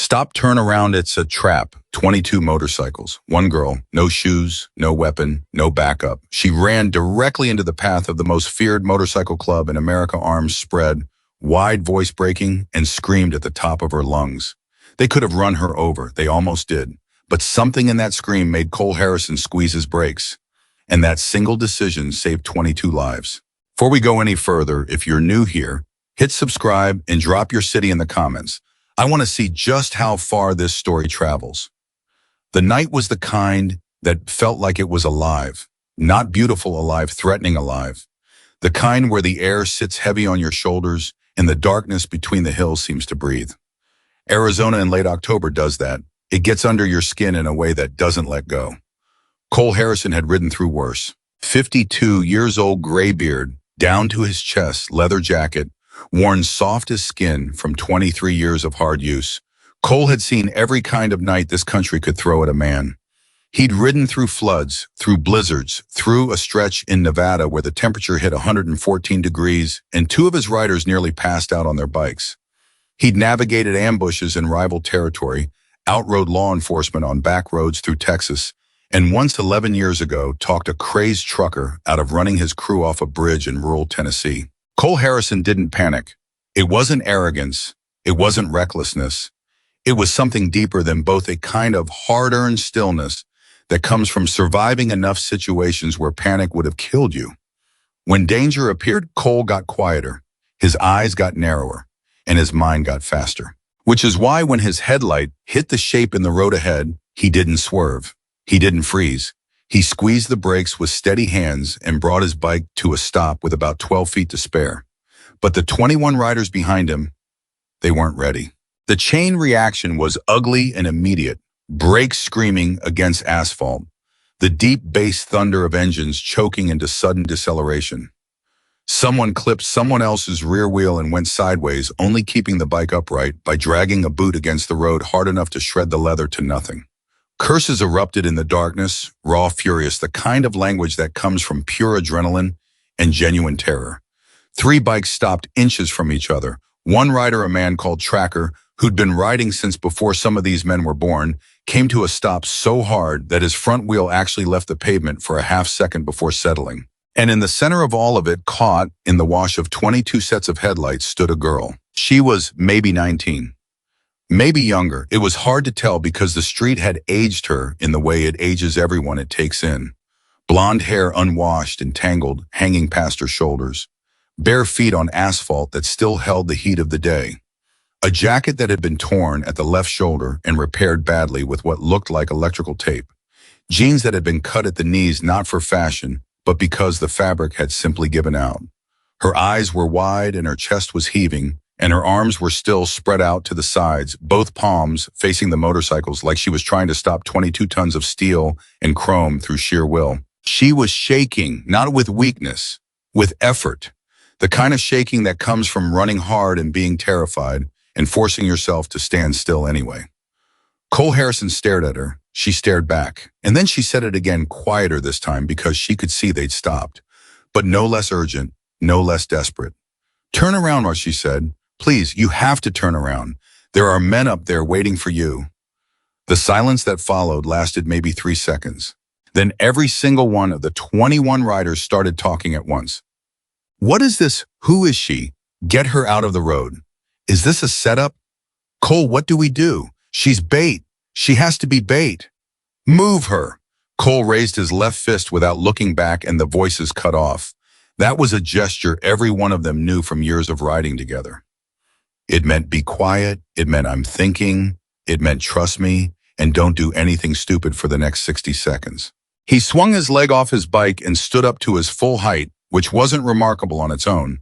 Stop, turn around, it's a trap. 22 motorcycles. One girl, no shoes, no weapon, no backup. She ran directly into the path of the most feared motorcycle club in America, arms spread, wide voice breaking, and screamed at the top of her lungs. They could have run her over. They almost did. But something in that scream made Cole Harrison squeeze his brakes. And that single decision saved 22 lives. Before we go any further, if you're new here, hit subscribe and drop your city in the comments. I want to see just how far this story travels. The night was the kind that felt like it was alive. Not beautiful alive, threatening alive. The kind where the air sits heavy on your shoulders and the darkness between the hills seems to breathe. Arizona in late October does that. It gets under your skin in a way that doesn't let go. Cole Harrison had ridden through worse. 52 years old, gray beard, down to his chest, leather jacket, worn soft as skin from 23 years of hard use. Cole had seen every kind of night this country could throw at a man. He'd ridden through floods, through blizzards, through a stretch in Nevada where the temperature hit 114 degrees and two of his riders nearly passed out on their bikes. He'd navigated ambushes in rival territory, outrode law enforcement on back roads through Texas, and once 11 years ago talked a crazed trucker out of running his crew off a bridge in rural Tennessee. Cole Harrison didn't panic. It wasn't arrogance. It wasn't recklessness. It was something deeper than both, a kind of hard-earned stillness that comes from surviving enough situations where panic would have killed you. When danger appeared, Cole got quieter. His eyes got narrower, and his mind got faster. Which is why when his headlight hit the shape in the road ahead, he didn't swerve. He didn't freeze. He squeezed the brakes with steady hands and brought his bike to a stop with about 12 feet to spare. But the 21 riders behind him, they weren't ready. The chain reaction was ugly and immediate. Brakes screaming against asphalt. The deep bass thunder of engines choking into sudden deceleration. Someone clipped someone else's rear wheel and went sideways, only keeping the bike upright by dragging a boot against the road hard enough to shred the leather to nothing. Curses erupted in the darkness, raw, furious, the kind of language that comes from pure adrenaline and genuine terror. 3 bikes stopped inches from each other. One rider, a man called Tracker, who'd been riding since before some of these men were born, came to a stop so hard that his front wheel actually left the pavement for a half second before settling. And in the center of all of it, caught in the wash of 22 sets of headlights, stood a girl. She was maybe 19. Maybe younger. It was hard to tell because the street had aged her in the way it ages everyone it takes in. Blonde hair unwashed and tangled, hanging past her shoulders. Bare feet on asphalt that still held the heat of the day. A jacket that had been torn at the left shoulder and repaired badly with what looked like electrical tape. Jeans that had been cut at the knees not for fashion, but because the fabric had simply given out. Her eyes were wide and her chest was heaving, and her arms were still spread out to the sides, both palms facing the motorcycles like she was trying to stop 22 tons of steel and chrome through sheer will. She was shaking, not with weakness, with effort. The kind of shaking that comes from running hard and being terrified and forcing yourself to stand still anyway. Cole Harrison stared at her. She stared back. And then she said it again, quieter this time because she could see they'd stopped. But no less urgent, no less desperate. "Turn around," she said. "Please, you have to turn around. There are men up there waiting for you." The silence that followed lasted maybe 3 seconds. Then every single one of the 21 riders started talking at once. "What is this? Who is she? Get her out of the road. Is this a setup? Cole, what do we do? She's bait. She has to be bait. Move her." Cole raised his left fist without looking back and the voices cut off. That was a gesture every one of them knew from years of riding together. It meant be quiet, it meant I'm thinking, it meant trust me, and don't do anything stupid for the next 60 seconds. He swung his leg off his bike and stood up to his full height, which wasn't remarkable on its own.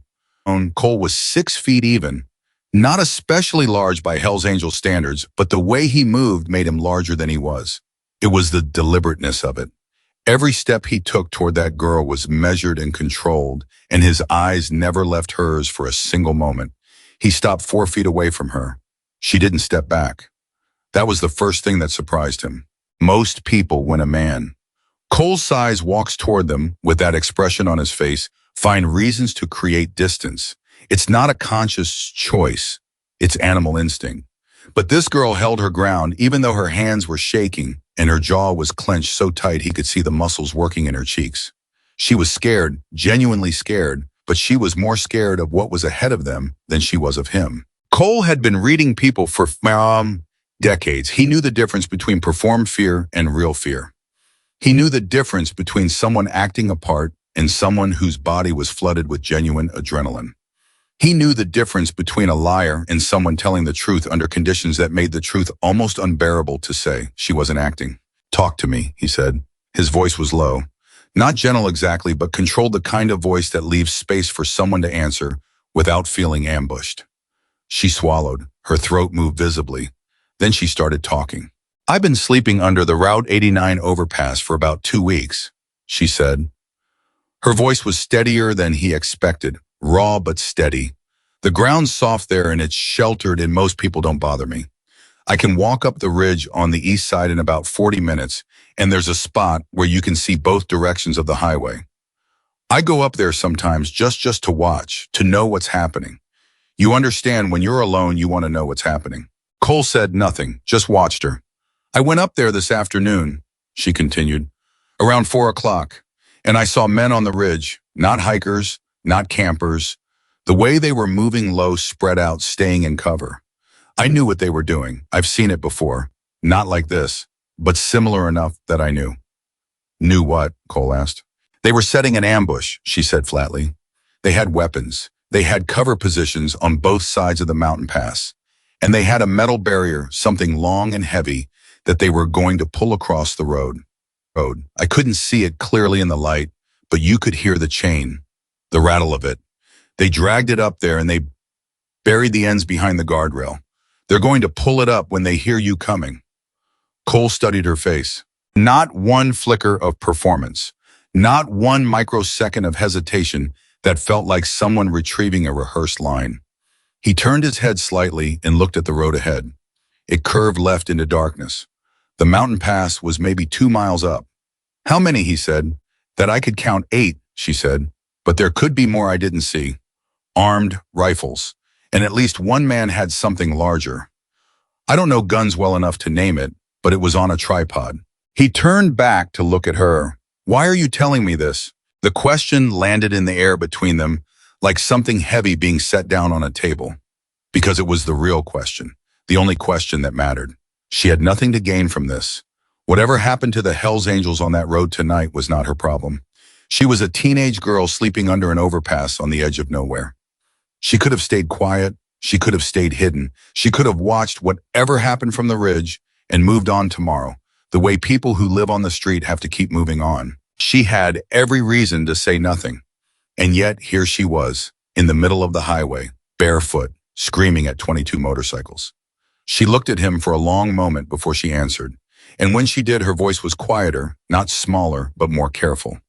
Cole was 6 feet even, not especially large by Hell's Angel standards, but the way he moved made him larger than he was. It was the deliberateness of it. Every step he took toward that girl was measured and controlled, and his eyes never left hers for a single moment. He stopped 4 feet away from her. She didn't step back. That was the first thing that surprised him. Most people, when a man, Cole's size, walks toward them with that expression on his face, find reasons to create distance. It's not a conscious choice. It's animal instinct. But this girl held her ground even though her hands were shaking and her jaw was clenched so tight he could see the muscles working in her cheeks. She was scared, genuinely scared, but she was more scared of what was ahead of them than she was of him. Cole had been reading people for decades. He knew the difference between performed fear and real fear. He knew the difference between someone acting a part and someone whose body was flooded with genuine adrenaline. He knew the difference between a liar and someone telling the truth under conditions that made the truth almost unbearable to say. She wasn't acting. "Talk to me," he said. His voice was low. Not gentle exactly, but controlled, the kind of voice that leaves space for someone to answer without feeling ambushed. She swallowed. Her throat moved visibly. Then she started talking. "I've been sleeping under the Route 89 overpass for about 2 weeks, she said. Her voice was steadier than he expected, raw but steady. "The ground's soft there and it's sheltered and most people don't bother me. I can walk up the ridge on the east side in about 40 minutes, and there's a spot where you can see both directions of the highway. I go up there sometimes just to watch, to know what's happening. You understand, when you're alone, you want to know what's happening." Cole said nothing, just watched her. "I went up there this afternoon," she continued, "around 4 o'clock, and I saw men on the ridge, not hikers, not campers. The way they were moving low, spread out, staying in cover. I knew what they were doing. I've seen it before. Not like this, but similar enough that I knew." "Knew what?" Cole asked. "They were setting an ambush," she said flatly. "They had weapons. They had cover positions on both sides of the mountain pass. And they had a metal barrier, something long and heavy, that they were going to pull across the road. I couldn't see it clearly in the light, but you could hear the chain, the rattle of it. They dragged it up there and they buried the ends behind the guardrail. They're going to pull it up when they hear you coming." Cole studied her face. Not one flicker of performance. Not one microsecond of hesitation that felt like someone retrieving a rehearsed line. He turned his head slightly and looked at the road ahead. It curved left into darkness. The mountain pass was maybe 2 miles up. "How many?" he said. "That I could count 8, she said. "But there could be more I didn't see. Armed rifles. And at least one man had something larger. I don't know guns well enough to name it, but it was on a tripod." He turned back to look at her. "Why are you telling me this?" The question landed in the air between them, like something heavy being set down on a table. Because it was the real question, the only question that mattered. She had nothing to gain from this. Whatever happened to the Hells Angels on that road tonight was not her problem. She was a teenage girl sleeping under an overpass on the edge of nowhere. She could have stayed quiet. She could have stayed hidden. She could have watched whatever happened from the ridge and moved on tomorrow, the way people who live on the street have to keep moving on. She had every reason to say nothing. And yet, here she was, in the middle of the highway, barefoot, screaming at 22 motorcycles. She looked at him for a long moment before she answered. And when she did, her voice was quieter, not smaller, but more careful.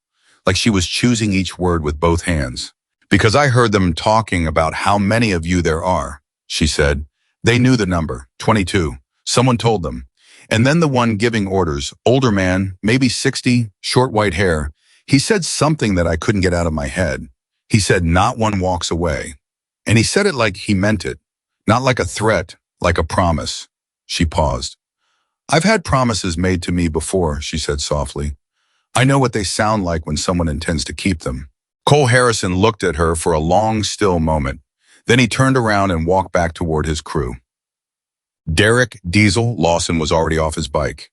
Like she was choosing each word with both hands. "Because I heard them talking about how many of you there are," she said. "They knew the number, 22. Someone told them. And then the one giving orders, older man, maybe 60, short white hair, he said something that I couldn't get out of my head. He said, 'Not one walks away.' And he said it like he meant it, not like a threat, like a promise." She paused. "I've had promises made to me before," she said softly. "I know what they sound like when someone intends to keep them." Cole Harrison looked at her for a long, still moment. Then he turned around and walked back toward his crew. Derek Diesel Lawson was already off his bike.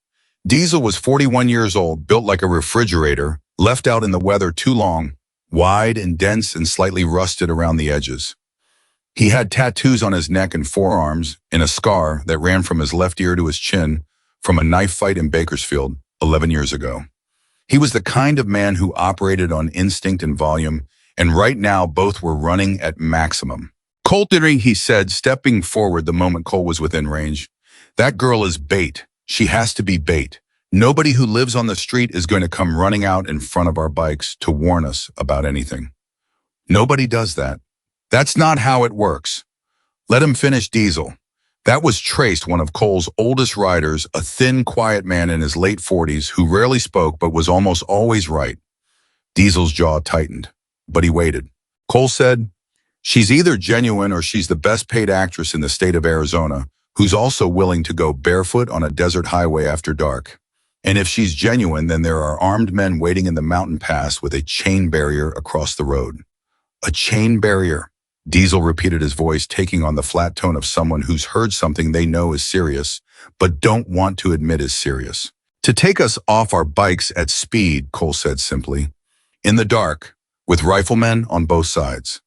Diesel was 41 years old, built like a refrigerator, left out in the weather too long, wide and dense and slightly rusted around the edges. He had tattoos on his neck and forearms and a scar that ran from his left ear to his chin from a knife fight in Bakersfield 11 years ago. He was the kind of man who operated on instinct and volume, and right now both were running at maximum. "Coltering," he said, stepping forward the moment Cole was within range. "That girl is bait. She has to be bait. Nobody who lives on the street is going to come running out in front of our bikes to warn us about anything. Nobody does that. That's not how it works. Let him finish." Diesel. That was Trace, one of Cole's oldest riders, a thin, quiet man in his late 40s who rarely spoke but was almost always right. Diesel's jaw tightened, but he waited. Cole said, "She's either genuine or she's the best paid actress in the state of Arizona, who's also willing to go barefoot on a desert highway after dark. And if she's genuine, then there are armed men waiting in the mountain pass with a chain barrier across the road. A chain barrier. Diesel repeated, his voice taking on the flat tone of someone who's heard something they know is serious, but don't want to admit is serious. To take us off our bikes at speed, Cole said simply. In the dark, with riflemen on both sides.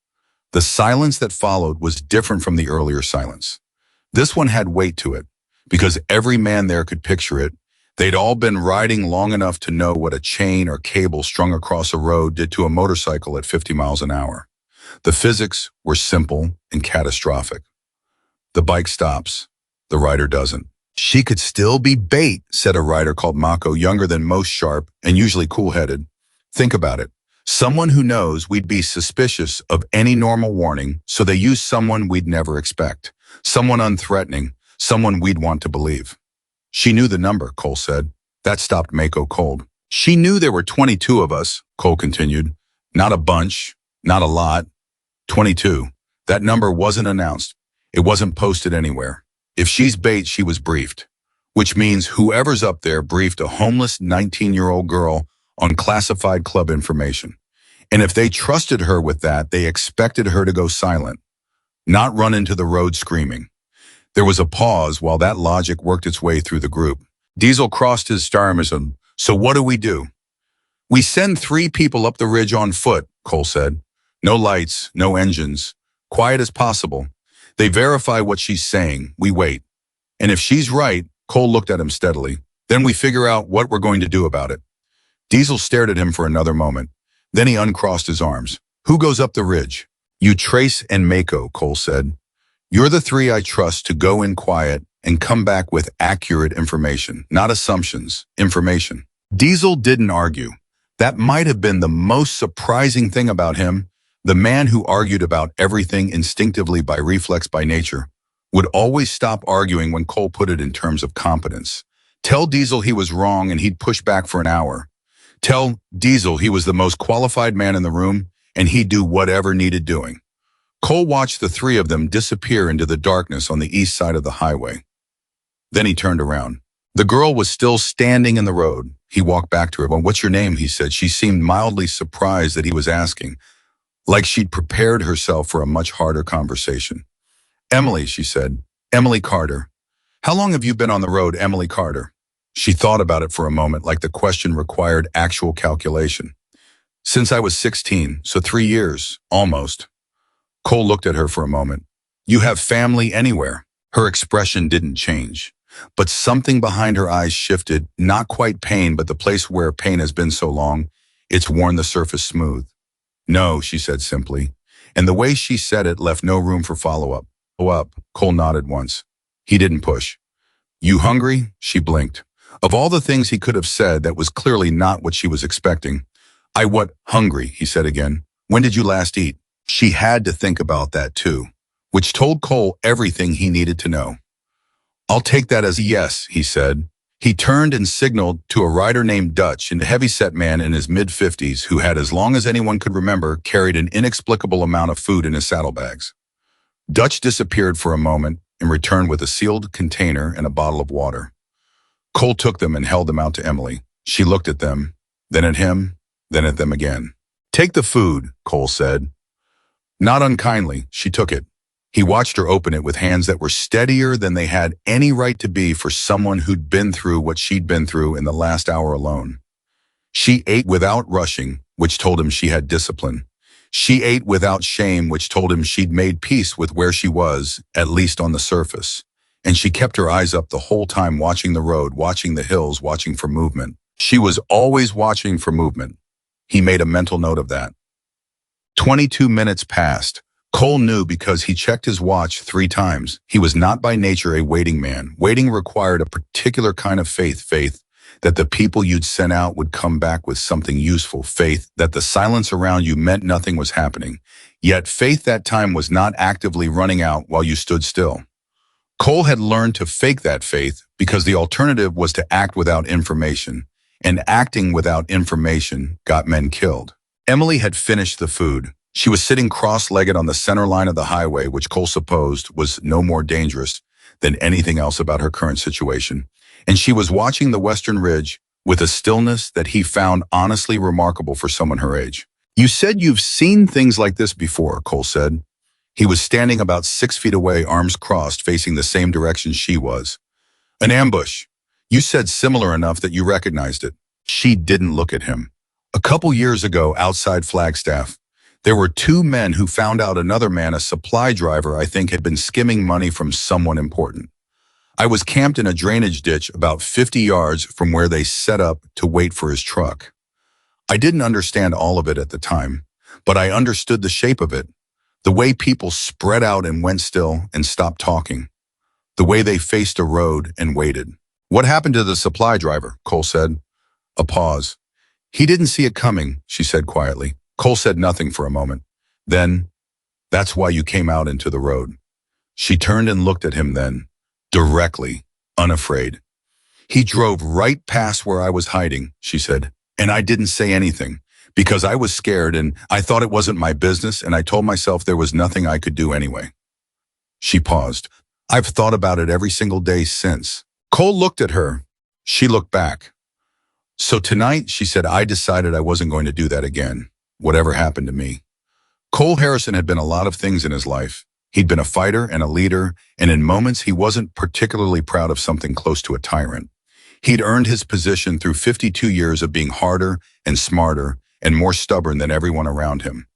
The silence that followed was different from the earlier silence. This one had weight to it, because every man there could picture it. They'd all been riding long enough to know what a chain or cable strung across a road did to a motorcycle at 50 miles an hour. The physics were simple and catastrophic. The bike stops. The rider doesn't. She could still be bait, said a rider called Mako, younger than most, sharp and usually cool-headed. Think about it. Someone who knows we'd be suspicious of any normal warning, so they use someone we'd never expect. Someone unthreatening, someone we'd want to believe. She knew the number, Cole said. That stopped Mako cold. She knew there were 22 of us, Cole continued. Not a bunch, not a lot. 22. That number wasn't announced. It wasn't posted anywhere. If she's bait, she was briefed. Which means whoever's up there briefed a homeless 19-year-old girl on classified club information. And if they trusted her with that, they expected her to go silent, not run into the road screaming. There was a pause while that logic worked its way through the group. Diesel crossed his arms. So what do? We send 3 people up the ridge on foot, Cole said. No lights, no engines, quiet as possible. They verify what she's saying. We wait. And if she's right, Cole looked at him steadily, then we figure out what we're going to do about it. Diesel stared at him for another moment. Then he uncrossed his arms. Who goes up the ridge? You, Trace, and Mako, Cole said. You're the 3 I trust to go in quiet and come back with accurate information, not assumptions, information. Diesel didn't argue. That might have been the most surprising thing about him. The man who argued about everything instinctively by reflex by nature would always stop arguing when Cole put it in terms of competence. Tell Diesel he was wrong and he'd push back for an hour. Tell Diesel he was the most qualified man in the room and he'd do whatever needed doing. Cole watched the 3 of them disappear into the darkness on the east side of the highway. Then he turned around. The girl was still standing in the road. He walked back to her. Well, what's your name? He said. She seemed mildly surprised that he was asking, like she'd prepared herself for a much harder conversation. Emily, she said. Emily Carter. How long have you been on the road, Emily Carter? She thought about it for a moment, like the question required actual calculation. Since I was 16, so 3 years, almost. Cole looked at her for a moment. You have family anywhere? Her expression didn't change, but something behind her eyes shifted, not quite pain, but the place where pain has been so long, it's worn the surface smooth. No, she said simply, and the way she said it left no room for follow-up. Cole nodded once. He didn't push. You hungry? She blinked. Of all the things he could have said, that was clearly not what she was expecting. Hungry, he said again. When did you last eat? She had to think about that too, which told Cole everything he needed to know. I'll take that as a yes, he said. He turned and signaled to a rider named Dutch, a heavy-set man in his mid-50s who had, as long as anyone could remember, carried an inexplicable amount of food in his saddlebags. Dutch disappeared for a moment and returned with a sealed container and a bottle of water. Cole took them and held them out to Emily. She looked at them, then at him, then at them again. Take the food, Cole said. Not unkindly, she took it. He watched her open it with hands that were steadier than they had any right to be for someone who'd been through what she'd been through in the last hour alone. She ate without rushing, which told him she had discipline. She ate without shame, which told him she'd made peace with where she was, at least on the surface. And she kept her eyes up the whole time, watching the road, watching the hills, watching for movement. She was always watching for movement. He made a mental note of that. 22 minutes passed. Cole knew because he checked his watch 3 times. He was not by nature a waiting man. Waiting required a particular kind of faith that the people you'd sent out would come back with something useful, faith that the silence around you meant nothing was happening. Yet faith that time was not actively running out while you stood still. Cole had learned to fake that faith because the alternative was to act without information, and acting without information got men killed. Emily had finished the food. She was sitting cross-legged on the center line of the highway, which Cole supposed was no more dangerous than anything else about her current situation. And she was watching the Western Ridge with a stillness that he found honestly remarkable for someone her age. You said you've seen things like this before, Cole said. He was standing about 6 feet away, arms crossed, facing the same direction she was. An ambush. You said similar enough that you recognized it. She didn't look at him. A couple years ago, outside Flagstaff, there were two men who found out another man, a supply driver, I think, had been skimming money from someone important. I was camped in a drainage ditch about 50 yards from where they set up to wait for his truck. I didn't understand all of it at the time, but I understood the shape of it, the way people spread out and went still and stopped talking, the way they faced a road and waited. What happened to the supply driver? Cole said. A pause. He didn't see it coming, she said quietly. Cole said nothing for a moment. Then, that's why you came out into the road. She turned and looked at him then, directly, unafraid. He drove right past where I was hiding, she said, and I didn't say anything, because I was scared and I thought it wasn't my business, and I told myself there was nothing I could do anyway. She paused. I've thought about it every single day since. Cole looked at her. She looked back. So tonight, she said, I decided I wasn't going to do that again, whatever happened to me. Cole Harrison had been a lot of things in his life. He'd been a fighter and a leader, and in moments he wasn't particularly proud of something close to a tyrant. He'd earned his position through 52 years of being harder and smarter and more stubborn than everyone around him.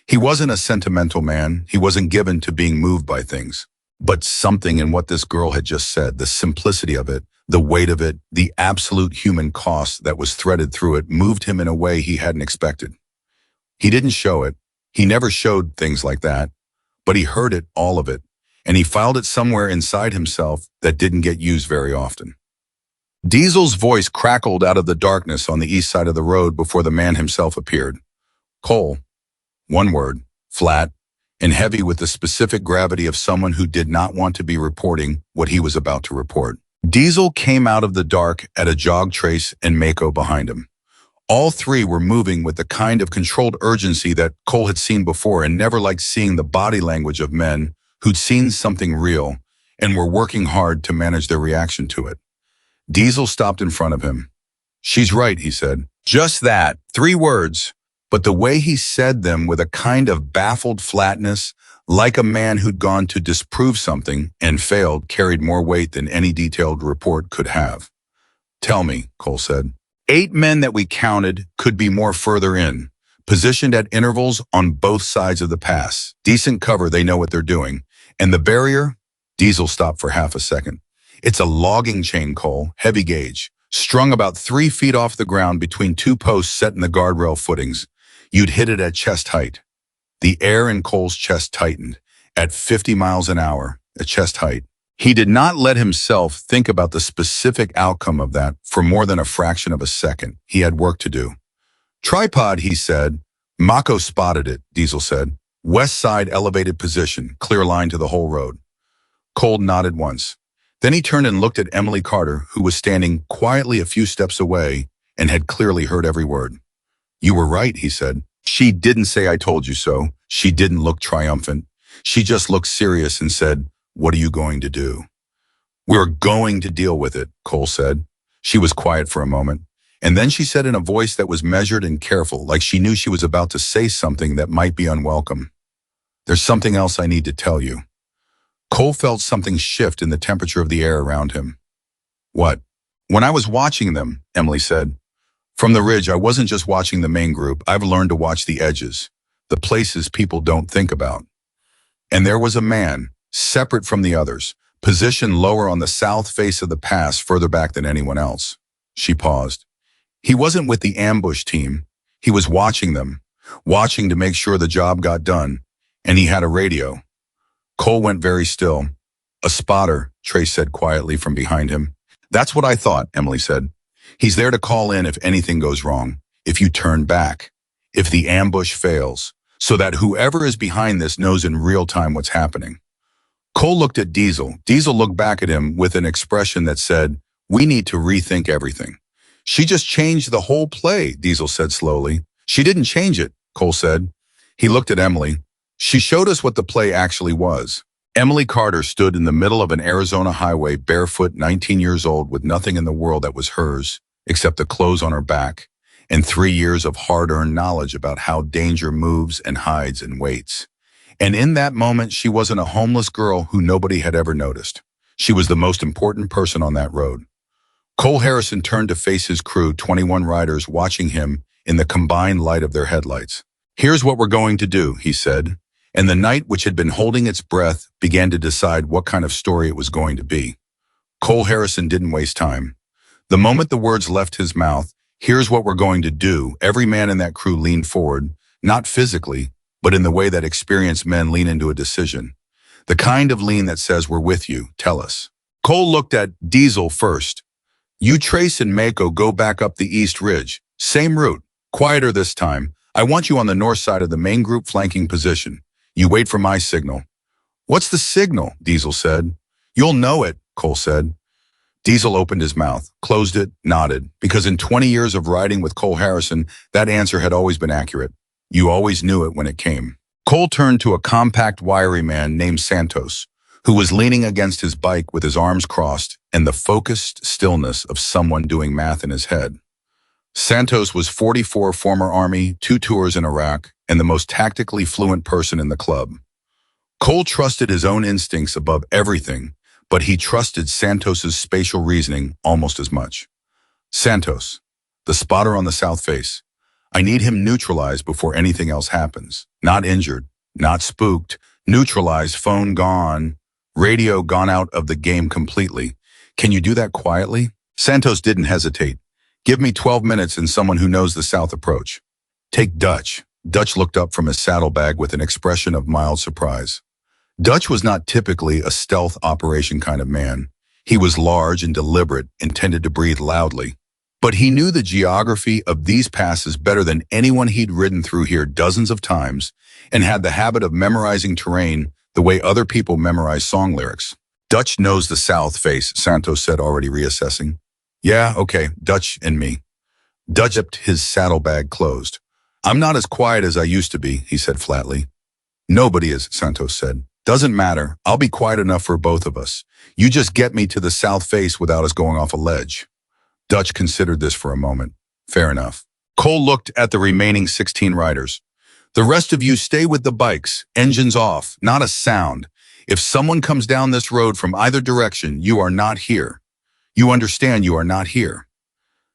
He wasn't a sentimental man. He wasn't given to being moved by things. But something in what this girl had just said, the simplicity of it, the weight of it, the absolute human cost that was threaded through it, moved him in a way he hadn't expected. He didn't show it. He never showed things like that. But he heard it, all of it, and he filed it somewhere inside himself that didn't get used very often. Diesel's voice crackled out of the darkness on the east side of the road before the man himself appeared. Cole. One word, flat, and heavy with the specific gravity of someone who did not want to be reporting what he was about to report. Diesel came out of the dark at a jog, Trace and Mako behind him. All three were moving with the kind of controlled urgency that Cole had seen before and never liked seeing the body language of men who'd seen something real and were working hard to manage their reaction to it. Diesel stopped in front of him. She's right, he said. Just that, 3 words, but the way he said them with a kind of baffled flatness, like a man who'd gone to disprove something and failed, carried more weight than any detailed report could have. Tell me, Cole said. 8 men that we counted could be more further in, positioned at intervals on both sides of the pass. Decent cover, they know what they're doing. And the barrier? Diesel stopped for half a second. It's a logging chain, Cole, heavy gauge, strung about 3 feet off the ground between 2 posts set in the guardrail footings. You'd hit it at chest height. The air in Cole's chest tightened. At 50 miles an hour, at chest height. He did not let himself think about the specific outcome of that for more than a fraction of a second. He had work to do. Tripod, he said. Mako spotted it, Diesel said. West side elevated position, clear line to the whole road. Cole nodded once. Then he turned and looked at Emily Carter, who was standing quietly a few steps away and had clearly heard every word. You were right, he said. She didn't say I told you so. She didn't look triumphant. She just looked serious and said, what are you going to do? We're going to deal with it, Cole said. She was quiet for a moment, and then she said in a voice that was measured and careful, like she knew she was about to say something that might be unwelcome. There's something else I need to tell you. Cole felt something shift in the temperature of the air around him. What? When I was watching them, Emily said. From the ridge, I wasn't just watching the main group. I've learned to watch the edges, the places people don't think about. And there was a man, separate from the others, positioned lower on the south face of the pass, further back than anyone else. She paused. He wasn't with the ambush team. He was watching them, watching to make sure the job got done, and he had a radio. Cole went very still. A spotter, Trace said quietly from behind him. That's what I thought, Emily said. He's there to call in if anything goes wrong, if you turn back, if the ambush fails, so that whoever is behind this knows in real time what's happening. Cole looked at Diesel. Diesel looked back at him with an expression that said, we need to rethink everything. She just changed the whole play, Diesel said slowly. She didn't change it, Cole said. He looked at Emily. She showed us what the play actually was. Emily Carter stood in the middle of an Arizona highway, barefoot, 19 years old, with nothing in the world that was hers except the clothes on her back and 3 years of hard-earned knowledge about how danger moves and hides and waits. And in that moment, she wasn't a homeless girl who nobody had ever noticed. She was the most important person on that road. Cole Harrison turned to face his crew, 21 riders watching him in the combined light of their headlights. "Here's what we're going to do," he said, and the night, which had been holding its breath, began to decide what kind of story it was going to be. Cole Harrison didn't waste time. The moment the words left his mouth, "Here's what we're going to do," every man in that crew leaned forward, not physically, but in the way that experienced men lean into a decision. The kind of lean that says, "We're with you, tell us." Cole looked at Diesel first. "You, Trace, and Mako go back up the East Ridge. Same route. Quieter this time. I want you on the north side of the main group flanking position. You wait for my signal." "What's the signal?" Diesel said. "You'll know it," Cole said. Diesel opened his mouth, closed it, nodded, because in 20 years of riding with Cole Harrison, that answer had always been accurate. You always knew it when it came. Cole turned to a compact, wiry man named Santos, who was leaning against his bike with his arms crossed and the focused stillness of someone doing math in his head. Santos was 44, former Army, 2 tours in Iraq, and the most tactically fluent person in the club. Cole trusted his own instincts above everything, but he trusted Santos's spatial reasoning almost as much. "Santos, the spotter on the south face. I need him neutralized before anything else happens. Not injured, not spooked, neutralized, phone gone, radio gone out of the game completely. Can you do that quietly?" Santos didn't hesitate. "Give me 12 minutes and someone who knows the south approach. Take Dutch." Dutch looked up from his saddlebag with an expression of mild surprise. Dutch was not typically a stealth operation kind of man. He was large and deliberate, intended to breathe loudly. But he knew the geography of these passes better than anyone he'd ridden through here dozens of times, and had the habit of memorizing terrain the way other people memorize song lyrics. "Dutch knows the south face," Santos said, already reassessing. "Yeah, okay, Dutch and me." Dutch kept his saddlebag closed. "I'm not as quiet as I used to be," he said flatly. "Nobody is," Santos said. "Doesn't matter. I'll be quiet enough for both of us. You just get me to the south face without us going off a ledge." Dutch considered this for a moment. "Fair enough." Cole looked at the remaining 16 riders. "The rest of you stay with the bikes, engines off, not a sound. If someone comes down this road from either direction, you are not here. You understand you are not here."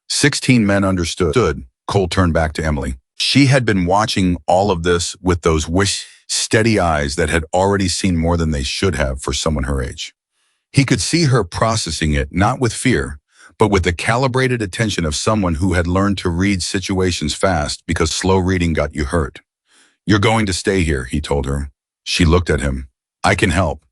16 men understood. Cole turned back to Emily. She had been watching all of this with those steady eyes that had already seen more than they should have for someone her age. He could see her processing it, not with fear, but with the calibrated attention of someone who had learned to read situations fast because slow reading got you hurt. "You're going to stay here," he told her. She looked at him. "I can help."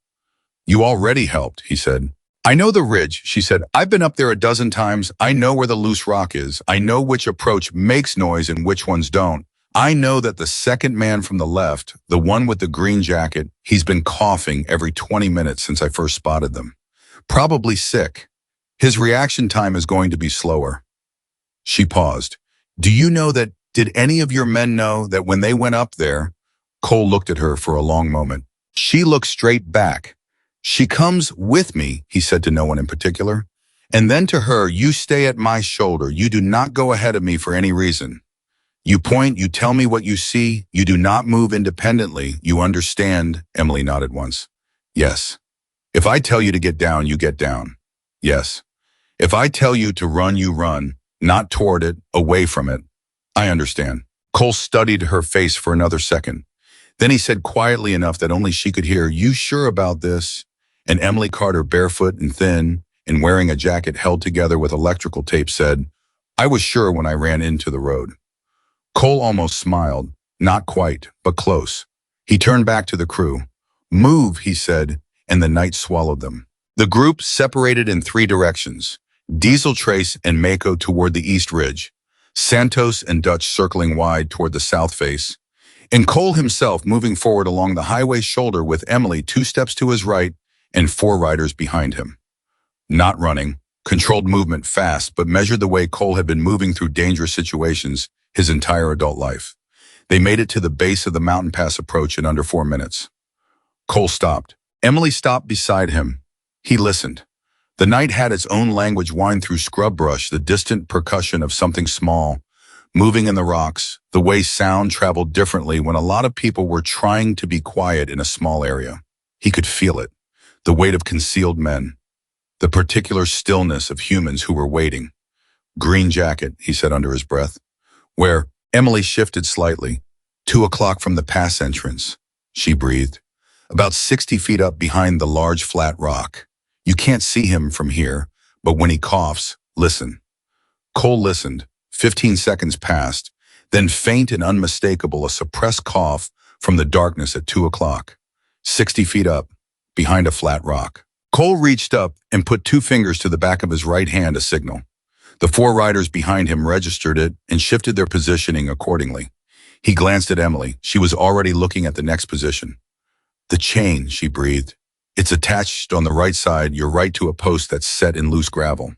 "You already helped," he said. "I know the ridge," she said. "I've been up there a dozen times. I know where the loose rock is. I know which approach makes noise and which ones don't. I know that the second man from the left, the one with the green jacket, he's been coughing every 20 minutes since I first spotted them. Probably sick. His reaction time is going to be slower." She paused. "Do you know that, did any of your men know that when they went up there?" Cole looked at her for a long moment. She looked straight back. "She comes with me," he said to no one in particular. And then to her, "You stay at my shoulder. You do not go ahead of me for any reason. You point, you tell me what you see. You do not move independently. You understand?" Emily nodded once. "Yes." "If I tell you to get down, you get down." "Yes." "If I tell you to run, you run. Not toward it, away from it." "I understand." Cole studied her face for another second. Then he said quietly enough that only she could hear, "You sure about this?" And Emily Carter, barefoot and thin, and wearing a jacket held together with electrical tape, said, "I was sure when I ran into the road." Cole almost smiled. Not quite, but close. He turned back to the crew. "Move," he said, and the night swallowed them. The group separated in 3 directions. Diesel, Trace, and Mako toward the East Ridge. Santos and Dutch circling wide toward the south face. And Cole himself moving forward along the highway shoulder with Emily 2 steps to his right and 4 riders behind him. Not running, controlled movement, fast, but measured the way Cole had been moving through dangerous situations his entire adult life. They made it to the base of the mountain pass approach in under 4 minutes. Cole stopped. Emily stopped beside him. He listened. The night had its own language wind through scrub brush, the distant percussion of something small, moving in the rocks, the way sound traveled differently when a lot of people were trying to be quiet in a small area. He could feel it, the weight of concealed men, the particular stillness of humans who were waiting. Green jacket, he said under his breath. Where Emily shifted slightly. 2 o'clock from the pass entrance, she breathed. About 60 feet up behind the large flat rock. You can't see him from here, but when he coughs, listen. Cole listened. 15 seconds passed, then faint and unmistakable, a suppressed cough from the darkness at 2 o'clock. 60 feet up, behind a flat rock. Cole reached up and put 2 fingers to the back of his right hand, a signal. The 4 riders behind him registered it and shifted their positioning accordingly. He glanced at Emily. She was already looking at the next position. The chain, she breathed. It's attached on the right side, you're right to a post that's set in loose gravel.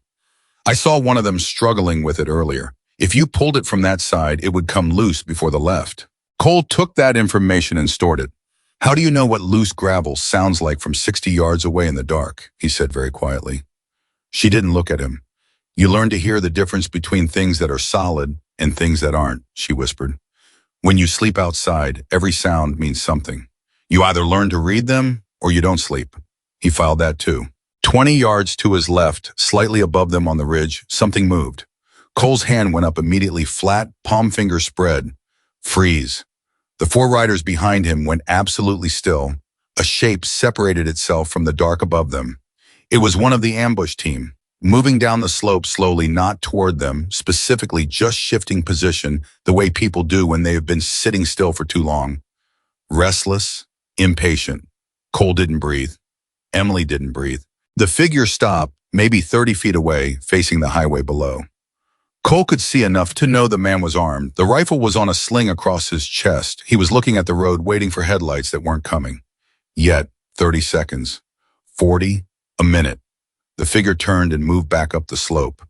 I saw one of them struggling with it earlier. If you pulled it from that side, it would come loose before the left. Cole took that information and stored it. How do you know what loose gravel sounds like from 60 yards away in the dark? He said very quietly. She didn't look at him. You learn to hear the difference between things that are solid and things that aren't, she whispered. When you sleep outside, every sound means something. You either learn to read them or you don't sleep. He filed that too. 20 yards to his left, slightly above them on the ridge, something moved. Cole's hand went up immediately, flat, palm finger spread. Freeze. The 4 riders behind him went absolutely still. A shape separated itself from the dark above them. It was one of the ambush team, moving down the slope slowly, not toward them, specifically just shifting position the way people do when they have been sitting still for too long. Restless, impatient. Cole didn't breathe. Emily didn't breathe. The figure stopped, maybe 30 feet away, facing the highway below. Cole could see enough to know the man was armed. The rifle was on a sling across his chest. He was looking at the road, waiting for headlights that weren't coming. Yet, 30 seconds. 40. A minute. The figure turned and moved back up the slope.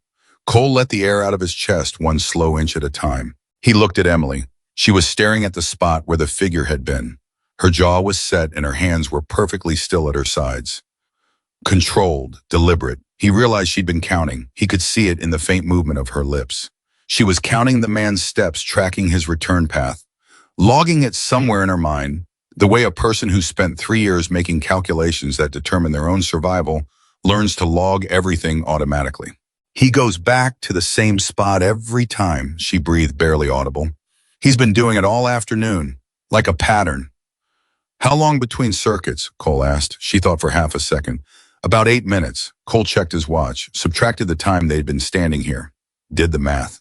Cole let the air out of his chest, one slow inch at a time. He looked at Emily. She was staring at the spot where the figure had been. Her jaw was set and her hands were perfectly still at her sides. Controlled, deliberate. He realized she'd been counting. He could see it in the faint movement of her lips. She was counting the man's steps, tracking his return path, logging it somewhere in her mind, the way a person who spent 3 years making calculations that determine their own survival learns to log everything automatically. He goes back to the same spot every time, she breathed, barely audible. He's been doing it all afternoon, like a pattern. How long between circuits? Cole asked. She thought for half a second. About 8 minutes. Cole checked his watch, subtracted the time they'd been standing here, did the math.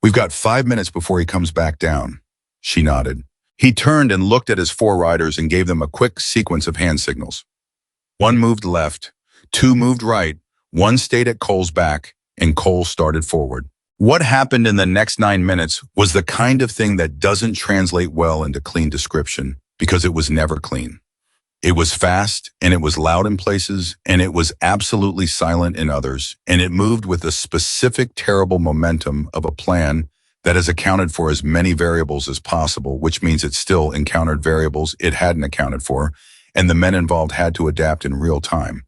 We've got 5 minutes before he comes back down. She nodded. He turned and looked at his 4 riders and gave them a quick sequence of hand signals. 1 moved left, 2 moved right, 1 stayed at Cole's back, and Cole started forward. What happened in the next 9 minutes was the kind of thing that doesn't translate well into clean description, because it was never clean. It was fast, and it was loud in places, and it was absolutely silent in others, and it moved with the specific terrible momentum of a plan that has accounted for as many variables as possible, which means it still encountered variables it hadn't accounted for, and the men involved had to adapt in real time.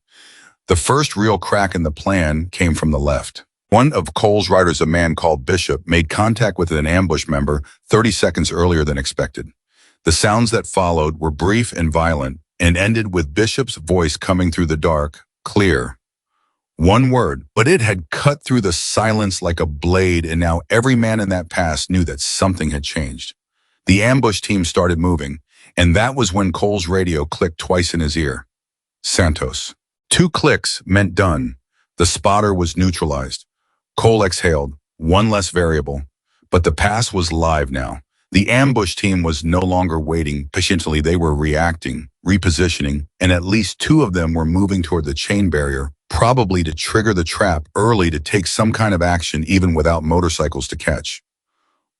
The first real crack in the plan came from the left. One of Cole's riders, a man called Bishop, made contact with an ambush member 30 seconds earlier than expected. The sounds that followed were brief and violent, and ended with Bishop's voice coming through the dark, clear. 1 word, but it had cut through the silence like a blade, and now every man in that pass knew that something had changed. The ambush team started moving, and that was when Cole's radio clicked twice in his ear. Santos. 2 clicks meant done. The spotter was neutralized. Cole exhaled, 1 less variable, but the pass was live now. The ambush team was no longer waiting patiently. They were reacting, repositioning, and at least 2 of them were moving toward the chain barrier, probably to trigger the trap early, to take some kind of action even without motorcycles to catch.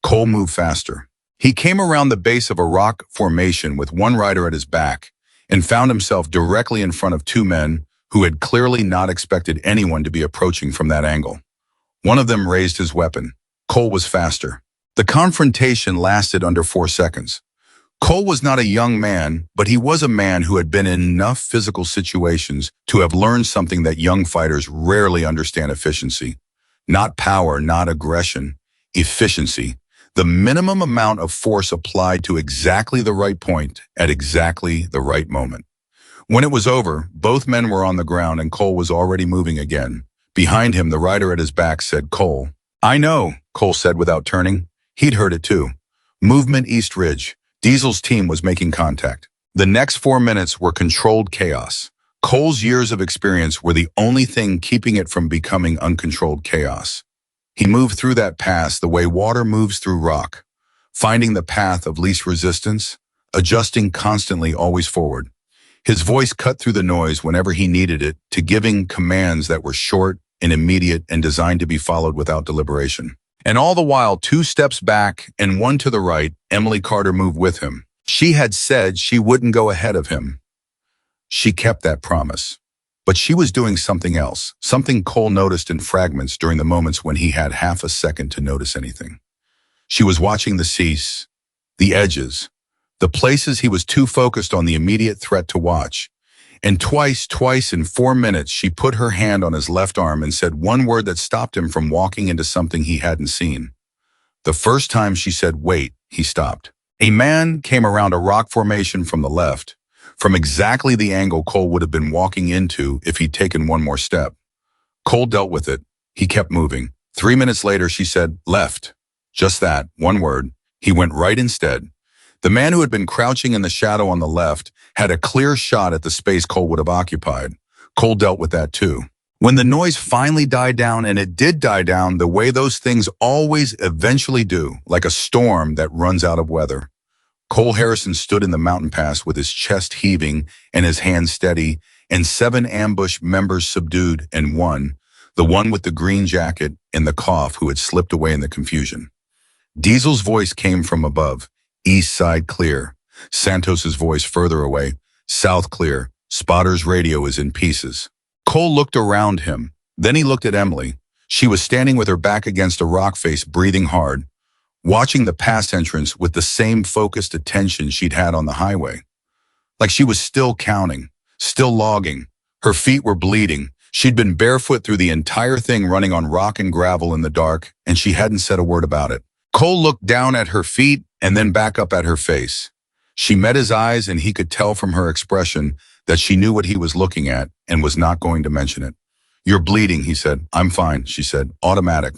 Cole moved faster. He came around the base of a rock formation with 1 rider at his back and found himself directly in front of 2 men who had clearly not expected anyone to be approaching from that angle. One of them raised his weapon. Cole was faster. The confrontation lasted under 4 seconds. Cole was not a young man, but he was a man who had been in enough physical situations to have learned something that young fighters rarely understand: efficiency. Not power, not aggression, efficiency. The minimum amount of force applied to exactly the right point at exactly the right moment. When it was over, both men were on the ground and Cole was already moving again. Behind him, the rider at his back said, "Cole." "I know," Cole said without turning. He'd heard it too. Movement East Ridge. Diesel's team was making contact. The next 4 minutes were controlled chaos. Cole's years of experience were the only thing keeping it from becoming uncontrolled chaos. He moved through that pass the way water moves through rock, finding the path of least resistance, adjusting constantly, always forward. His voice cut through the noise whenever he needed it, to giving commands that were short and immediate and designed to be followed without deliberation. And all the while, 2 steps back and 1 to the right, Emily Carter moved with him. She had said she wouldn't go ahead of him. She kept that promise. But she was doing something else, something Cole noticed in fragments during the moments when he had half a second to notice anything. She was watching the seas, the edges, the places he was too focused on the immediate threat to watch. And twice in 4 minutes, she put her hand on his left arm and said one word that stopped him from walking into something he hadn't seen. The first time she said, "Wait," he stopped. A man came around a rock formation from the left, from exactly the angle Cole would have been walking into if he'd taken one more step. Cole dealt with it. He kept moving. 3 minutes later, she said, "Left." Just that, one word. He went right instead. The man who had been crouching in the shadow on the left had a clear shot at the space Cole would have occupied. Cole dealt with that too. When the noise finally died down, and it did die down the way those things always eventually do, like a storm that runs out of weather, Cole Harrison stood in the mountain pass with his chest heaving and his hands steady, and 7 ambush members subdued, and one, the one with the green jacket and the cough who had slipped away in the confusion. Diesel's voice came from above. "East side clear." Santos's voice further away. "South clear. Spotter's radio is in pieces." Cole looked around him. Then he looked at Emily. She was standing with her back against a rock face, breathing hard, watching the pass entrance with the same focused attention she'd had on the highway. Like she was still counting, still logging. Her feet were bleeding. She'd been barefoot through the entire thing, running on rock and gravel in the dark, and she hadn't said a word about it. Cole looked down at her feet and then back up at her face. She met his eyes, and he could tell from her expression that she knew what he was looking at and was not going to mention it. "You're bleeding," he said. "I'm fine," she said. Automatic.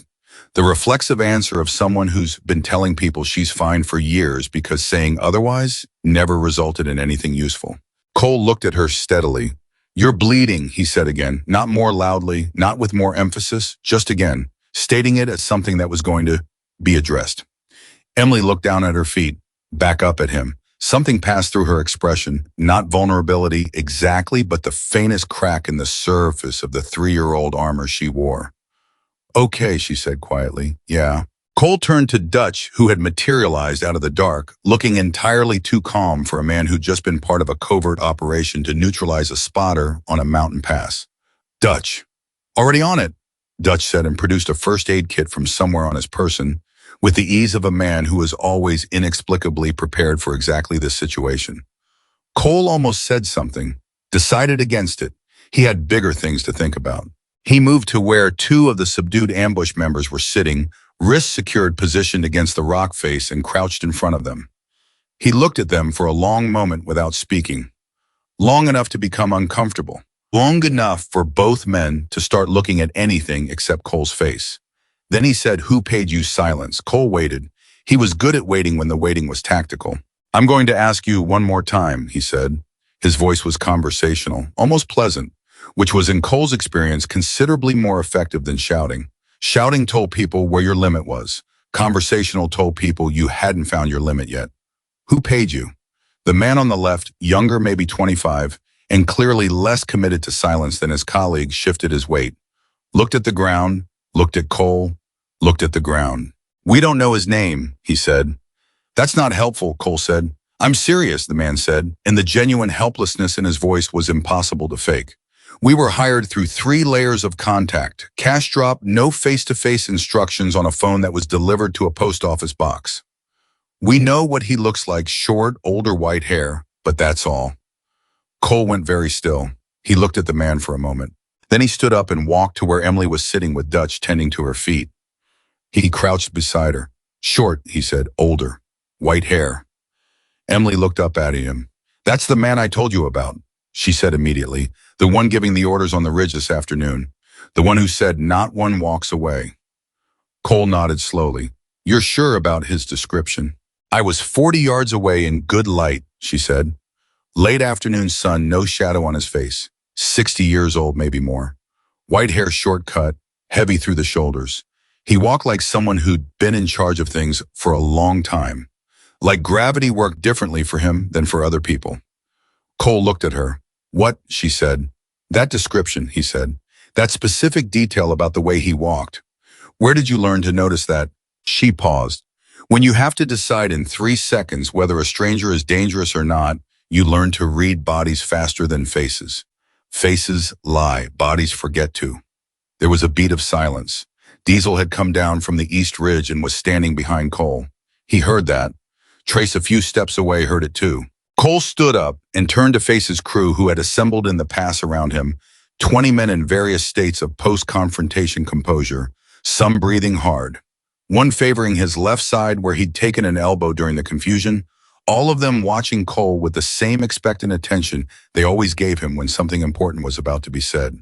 The reflexive answer of someone who's been telling people she's fine for years because saying otherwise never resulted in anything useful. Cole looked at her steadily. "You're bleeding," he said again, not more loudly, not with more emphasis, just again, stating it as something that was going to be addressed. Emily looked down at her feet, back up at him. Something passed through her expression, not vulnerability exactly, but the faintest crack in the surface of the 3-year-old armor she wore. "Okay," she said quietly. "Yeah." Cole turned to Dutch, who had materialized out of the dark, looking entirely too calm for a man who'd just been part of a covert operation to neutralize a spotter on a mountain pass. "Dutch." "Already on it," Dutch said, and produced a first aid kit from somewhere on his person, with the ease of a man who is always inexplicably prepared for exactly this situation. Cole almost said something, decided against it. He had bigger things to think about. He moved to where 2 of the subdued ambush members were sitting, wrists secured, positioned against the rock face, and crouched in front of them. He looked at them for a long moment without speaking. Long enough to become uncomfortable. Long enough for both men to start looking at anything except Cole's face. Then he said, "Who paid you?" Silence. Cole waited. He was good at waiting when the waiting was tactical. "I'm going to ask you one more time," he said. His voice was conversational, almost pleasant, which was in Cole's experience considerably more effective than shouting. Shouting told people where your limit was. Conversational told people you hadn't found your limit yet. "Who paid you?" The man on the left, younger, maybe 25, and clearly less committed to silence than his colleague, shifted his weight. Looked at the ground, looked at Cole, looked at the ground. "We don't know his name," he said. "That's not helpful," Cole said. "I'm serious," the man said, and the genuine helplessness in his voice was impossible to fake. "We were hired through 3 layers of contact. Cash drop, no face-to-face instructions on a phone that was delivered to a post office box. We know what he looks like, short, older white hair, but that's all. Cole went very still. He looked at the man for a moment. Then he stood up and walked to where Emily was sitting with Dutch tending to her feet. He crouched beside her. Short, he said, older, white hair. Emily looked up at him. That's the man I told you about, she said immediately. The one giving the orders on the ridge this afternoon. The one who said not one walks away. Cole nodded slowly. You're sure about his description? I was 40 yards away in good light, she said. Late afternoon sun, no shadow on his face. 60 years old, maybe more. White hair short cut, heavy through the shoulders. He walked like someone who'd been in charge of things for a long time. Like gravity worked differently for him than for other people. Cole looked at her. What? She said. That description, he said. That specific detail about the way he walked. Where did you learn to notice that? She paused. When you have to decide in 3 seconds whether a stranger is dangerous or not, you learn to read bodies faster than faces. Faces lie, bodies forget to. There was a beat of silence. Diesel had come down from the East Ridge and was standing behind Cole. He heard that. Trace a few steps away heard it too. Cole stood up and turned to face his crew who had assembled in the pass around him, 20 men in various states of post-confrontation composure, some breathing hard. One favoring his left side where he'd taken an elbow during the confusion, all of them watching Cole with the same expectant attention they always gave him when something important was about to be said.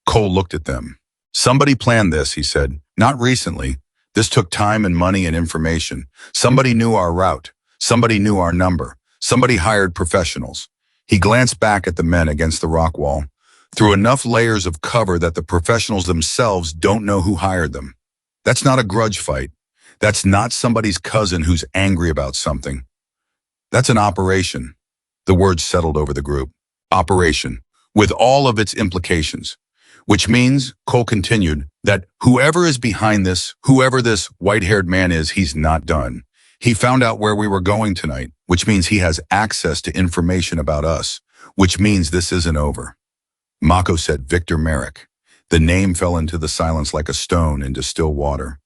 Cole looked at them. Somebody planned this, he said. Not recently. This took time and money and information. Somebody knew our route. Somebody knew our number. Somebody hired professionals. He glanced back at the men against the rock wall, through enough layers of cover that the professionals themselves don't know who hired them. That's not a grudge fight. That's not somebody's cousin who's angry about something. That's an operation. The words settled over the group. Operation, with all of its implications. Which means, Cole continued, that whoever is behind this, whoever this white-haired man is, he's not done. He found out where we were going tonight, which means he has access to information about us, which means this isn't over. Mako said Victor Merrick. The name fell into the silence like a stone into still water.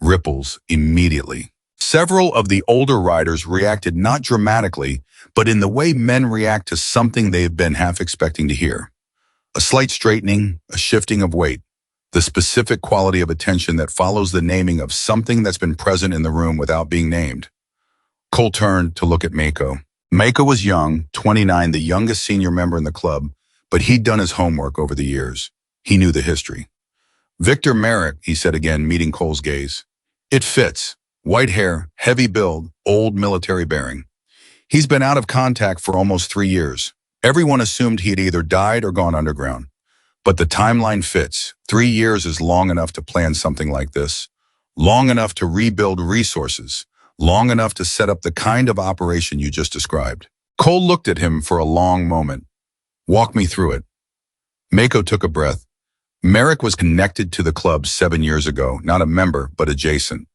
Ripples immediately. Several of the older riders reacted not dramatically, but in the way men react to something they've been half expecting to hear. A slight straightening, a shifting of weight, the specific quality of attention that follows the naming of something that's been present in the room without being named. Cole turned to look at Mako. Mako was young, 29, the youngest senior member in the club, but he'd done his homework over the years. He knew the history. Victor Merrick, he said again, meeting Cole's gaze. It fits. White hair, heavy build, old military bearing. He's been out of contact for almost 3 years. Everyone assumed he had either died or gone underground. But the timeline fits. 3 years is long enough to plan something like this. Long enough to rebuild resources. Long enough to set up the kind of operation you just described. Cole looked at him for a long moment. Walk me through it. Mako took a breath. Merrick was connected to the club 7 years ago, not a member, but adjacent.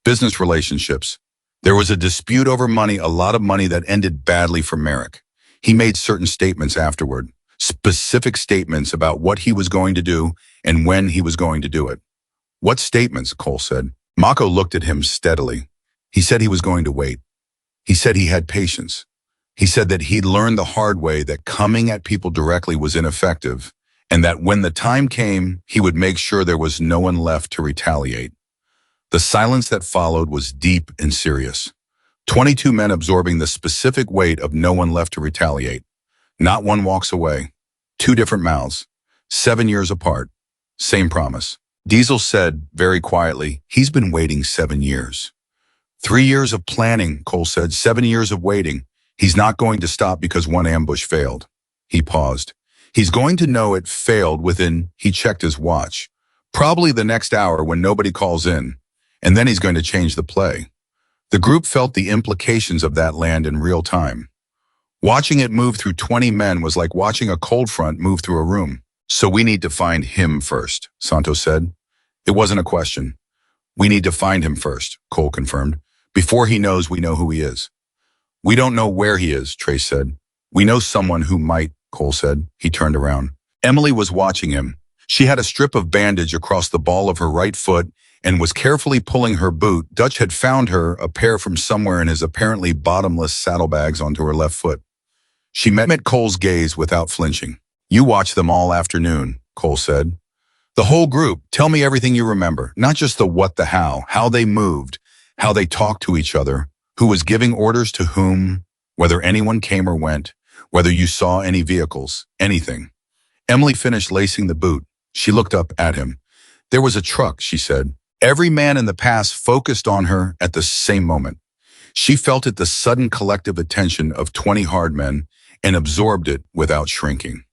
Business relationships. There was a dispute over money, a lot of money that ended badly for Merrick. He made certain statements afterward, specific statements about what he was going to do and when he was going to do it. What statements? Cole said. Mako looked at him steadily. He said he was going to wait. He said he had patience. He said that he'd learned the hard way that coming at people directly was ineffective, and that when the time came, he would make sure there was no one left to retaliate. The silence that followed was deep and serious. 22 men absorbing the specific weight of no one left to retaliate. Not one walks away. 2 different mouths. 7 years apart. Same promise. Diesel said, very quietly, he's been waiting 7 years. 3 years of planning, Cole said, 7 years of waiting. He's not going to stop because one ambush failed. He paused. He's going to know it failed within, he checked his watch, probably the next hour when nobody calls in, and then he's going to change the play. The group felt the implications of that land in real time. Watching it move through 20 men was like watching a cold front move through a room. So we need to find him first, Santos said. It wasn't a question. We need to find him first, Cole confirmed. Before he knows, we know who he is. We don't know where he is, Trace said. We know someone who might, Cole said. He turned around. Emily was watching him. She had a strip of bandage across the ball of her right foot and was carefully pulling her boot. Dutch had found her a pair from somewhere in his apparently bottomless saddlebags onto her left foot. She met Cole's gaze without flinching. "You watched them all afternoon," Cole said. "The whole group. Tell me everything you remember, not just the what, the how they moved, how they talked to each other, who was giving orders to whom, whether anyone came or went, whether you saw any vehicles, anything." Emily finished lacing the boot. She looked up at him. "There was a truck," she said. Every man in the past focused on her at the same moment. She felt it, the sudden collective attention of 20 hard men, and absorbed it without shrinking.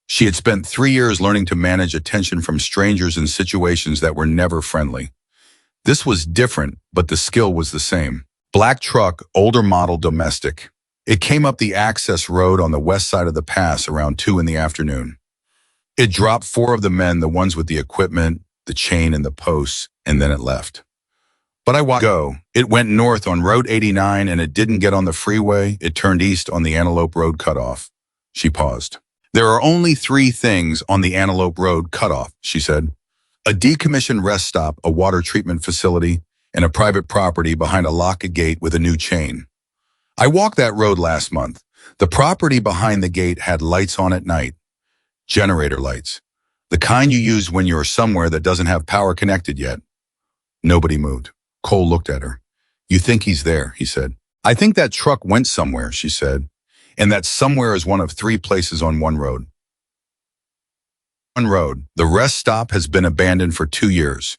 She had spent 3 years learning to manage attention from strangers in situations that were never friendly. This was different, but the skill was the same. Black truck, older model, domestic. It came up the access road on the west side of the pass around 2 in the afternoon. It dropped 4 of the men, the ones with the equipment, the chain, and the posts, and then it left. "But I watched it go. It went north on Road 89 and it didn't get on the freeway. It turned east on the Antelope Road cutoff." She paused. "There are only 3 things on the Antelope Road cutoff," she said. "A decommissioned rest stop, a water treatment facility, and a private property behind a locked gate with a new chain. I walked that road last month. The property behind the gate had lights on at night. Generator lights. The kind you use when you're somewhere that doesn't have power connected yet." Nobody moved. Cole looked at her. "You think he's there," he said. "I think that truck went somewhere," she said. "And that somewhere is one of 3 places on one road. One road. The rest stop has been abandoned for 2 years.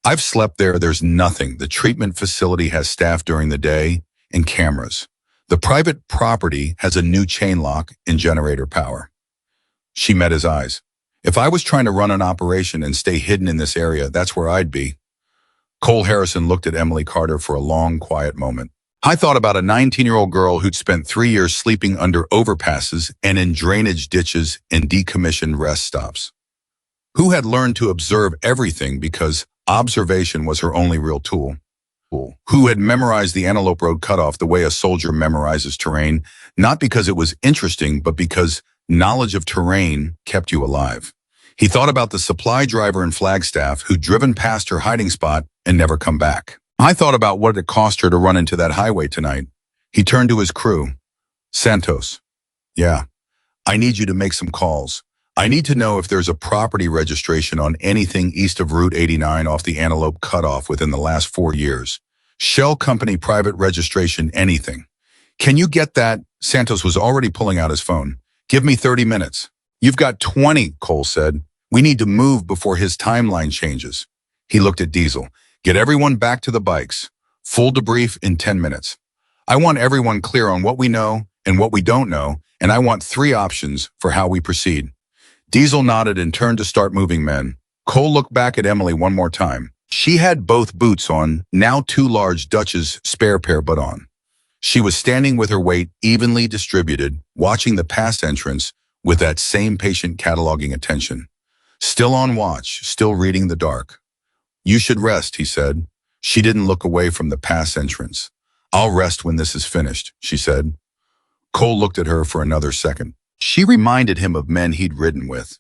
I've slept there. There's nothing. The treatment facility has staff during the day and cameras. The private property has a new chain lock and generator power." She met his eyes. "If I was trying to run an operation and stay hidden in this area, that's where I'd be." Cole Harrison looked at Emily Carter for a long, quiet moment. "I thought about a 19-year-old girl who'd spent 3 years sleeping under overpasses and in drainage ditches and decommissioned rest stops. Who had learned to observe everything because observation was her only real tool. Who had memorized the Antelope Road cutoff the way a soldier memorizes terrain, not because it was interesting, but because knowledge of terrain kept you alive. He thought about the supply driver in Flagstaff who'd driven past her hiding spot and never come back. I thought about what it cost her to run into that highway tonight." He turned to his crew. "Santos. Yeah. I need you to make some calls. I need to know if there's a property registration on anything east of Route 89 off the Antelope cutoff within the last 4 years. Shell company private registration, anything. Can you get that?" Santos was already pulling out his phone. "Give me 30 minutes. "You've got 20, Cole said. "We need to move before his timeline changes." He looked at Diesel. "Get everyone back to the bikes. Full debrief in 10 minutes. I want everyone clear on what we know and what we don't know, and I want 3 options for how we proceed." Diesel nodded and turned to start moving men. Cole looked back at Emily one more time. She had both boots on, now 2 large Dutch's spare pair but on. She was standing with her weight evenly distributed, watching the pass entrance with that same patient cataloging attention. Still on watch, still reading the dark. "You should rest," he said. She didn't look away from the pass entrance. "I'll rest when this is finished," she said. Cole looked at her for another second. She reminded him of men he'd ridden with.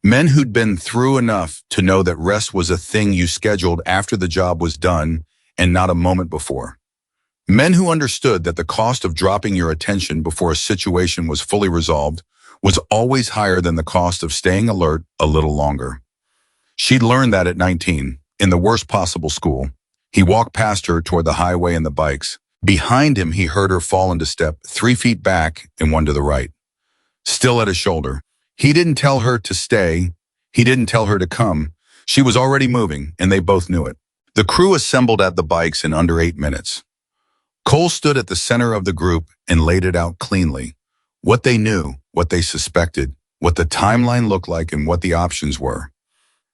Men who'd been through enough to know that rest was a thing you scheduled after the job was done and not a moment before. Men who understood that the cost of dropping your attention before a situation was fully resolved was always higher than the cost of staying alert a little longer. She'd learned that at 19, in the worst possible school. He walked past her toward the highway and the bikes. Behind him, he heard her fall into step, 3 feet back and 1 to the right. Still at his shoulder. He didn't tell her to stay. He didn't tell her to come. She was already moving, and they both knew it. The crew assembled at the bikes in under 8 minutes. Cole stood at the center of the group and laid it out cleanly. What they knew, what they suspected, what the timeline looked like, and what the options were.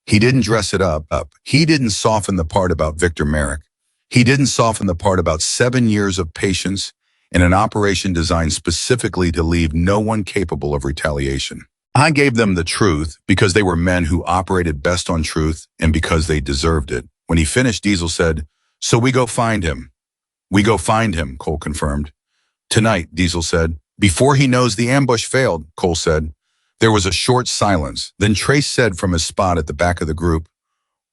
He didn't dress it up. He didn't soften the part about Victor Merrick. He didn't soften the part about 7 years of patience and an operation designed specifically to leave no one capable of retaliation. I gave them the truth because they were men who operated best on truth and because they deserved it. When he finished, Diesel said, "So we go find him." "We go find him," Cole confirmed. "Tonight," Diesel said. "Before he knows the ambush failed," Cole said. There was a short silence. Then Trace said from his spot at the back of the group,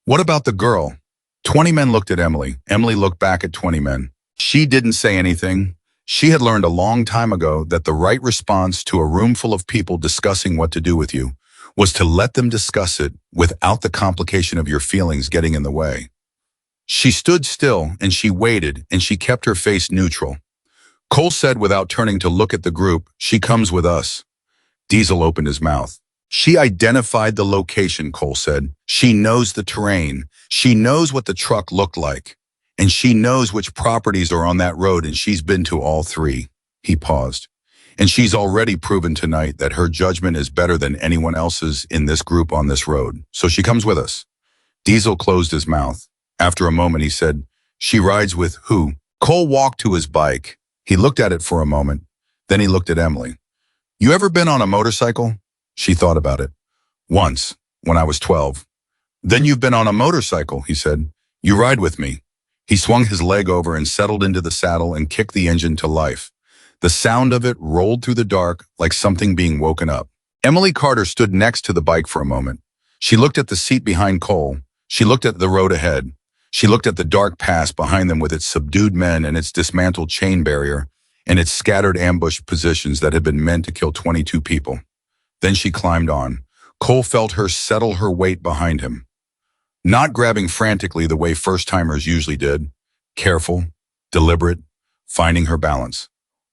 "What about the girl?" 20 men looked at Emily. Emily looked back at 20 men. She didn't say anything. She had learned a long time ago that the right response to a room full of people discussing what to do with you was to let them discuss it without the complication of your feelings getting in the way. She stood still and she waited and she kept her face neutral. Cole said without turning to look at the group, "She comes with us." Diesel opened his mouth. "She identified the location," Cole said. "She knows the terrain. She knows what the truck looked like. And she knows which properties are on that road, and she's been to all three." He paused. "And she's already proven tonight that her judgment is better than anyone else's in this group on this road. So she comes with us." Diesel closed his mouth. After a moment, he said, "She rides with who?" Cole walked to his bike. He looked at it for a moment. Then he looked at Emily. "You ever been on a motorcycle?" She thought about it. "Once, when I was 12. "Then you've been on a motorcycle," he said. "You ride with me." He swung his leg over and settled into the saddle and kicked the engine to life. The sound of it rolled through the dark like something being woken up. Emily Carter stood next to the bike for a moment. She looked at the seat behind Cole. She looked at the road ahead. She looked at the dark pass behind them with its subdued men and its dismantled chain barrier and its scattered ambush positions that had been meant to kill 22 people. Then she climbed on. Cole felt her settle her weight behind him. Not grabbing frantically the way first-timers usually did. Careful, deliberate, finding her balance.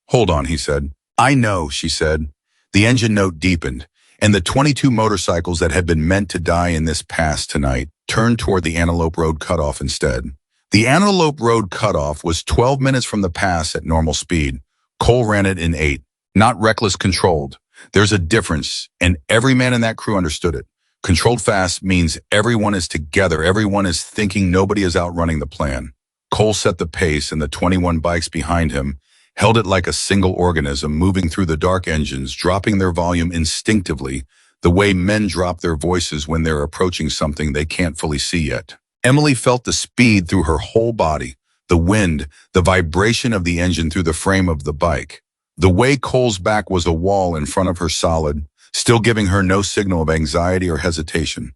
"Hold on," he said. "I know," she said. The engine note deepened, and the 22 motorcycles that had been meant to die in this pass tonight turned toward the Antelope Road cutoff instead. The Antelope Road cutoff was 12 minutes from the pass at normal speed. Cole ran it in 8. Not reckless controlled. There's a difference, and every man in that crew understood it. Controlled fast means everyone is together, everyone is thinking, nobody is outrunning the plan. Cole set the pace, and the 21 bikes behind him held it like a single organism, moving through the dark engines, dropping their volume instinctively, the way men drop their voices when they're approaching something they can't fully see yet. Emily felt the speed through her whole body, the wind, the vibration of the engine through the frame of the bike. The way Cole's back was a wall in front of her solid, still giving her no signal of anxiety or hesitation.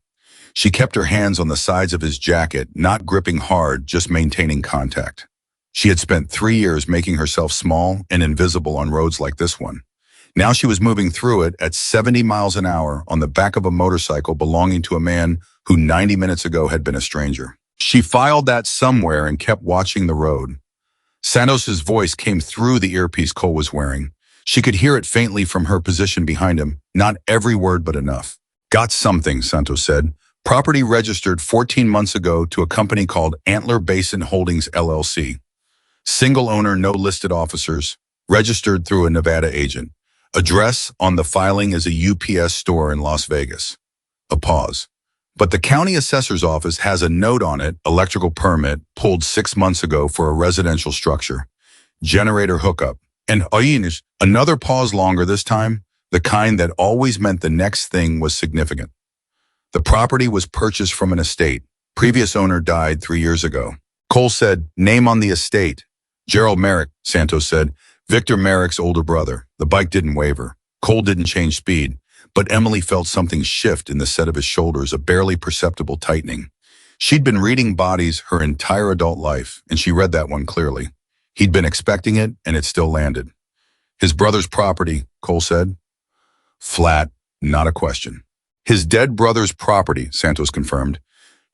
She kept her hands on the sides of his jacket, not gripping hard, just maintaining contact. She had spent 3 years making herself small and invisible on roads like this one. Now she was moving through it at 70 miles an hour on the back of a motorcycle belonging to a man who 90 minutes ago had been a stranger. She filed that somewhere and kept watching the road. Santos's voice came through the earpiece Cole was wearing. She could hear it faintly from her position behind him, not every word but enough. "Got something," Santos said. "Property registered 14 months ago to a company called Antler Basin Holdings LLC. Single owner, no listed officers, registered through a Nevada agent. Address on the filing is a UPS store in Las Vegas." A pause. "But the county assessor's office has a note on it, electrical permit, pulled 6 months ago for a residential structure. Generator hookup. And another pause longer this time, the kind that always meant the next thing was significant. "The property was purchased from an estate. Previous owner died 3 years ago." Cole said, "Name on the estate." "Gerald Merrick," Santos said. "Victor Merrick's older brother." The bike didn't waver. Cole didn't change speed. But Emily felt something shift in the set of his shoulders, a barely perceptible tightening. She'd been reading bodies her entire adult life, and she read that one clearly. He'd been expecting it, and it still landed. "His brother's property," Cole said. Flat, not a question. "His dead brother's property," Santos confirmed.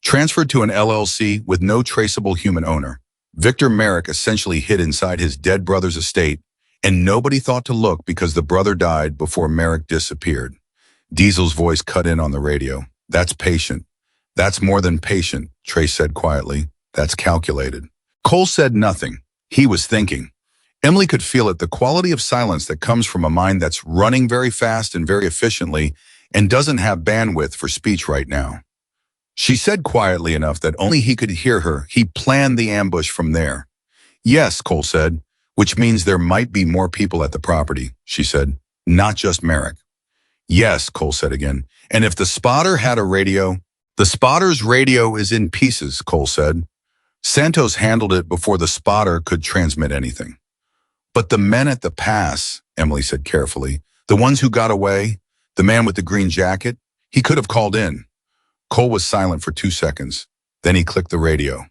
"Transferred to an LLC with no traceable human owner. Victor Merrick essentially hid inside his dead brother's estate, and nobody thought to look because the brother died before Merrick disappeared." Diesel's voice cut in on the radio. "That's patient." "That's more than patient," Trace said quietly. "That's calculated." Cole said nothing. He was thinking. Emily could feel it, the quality of silence that comes from a mind that's running very fast and very efficiently and doesn't have bandwidth for speech right now. She said quietly enough that only he could hear her. "He planned the ambush from there." "Yes," Cole said, "which means there might be more people at the property," she said. "Not just Merrick." "Yes," Cole said again. "And if the spotter had a radio—" "The spotter's radio is in pieces," Cole said. "Santos handled it before the spotter could transmit anything." "But the men at the pass," Emily said carefully, "the ones who got away, The man with the green jacket? He could have called in. Cole was silent for 2 seconds. Then he clicked the radio.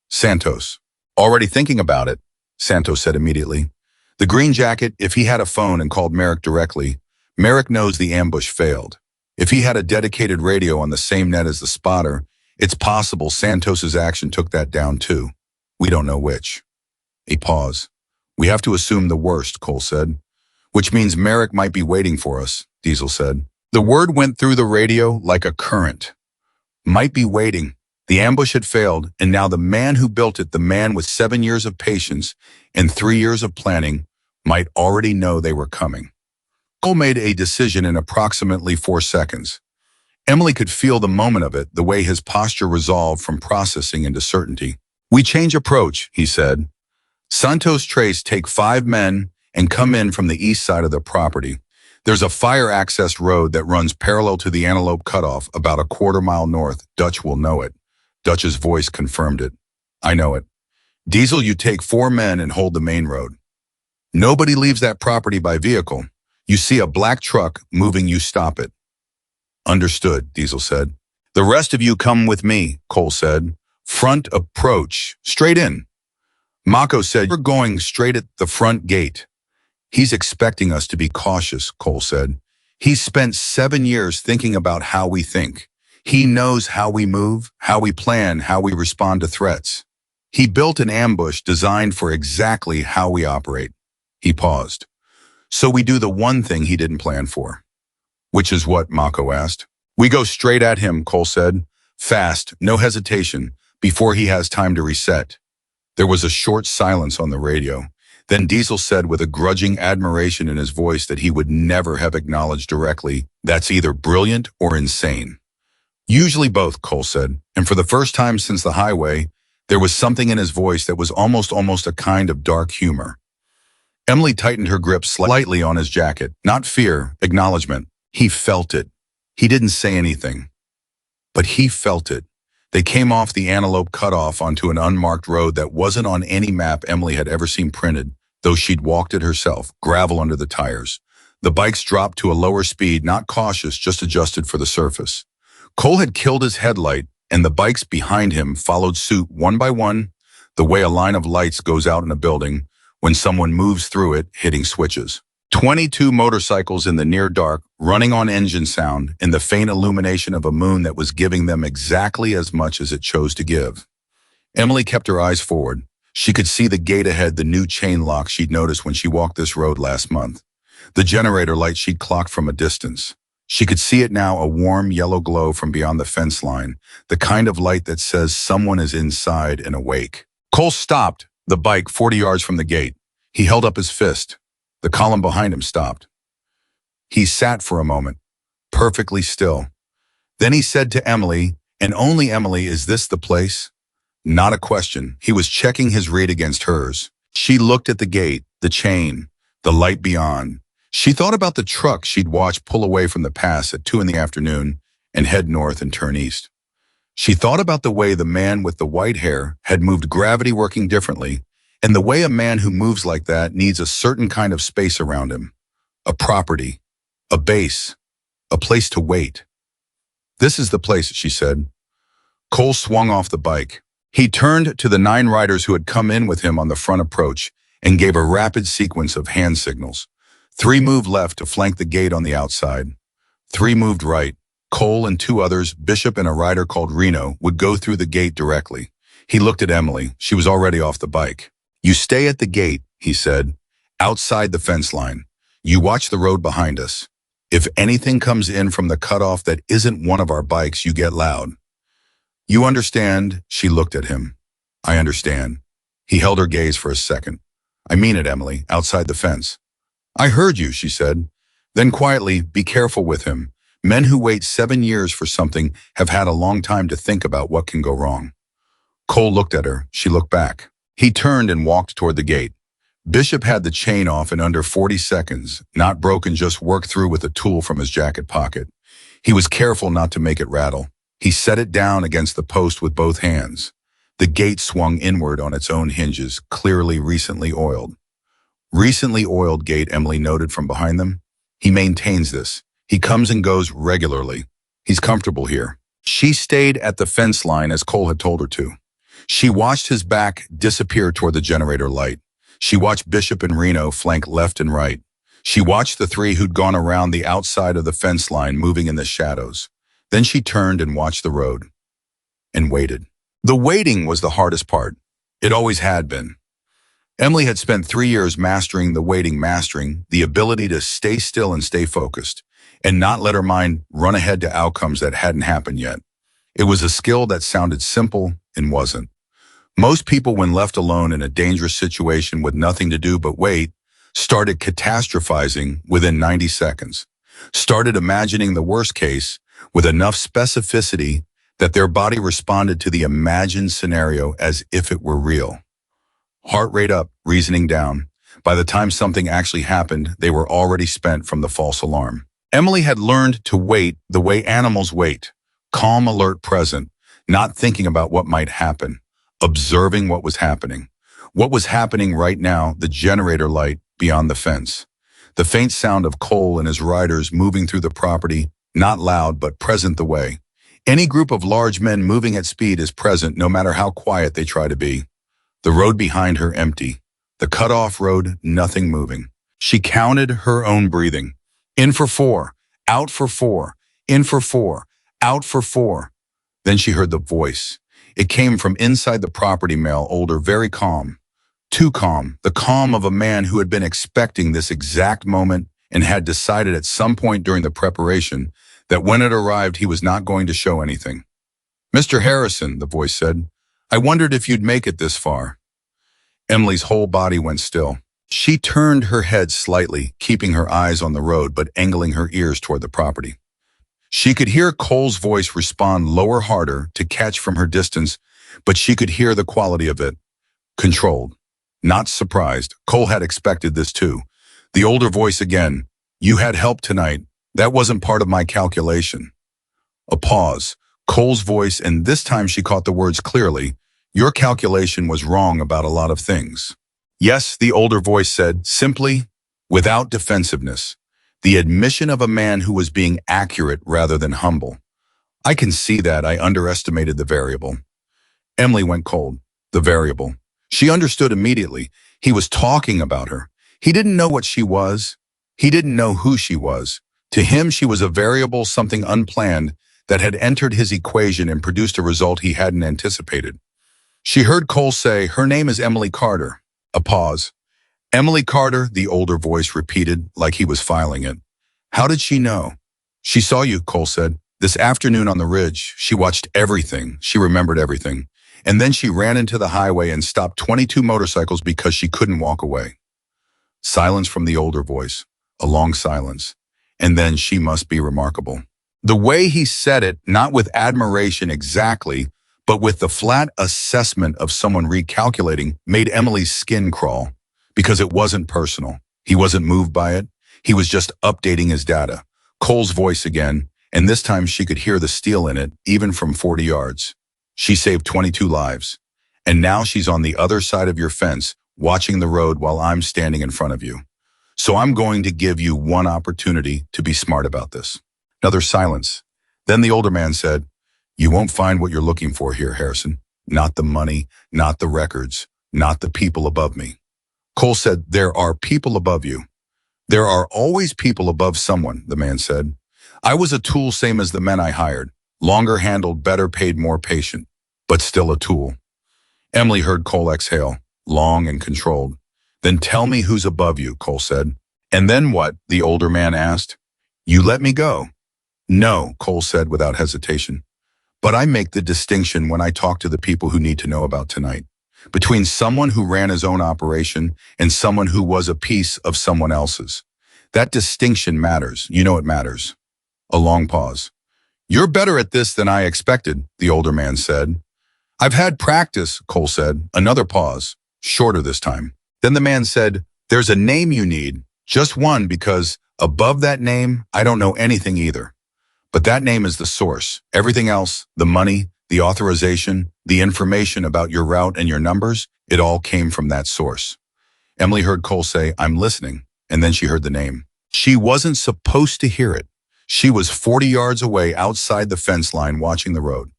Santos. Already thinking about it, Santos said immediately. The green jacket, if he had a phone and called Merrick directly, Merrick knows the ambush failed. If he had a dedicated radio on the same net as the spotter, it's possible Santos's action took that down too. We don't know which. A pause. We have to assume the worst, Cole said. Which means Merrick might be waiting for us, Diesel said. The word went through the radio like a current. Might be waiting. The ambush had failed, and now the man who built it, the man with 7 years of patience and 3 years of planning, might already know they were coming. Cole made a decision in approximately 4 seconds. Emily could feel the moment of it, the way his posture resolved from processing into certainty. We change approach, he said. Santos Trace take 5 men and come in from the east side of the property. There's a fire access road that runs parallel to the Antelope Cutoff about a quarter-mile north. Dutch will know it. Dutch's voice confirmed it. I know it. Diesel, you take 4 men and hold the main road. Nobody leaves that property by vehicle. You see a black truck moving, you stop it. Understood, Diesel said. The rest of you come with me, Cole said. Front approach, straight in. Mako said, we're going straight at the front gate. He's expecting us to be cautious, Cole said. He's spent 7 years thinking about how we think. He knows how we move, how we plan, how we respond to threats. He built an ambush designed for exactly how we operate. He paused. So we do the one thing he didn't plan for. Which is what, Mako asked. We go straight at him, Cole said. Fast, no hesitation, before he has time to reset. There was a short silence on the radio. Then Diesel said with a grudging admiration in his voice that he would never have acknowledged directly, that's either brilliant or insane. Usually both, Cole said, and for the first time since the highway, there was something in his voice that was almost a kind of dark humor. Emily tightened her grip slightly on his jacket, not fear, acknowledgement. He felt it. He didn't say anything. But he felt it. They came off the Antelope Cutoff onto an unmarked road that wasn't on any map Emily had ever seen printed, though she'd walked it herself, gravel under the tires. The bikes dropped to a lower speed, not cautious, just adjusted for the surface. Cole had killed his headlight, and the bikes behind him followed suit one by one, the way a line of lights goes out in a building when someone moves through it, hitting switches. 22 motorcycles in the near dark, running on engine sound, in the faint illumination of a moon that was giving them exactly as much as it chose to give. Emily kept her eyes forward. She could see the gate ahead, the new chain lock she'd noticed when she walked this road last month. The generator light she'd clocked from a distance. She could see it now, a warm yellow glow from beyond the fence line, the kind of light that says someone is inside and awake. Cole stopped the bike 40 yards from the gate. He held up his fist. The column behind him stopped. He sat for a moment, perfectly still. Then he said to Emily, and only Emily, is this the place? Not a question. He was checking his read against hers. She looked at the gate, the chain, the light beyond. She thought about the truck she'd watched pull away from the pass at 2 in the afternoon and head north and turn east. She thought about the way the man with the white hair had moved, gravity working differently, and the way a man who moves like that needs a certain kind of space around him. A property, a base, a place to wait. This is the place, she said. Cole swung off the bike. He turned to the 9 riders who had come in with him on the front approach and gave a rapid sequence of hand signals. 3 moved left to flank the gate on the outside. 3 moved right. Cole and 2 others, Bishop and a rider called Reno, would go through the gate directly. He looked at Emily. She was already off the bike. You stay at the gate, he said, outside the fence line. You watch the road behind us. If anything comes in from the cutoff that isn't one of our bikes, you get loud. You understand? She looked at him. I understand. He held her gaze for a second. I mean it, Emily, outside the fence. I heard you, she said. Then quietly, be careful with him. Men who wait 7 years for something have had a long time to think about what can go wrong. Cole looked at her. She looked back. He turned and walked toward the gate. Bishop had the chain off in under 40 seconds, not broken, just worked through with a tool from his jacket pocket. He was careful not to make it rattle. He set it down against the post with both hands. The gate swung inward on its own hinges, clearly recently oiled. Recently oiled gate, Emily noted from behind them. He maintains this. He comes and goes regularly. He's comfortable here. She stayed at the fence line as Cole had told her to. She watched his back disappear toward the generator light. She watched Bishop and Reno flank left and right. She watched the three who'd gone around the outside of the fence line moving in the shadows. Then she turned and watched the road and waited. The waiting was the hardest part. It always had been. Emily had spent 3 years mastering the waiting, mastering the ability to stay still and stay focused, and not let her mind run ahead to outcomes that hadn't happened yet. It was a skill that sounded simple and wasn't. Most people, when left alone in a dangerous situation with nothing to do but wait, started catastrophizing within 90 seconds, started imagining the worst case with enough specificity that their body responded to the imagined scenario as if it were real. Heart rate up, reasoning down. By the time something actually happened, they were already spent from the false alarm. Emily had learned to wait the way animals wait, calm, alert, present, not thinking about what might happen, observing what was happening. What was happening right now, the generator light beyond the fence. The faint sound of Cole and his riders moving through the property, not loud but present the way. Any group of large men moving at speed is present no matter how quiet they try to be. The road behind her empty. The cut-off road, nothing moving. She counted her own breathing. In for 4, out for 4, in for 4, out for 4. Then she heard the voice. It came from inside the property mill, older, very calm. Too calm, the calm of a man who had been expecting this exact moment and had decided at some point during the preparation that when it arrived he was not going to show anything. "Mr. Harrison," the voice said, "I wondered if you'd make it this far." Emily's whole body went still. She turned her head slightly, keeping her eyes on the road but angling her ears toward the property. She could hear Cole's voice respond lower, harder, to catch from her distance, but she could hear the quality of it. Controlled. Not surprised. Cole had expected this too. The older voice again. "You had help tonight. That wasn't part of my calculation." A pause. Cole's voice, and this time she caught the words clearly. "Your calculation was wrong about a lot of things." "Yes," the older voice said, simply, without defensiveness. The admission of a man who was being accurate rather than humble. "I can see that I underestimated the variable." Emily went cold. The variable. She understood immediately. He was talking about her. He didn't know what she was. He didn't know who she was. To him, she was a variable, something unplanned that had entered his equation and produced a result he hadn't anticipated. She heard Cole say, "Her name is Emily Carter." A pause. "Emily Carter," the older voice repeated like he was filing it. "How did she know?" "She saw you," Cole said. "This afternoon on the ridge. She watched everything. She remembered everything. And then she ran into the highway and stopped 22 motorcycles because she couldn't walk away." Silence from the older voice. A long silence. And then, "She must be remarkable." The way he said it, not with admiration exactly, but with the flat assessment of someone recalculating, made Emily's skin crawl. Because it wasn't personal. He wasn't moved by it. He was just updating his data. Cole's voice again, and this time she could hear the steel in it, even from 40 yards. "She saved 22 lives. And now she's on the other side of your fence, watching the road while I'm standing in front of you. So I'm going to give you one opportunity to be smart about this." Another silence. Then the older man said, "You won't find what you're looking for here, Harrison. Not the money, not the records, not the people above me." Cole said, "There are people above you." "There are always people above someone," the man said. "I was a tool, same as the men I hired. Longer handled, better paid, more patient, but still a tool." Emily heard Cole exhale, long and controlled. "Then tell me who's above you," Cole said. "And then what?" the older man asked. "You let me go." "No," Cole said without hesitation. "But I make the distinction when I talk to the people who need to know about tonight. Between someone who ran his own operation and someone who was a piece of someone else's. That distinction matters. You know it matters." A long pause. "You're better at this than I expected," the older man said. "I've had practice," Cole said. Another pause, shorter this time. Then the man said, "There's a name you need, just one, because above that name, I don't know anything either. But that name is the source. Everything else, the money, the authorization, the information about your route and your numbers, it all came from that source." Emily heard Cole say, "I'm listening," and then she heard the name. She wasn't supposed to hear it. She was 40 yards away outside the fence line watching the road.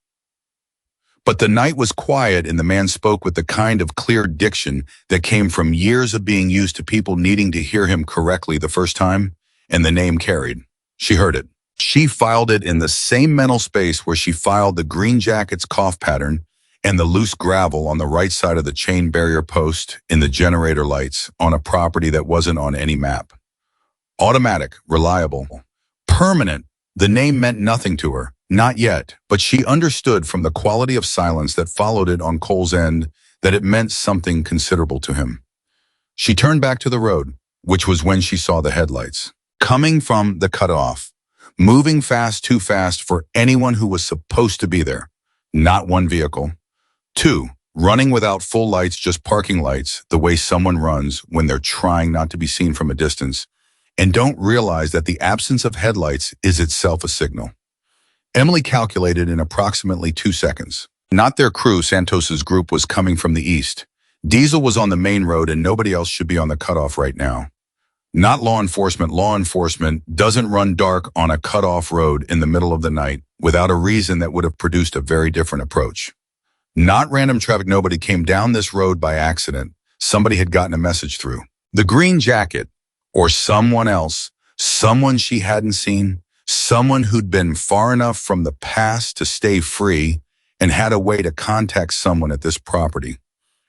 But the night was quiet and the man spoke with the kind of clear diction that came from years of being used to people needing to hear him correctly the first time, and the name carried. She heard it. She filed it in the same mental space where she filed the green jacket's cough pattern and the loose gravel on the right side of the chain barrier post in the generator lights on a property that wasn't on any map. Automatic, reliable, permanent. The name meant nothing to her. Not yet, but she understood from the quality of silence that followed it on Cole's end that it meant something considerable to him. She turned back to the road, which was when she saw the headlights. Coming from the cutoff, moving fast, too fast for anyone who was supposed to be there. Not one vehicle. Two, running without full lights, just parking lights, the way someone runs when they're trying not to be seen from a distance, and don't realize that the absence of headlights is itself a signal. Emily calculated in approximately 2 seconds. Not their crew, Santos's group, was coming from the east. Diesel was on the main road and nobody else should be on the cutoff right now. Not law enforcement. Law enforcement doesn't run dark on a cutoff road in the middle of the night without a reason that would have produced a very different approach. Not random traffic. Nobody came down this road by accident. Somebody had gotten a message through. The green jacket, or someone else, someone she hadn't seen, someone who'd been far enough from the past to stay free and had a way to contact someone at this property.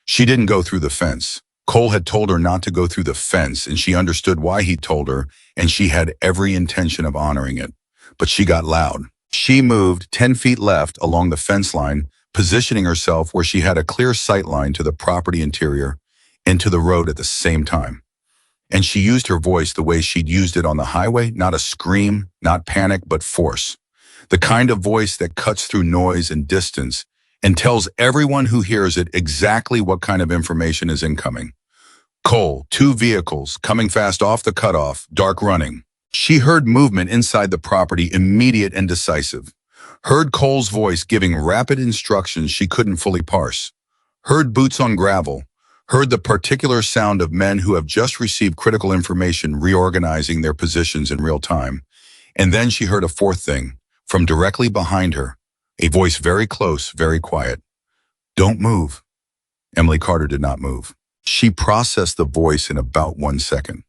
She didn't go through the fence. Cole had told her not to go through the fence, and she understood why he told her, and she had every intention of honoring it. But she got loud. She moved 10 feet left along the fence line, positioning herself where she had a clear sight line to the property interior and to the road at the same time. And she used her voice the way she'd used it on the highway, not a scream, not panic, but force. The kind of voice that cuts through noise and distance and tells everyone who hears it exactly what kind of information is incoming. Cole, 2 vehicles, coming fast off the cutoff, dark running. She heard movement inside the property, immediate and decisive. Heard Cole's voice giving rapid instructions she couldn't fully parse. Heard boots on gravel. Heard the particular sound of men who have just received critical information reorganizing their positions in real time. And then she heard a fourth thing, from directly behind her, a voice very close, very quiet. Don't move. Emily Carter did not move. She processed the voice in about 1 second.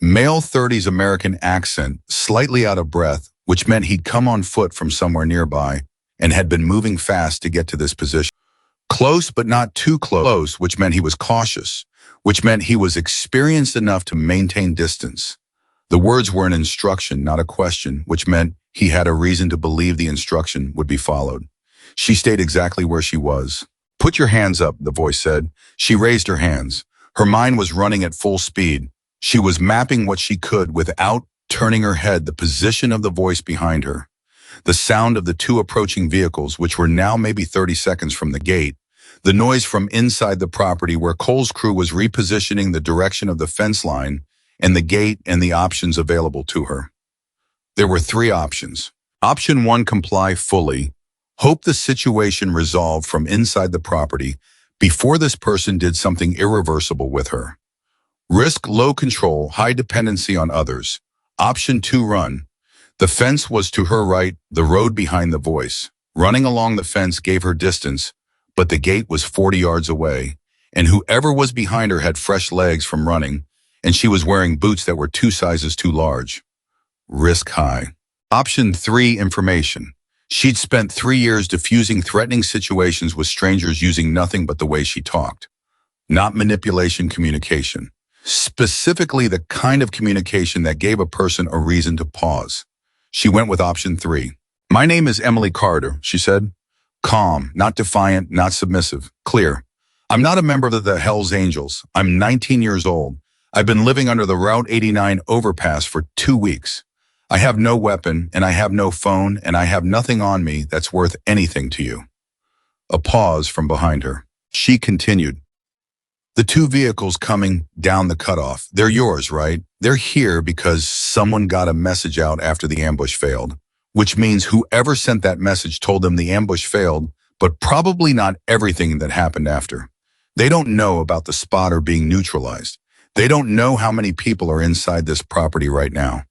Male 30s American accent, slightly out of breath, which meant he'd come on foot from somewhere nearby and had been moving fast to get to this position. Close, but not too close, which meant he was cautious, which meant he was experienced enough to maintain distance. The words were an instruction, not a question, which meant he had a reason to believe the instruction would be followed. She stayed exactly where she was. Put your hands up, the voice said. She raised her hands. Her mind was running at full speed. She was mapping what she could without turning her head, the position of the voice behind her. The sound of the 2 approaching vehicles, which were now maybe 30 seconds from the gate, the noise from inside the property where Cole's crew was repositioning the direction of the fence line, and the gate and the options available to her. There were 3 options. Option 1, comply fully. Hope the situation resolved from inside the property before this person did something irreversible with her. Risk low control, high dependency on others. Option 2, run. The fence was to her right, the road behind the voice. Running along the fence gave her distance, but the gate was 40 yards away, and whoever was behind her had fresh legs from running, and she was wearing boots that were 2 sizes too large. Risk high. Option 3, information. She'd spent 3 years diffusing threatening situations with strangers using nothing but the way she talked. Not manipulation, communication. Specifically the kind of communication that gave a person a reason to pause. She went with option 3. My name is Emily Carter, she said. Calm, not defiant, not submissive. Clear. I'm not a member of the Hells Angels. I'm 19 years old. I've been living under the Route 89 overpass for 2 weeks. I have no weapon, and I have no phone, and I have nothing on me that's worth anything to you. A pause from behind her. She continued. The 2 vehicles coming down the cutoff, they're yours, right? They're here because someone got a message out after the ambush failed, which means whoever sent that message told them the ambush failed, but probably not everything that happened after. They don't know about the spotter being neutralized. They don't know how many people are inside this property right now.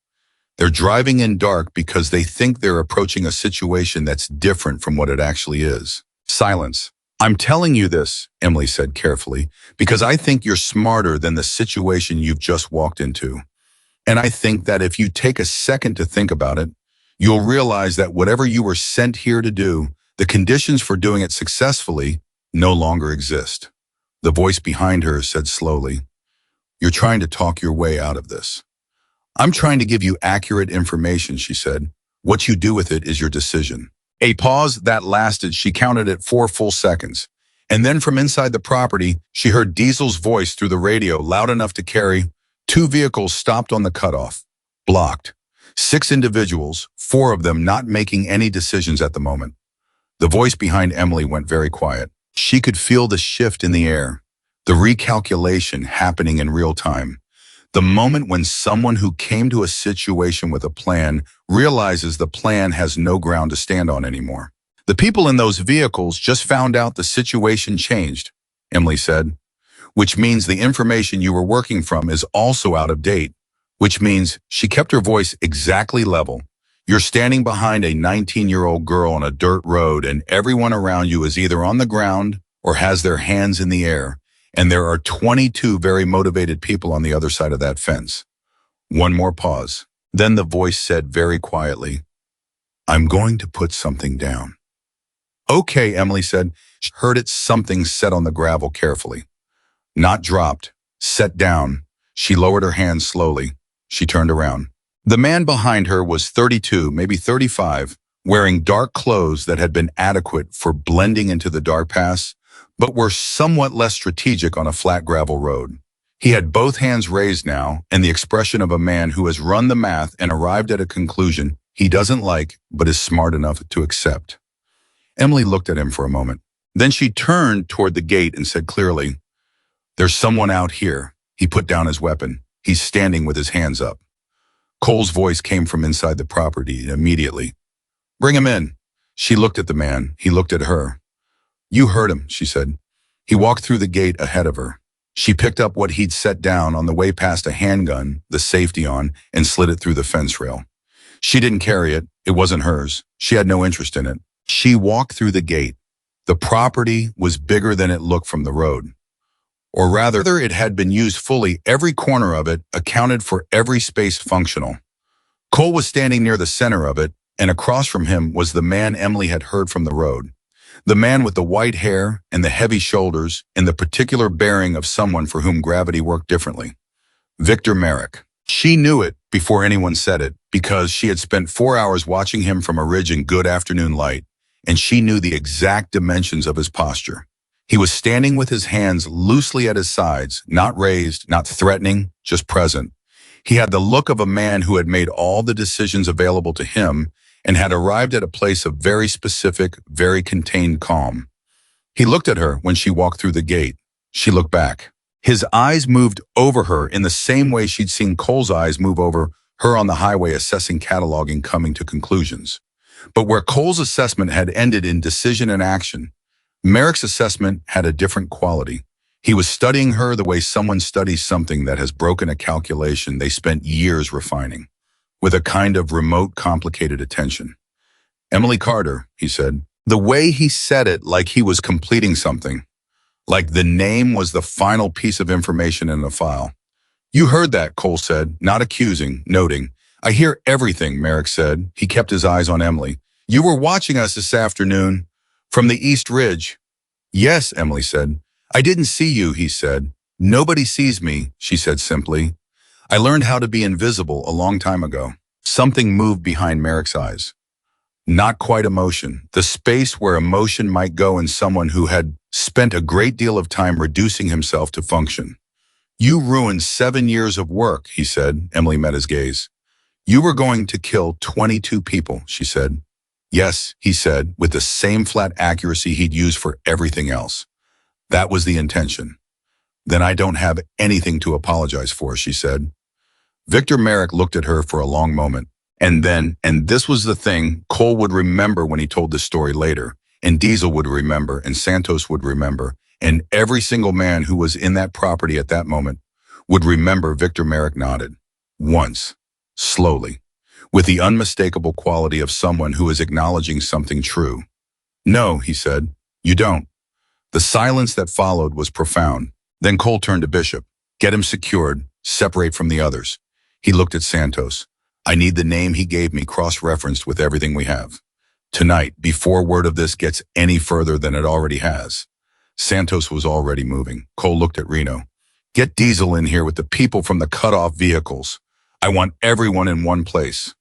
They're driving in dark because they think they're approaching a situation that's different from what it actually is. Silence. I'm telling you this, Emily said carefully, because I think you're smarter than the situation you've just walked into. And I think that if you take a second to think about it, you'll realize that whatever you were sent here to do, the conditions for doing it successfully no longer exist. The voice behind her said slowly, "You're trying to talk your way out of this." "I'm trying to give you accurate information," she said. "What you do with it is your decision." A pause that lasted, she counted it 4 full seconds. And then from inside the property, she heard Diesel's voice through the radio, loud enough to carry. 2 vehicles stopped on the cutoff. Blocked. 6 individuals, 4 of them not making any decisions at the moment. The voice behind Emily went very quiet. She could feel the shift in the air, the recalculation happening in real time. The moment when someone who came to a situation with a plan realizes the plan has no ground to stand on anymore. "The people in those vehicles just found out the situation changed," Emily said, "which means the information you were working from is also out of date, which means," she kept her voice exactly level, "you're standing behind a 19-year-old girl on a dirt road and everyone around you is either on the ground or has their hands in the air. And there are 22 very motivated people on the other side of that fence." One more pause. Then the voice said very quietly, "I'm going to put something down." "Okay," Emily said. She heard it, something set on the gravel carefully. Not dropped, set down. She lowered her hands slowly. She turned around. The man behind her was 32, maybe 35, wearing dark clothes that had been adequate for blending into the dark paths, but were somewhat less strategic on a flat gravel road. He had both hands raised now, and the expression of a man who has run the math and arrived at a conclusion he doesn't like, but is smart enough to accept. Emily looked at him for a moment. Then she turned toward the gate and said clearly, "There's someone out here." He put down his weapon. "He's standing with his hands up." Cole's voice came from inside the property immediately. "Bring him in." She looked at the man. He looked at her. "You heard him," she said. He walked through the gate ahead of her. She picked up what he'd set down on the way past a handgun, the safety on, and slid it through the fence rail. She didn't carry it. It wasn't hers. She had no interest in it. She walked through the gate. The property was bigger than it looked from the road. Or rather, it had been used fully. Every corner of it accounted for every space functional. Cole was standing near the center of it, and across from him was the man Emily had heard from the road. The man with the white hair and the heavy shoulders and the particular bearing of someone for whom gravity worked differently. Victor Merrick. She knew it before anyone said it because she had spent 4 hours watching him from a ridge in good afternoon light, and she knew the exact dimensions of his posture. He was standing with his hands loosely at his sides, not raised, not threatening, just present. He had the look of a man who had made all the decisions available to him and had arrived at a place of very specific, very contained calm. He looked at her when she walked through the gate. She looked back. His eyes moved over her in the same way she'd seen Cole's eyes move over her on the highway, assessing, cataloging, coming to conclusions. But where Cole's assessment had ended in decision and action, Merrick's assessment had a different quality. He was studying her the way someone studies something that has broken a calculation they spent years refining, with a kind of remote, complicated attention. "Emily Carter," he said. The way he said it, like he was completing something, like the name was the final piece of information in the file. "You heard that," Cole said, not accusing, noting. "I hear everything," Merrick said. He kept his eyes on Emily. "You were watching us this afternoon from the East Ridge." "Yes," Emily said. "I didn't see you," he said. "Nobody sees me," she said simply. "I learned how to be invisible a long time ago." Something moved behind Merrick's eyes. Not quite emotion, the space where emotion might go in someone who had spent a great deal of time reducing himself to function. "You ruined 7 years of work," he said. Emily met his gaze. "You were going to kill 22 people," she said. "Yes," he said, with the same flat accuracy he'd used for everything else. "That was the intention." "Then I don't have anything to apologize for," she said. Victor Merrick looked at her for a long moment. And then, and this was the thing, Cole would remember when he told this story later, and Diesel would remember, and Santos would remember, and every single man who was in that property at that moment would remember. Victor Merrick nodded. Once. Slowly. with the unmistakable quality of someone who is acknowledging something true. "No," he said, "you don't." The silence that followed was profound. Then Cole turned to Bishop. "Get him secured, separate from the others." He looked at Santos. "I need the name he gave me cross-referenced with everything we have. Tonight, before word of this gets any further than it already has." Santos was already moving. Cole looked at Reno. "Get Diesel in here with the people from the cut-off vehicles. I want everyone in one place."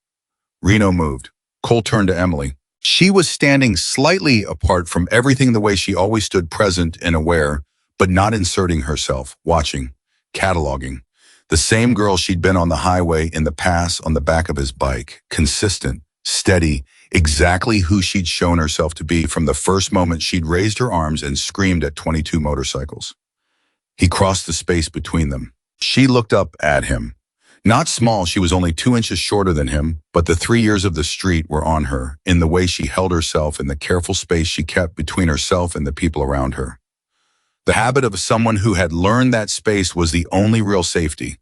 Reno moved. Cole turned to Emily. She was standing slightly apart from everything the way she always stood, present and aware, but not inserting herself, watching, cataloging. The same girl she'd been on the highway in the past on the back of his bike, consistent, steady, exactly who she'd shown herself to be from the first moment she'd raised her arms and screamed at 22 motorcycles. He crossed the space between them. She looked up at him. Not small, she was only 2 inches shorter than him, but the 3 years of the street were on her, in the way she held herself, in the careful space she kept between herself and the people around her. The habit of someone who had learned that space was the only real safety.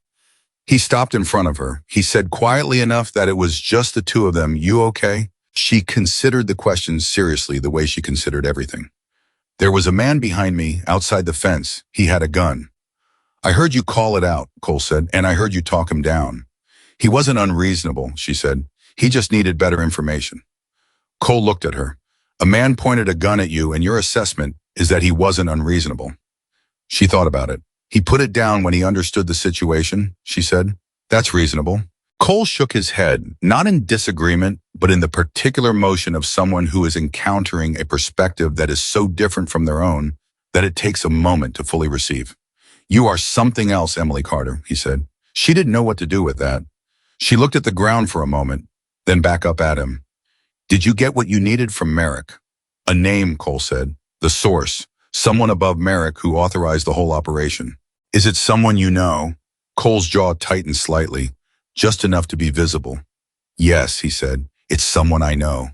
He stopped in front of her. He said quietly enough that it was just the two of them. "You okay?" She considered the question seriously, the way she considered everything. "There was a man behind me, outside the fence. He had a gun." "I heard you call it out," Cole said, "and I heard you talk him down." "He wasn't unreasonable," she said. "He just needed better information." Cole looked at her. "A man pointed a gun at you, and your assessment is that he wasn't unreasonable." She thought about it. "He put it down when he understood the situation," she said. "That's reasonable." Cole shook his head, not in disagreement, but in the particular motion of someone who is encountering a perspective that is so different from their own that it takes a moment to fully receive. "You are something else, Emily Carter," he said. She didn't know what to do with that. She looked at the ground for a moment, then back up at him. "Did you get what you needed from Merrick?" "A name," Cole said. "The source. Someone above Merrick who authorized the whole operation." "Is it someone you know?" Cole's jaw tightened slightly, just enough to be visible. "Yes," he said. "It's someone I know."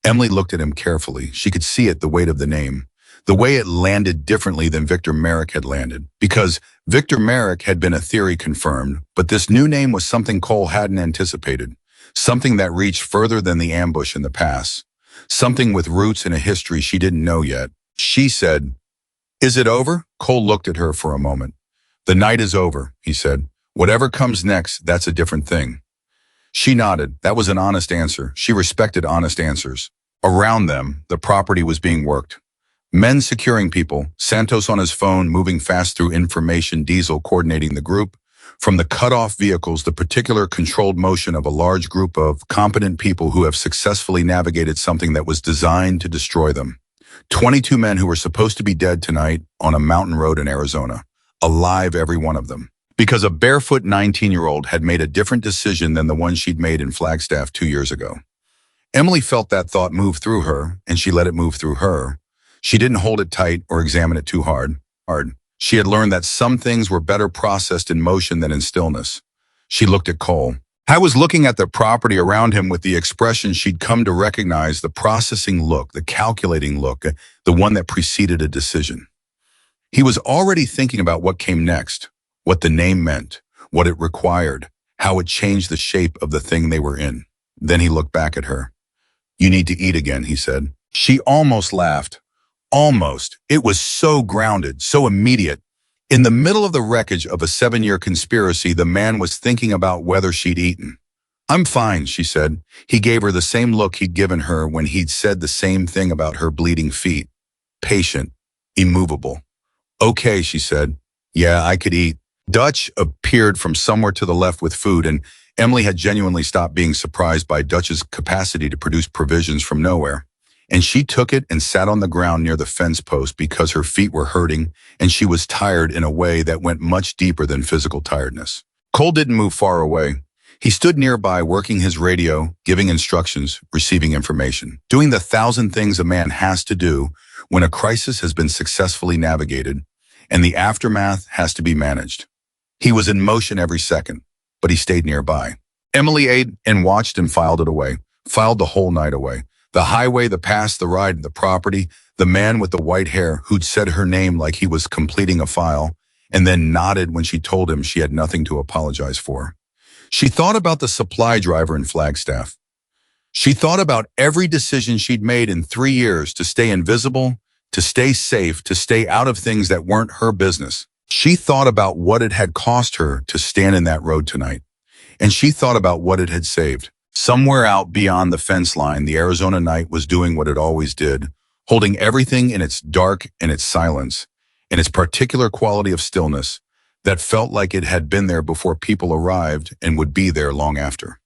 Emily looked at him carefully. She could see it, the weight of the name. The way it landed differently than Victor Merrick had landed, because Victor Merrick had been a theory confirmed, but this new name was something Cole hadn't anticipated, something that reached further than the ambush in the past, something with roots in a history she didn't know yet. She said, "Is it over?" Cole looked at her for a moment. "The night is over," he said. "Whatever comes next, that's a different thing." She nodded. That was an honest answer. She respected honest answers. Around them, the property was being worked. Men securing people, Santos on his phone moving fast through information, Diesel coordinating the group. From the cut-off vehicles, the particular controlled motion of a large group of competent people who have successfully navigated something that was designed to destroy them. 22 men who were supposed to be dead tonight on a mountain road in Arizona. Alive, every one of them. Because a barefoot 19-year-old had made a different decision than the one she'd made in Flagstaff 2 years ago. Emily felt that thought move through her, and she let it move through her. She didn't hold it tight or examine it too hard. She had learned that some things were better processed in motion than in stillness. She looked at Cole. I was looking at the property around him with the expression she'd come to recognize, the processing look, the calculating look, the one that preceded a decision. He was already thinking about what came next, what the name meant, what it required, how it changed the shape of the thing they were in. Then he looked back at her. "You need to eat again," he said. She almost laughed. Almost. It was so grounded, so immediate. In the middle of the wreckage of a 7-year conspiracy, the man was thinking about whether she'd eaten. "I'm fine," she said. He gave her the same look he'd given her when he'd said the same thing about her bleeding feet. Patient, immovable. "Okay," she said. "Yeah, I could eat." Dutch appeared from somewhere to the left with food, and Emily had genuinely stopped being surprised by Dutch's capacity to produce provisions from nowhere. And she took it and sat on the ground near the fence post because her feet were hurting and she was tired in a way that went much deeper than physical tiredness. Cole didn't move far away. He stood nearby, working his radio, giving instructions, receiving information, doing the 1,000 things a man has to do when a crisis has been successfully navigated and the aftermath has to be managed. He was in motion every second, but he stayed nearby. Emily ate and watched and filed it away, filed the whole night away. The highway, the past, the ride, the property, the man with the white hair who'd said her name like he was completing a file, and then nodded when she told him she had nothing to apologize for. She thought about the supply driver in Flagstaff. She thought about every decision she'd made in 3 years to stay invisible, to stay safe, to stay out of things that weren't her business. She thought about what it had cost her to stand in that road tonight. And she thought about what it had saved. Somewhere out beyond the fence line, the Arizona night was doing what it always did, holding everything in its dark and its silence, and its particular quality of stillness that felt like it had been there before people arrived and would be there long after.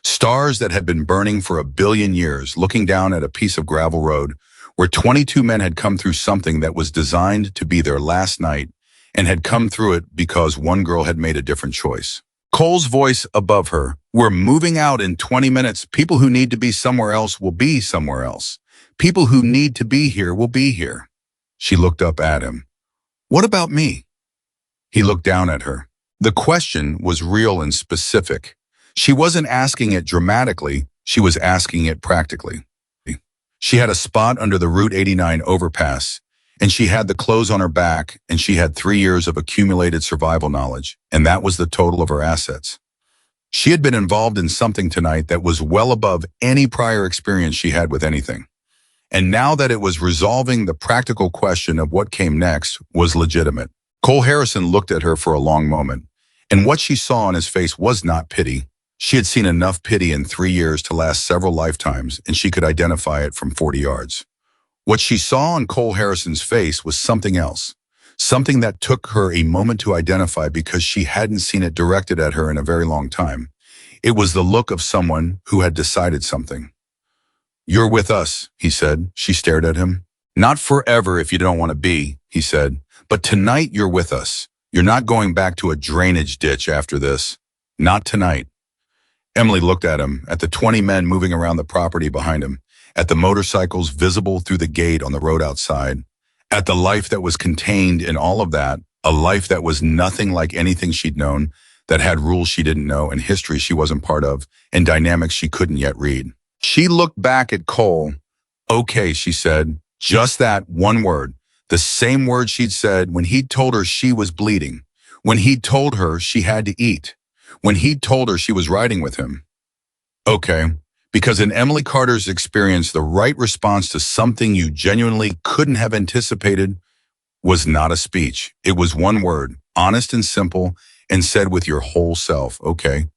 Stars that had been burning for 1 billion years, looking down at a piece of gravel road where 22 men had come through something that was designed to be their last night and had come through it because one girl had made a different choice. Cole's voice above her, "We're moving out in 20 minutes. People who need to be somewhere else will be somewhere else. People who need to be here will be here." She looked up at him. "What about me?" He looked down at her. The question was real and specific. She wasn't asking it dramatically, she was asking it practically. She had a spot under the Route 89 overpass, and she had the clothes on her back, and she had 3 years of accumulated survival knowledge, and that was the total of her assets. She had been involved in something tonight that was well above any prior experience she had with anything. And now that it was resolving the practical question of what came next was legitimate. Cole Harrison looked at her for a long moment, and what she saw on his face was not pity. She had seen enough pity in 3 years to last several lifetimes, and she could identify it from 40 yards. What she saw on Cole Harrison's face was something else, something that took her a moment to identify because she hadn't seen it directed at her in a very long time. It was the look of someone who had decided something. "You're with us," he said. She stared at him. "Not forever if you don't want to be," he said, "but tonight you're with us. You're not going back to a drainage ditch after this. Not tonight." Emily looked at him, at the 20 men moving around the property behind him, at the motorcycles visible through the gate on the road outside, at the life that was contained in all of that, a life that was nothing like anything she'd known, that had rules she didn't know and history she wasn't part of, and dynamics she couldn't yet read. She looked back at Cole. "Okay," she said, just that one word, the same word she'd said when he'd told her she was bleeding, when he'd told her she had to eat, when he'd told her she was riding with him. "Okay." Because in Emily Carter's experience, the right response to something you genuinely couldn't have anticipated was not a speech. It was one word, honest and simple, and said with your whole self, "Okay."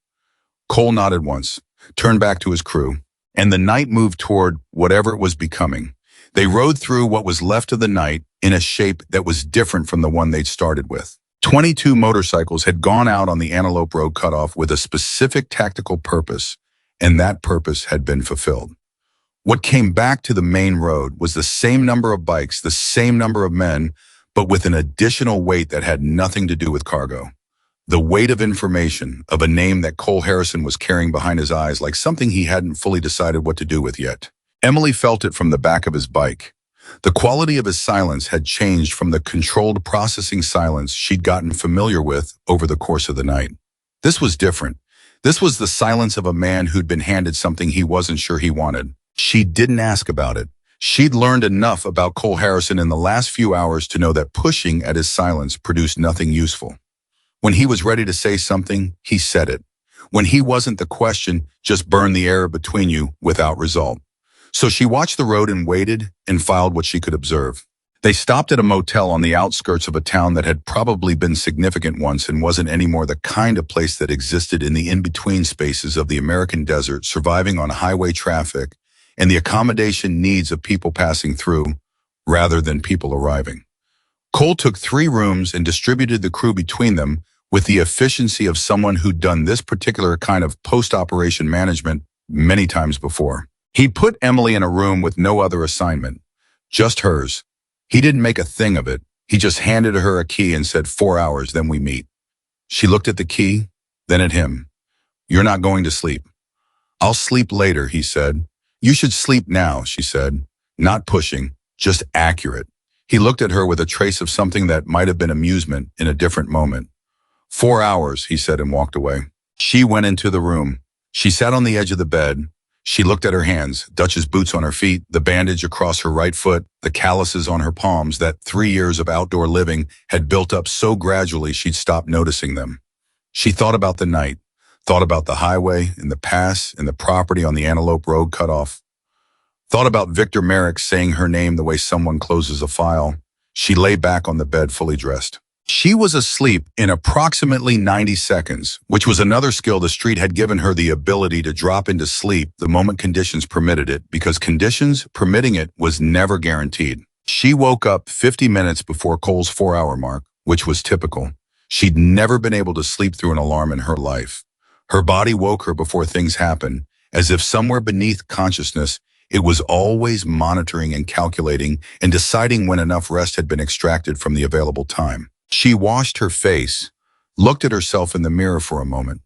Cole nodded once, turned back to his crew, and the night moved toward whatever it was becoming. They rode through what was left of the night in a shape that was different from the one they'd started with. 22 motorcycles had gone out on the Antelope Road cutoff with a specific tactical purpose, and that purpose had been fulfilled. What came back to the main road was the same number of bikes, the same number of men, but with an additional weight that had nothing to do with cargo. The weight of information, of a name that Cole Harrison was carrying behind his eyes like something he hadn't fully decided what to do with yet. Emily felt it from the back of his bike. The quality of his silence had changed from the controlled processing silence she'd gotten familiar with over the course of the night. This was different. This was the silence of a man who'd been handed something he wasn't sure he wanted. She didn't ask about it. She'd learned enough about Cole Harrison in the last few hours to know that pushing at his silence produced nothing useful. When he was ready to say something, he said it. When he wasn't, the question just burned the air between you without result. So she watched the road and waited and filed what she could observe. They stopped at a motel on the outskirts of a town that had probably been significant once and wasn't anymore the kind of place that existed in the in-between spaces of the American desert, surviving on highway traffic and the accommodation needs of people passing through rather than people arriving. Cole took 3 rooms and distributed the crew between them with the efficiency of someone who'd done this particular kind of post-operation management many times before. He put Emily in a room with no other assignment, just hers. He didn't make a thing of it. He just handed her a key and said, 4 hours, then we meet. She looked at the key, then at him. "You're not going to sleep." "I'll sleep later," he said. "You should sleep now," she said. Not pushing, just accurate. He looked at her with a trace of something that might have been amusement in a different moment. 4 hours, he said, and walked away. She went into the room. She sat on the edge of the bed. She looked at her hands, Dutch's boots on her feet, the bandage across her right foot, the calluses on her palms that 3 years of outdoor living had built up so gradually she'd stopped noticing them. She thought about the night, Thought about the highway and the pass and the property on the Antelope Road cutoff. Thought about Victor Merrick saying her name the way someone closes a file. She lay back on the bed fully dressed. She was asleep in approximately 90 seconds, which was another skill the street had given her, the ability to drop into sleep the moment conditions permitted it, because conditions permitting it was never guaranteed. She woke up 50 minutes before Cole's 4-hour mark, which was typical. She'd never been able to sleep through an alarm in her life. Her body woke her before things happened, as if somewhere beneath consciousness, it was always monitoring and calculating and deciding when enough rest had been extracted from the available time. She washed her face, looked at herself in the mirror for a moment.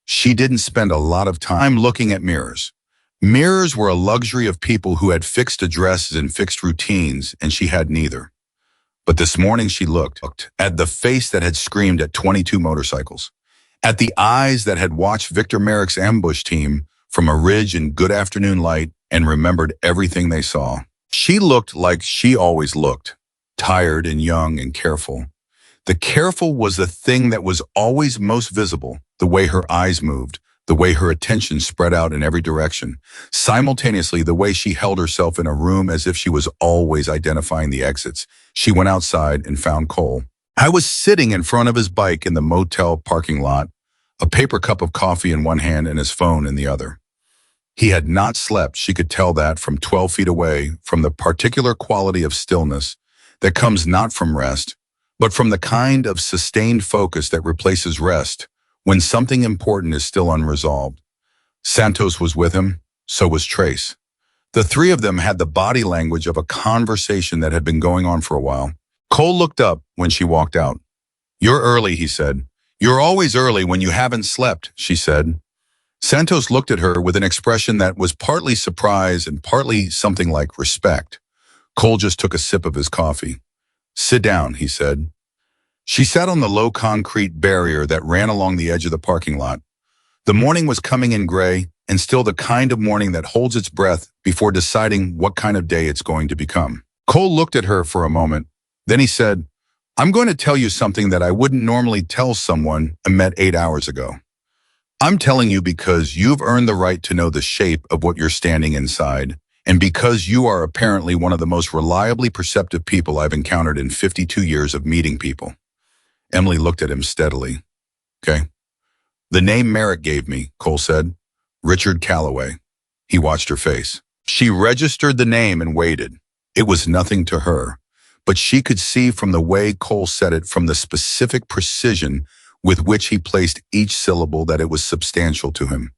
She didn't spend a lot of time looking at mirrors. Mirrors were a luxury of people who had fixed addresses and fixed routines, and she had neither. But this morning she looked at the face that had screamed at 22 motorcycles, at the eyes that had watched Victor Merrick's ambush team from a ridge in good afternoon light and remembered everything they saw. She looked like she always looked, tired and young and careful. The careful was the thing that was always most visible, the way her eyes moved, the way her attention spread out in every direction, simultaneously the way she held herself in a room as if she was always identifying the exits. She went outside and found Cole. I was sitting in front of his bike in the motel parking lot, a paper cup of coffee in one hand and his phone in the other. He had not slept, she could tell that from 12 feet away, from the particular quality of stillness that comes not from rest, but from the kind of sustained focus that replaces rest when something important is still unresolved. Santos was with him, so was Trace. The three of them had the body language of a conversation that had been going on for a while. Cole looked up when she walked out. "You're early," he said. "You're always early when you haven't slept," she said. Santos looked at her with an expression that was partly surprise and partly something like respect. Cole just took a sip of his coffee. "Sit down," he said. She sat on the low concrete barrier that ran along the edge of the parking lot. The morning was coming in gray, and still the kind of morning that holds its breath before deciding what kind of day it's going to become. Cole looked at her for a moment. Then he said, "I'm going to tell you something that I wouldn't normally tell someone I met 8 hours ago. I'm telling you because you've earned the right to know the shape of what you're standing inside, and because you are apparently one of the most reliably perceptive people I've encountered in 52 years of meeting people." Emily looked at him steadily. "Okay." "The name Merrick gave me," Cole said. "Richard Calloway." He watched her face. She registered the name and waited. It was nothing to her, but she could see from the way Cole said it, from the specific precision with which he placed each syllable, that it was substantial to him.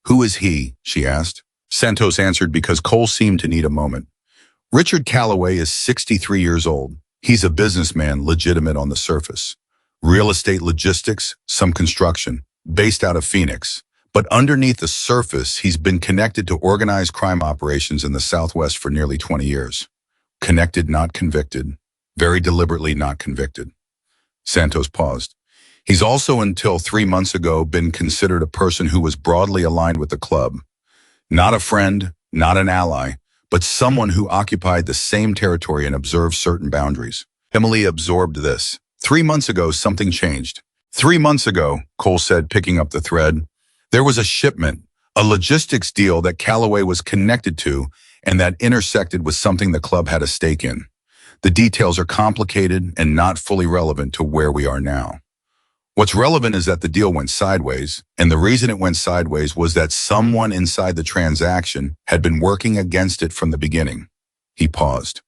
"Who is he?" she asked. Santos answered because Cole seemed to need a moment. "Richard Calloway is 63 years old. He's a businessman, legitimate on the surface. Real estate logistics, some construction, based out of Phoenix. But underneath the surface, he's been connected to organized crime operations in the Southwest for nearly 20 years. Connected, not convicted. Very deliberately not convicted." Santos paused. "He's also, until 3 months ago, been considered a person who was broadly aligned with the club. Not a friend, not an ally, but someone who occupied the same territory and observed certain boundaries." Emily absorbed this. 3 months ago, something changed. 3 months ago, Cole said, picking up the thread, there was a shipment, a logistics deal that Calloway was connected to and that intersected with something the club had a stake in. The details are complicated and not fully relevant to where we are now. What's relevant is that the deal went sideways, and the reason it went sideways was that someone inside the transaction had been working against it from the beginning. He paused.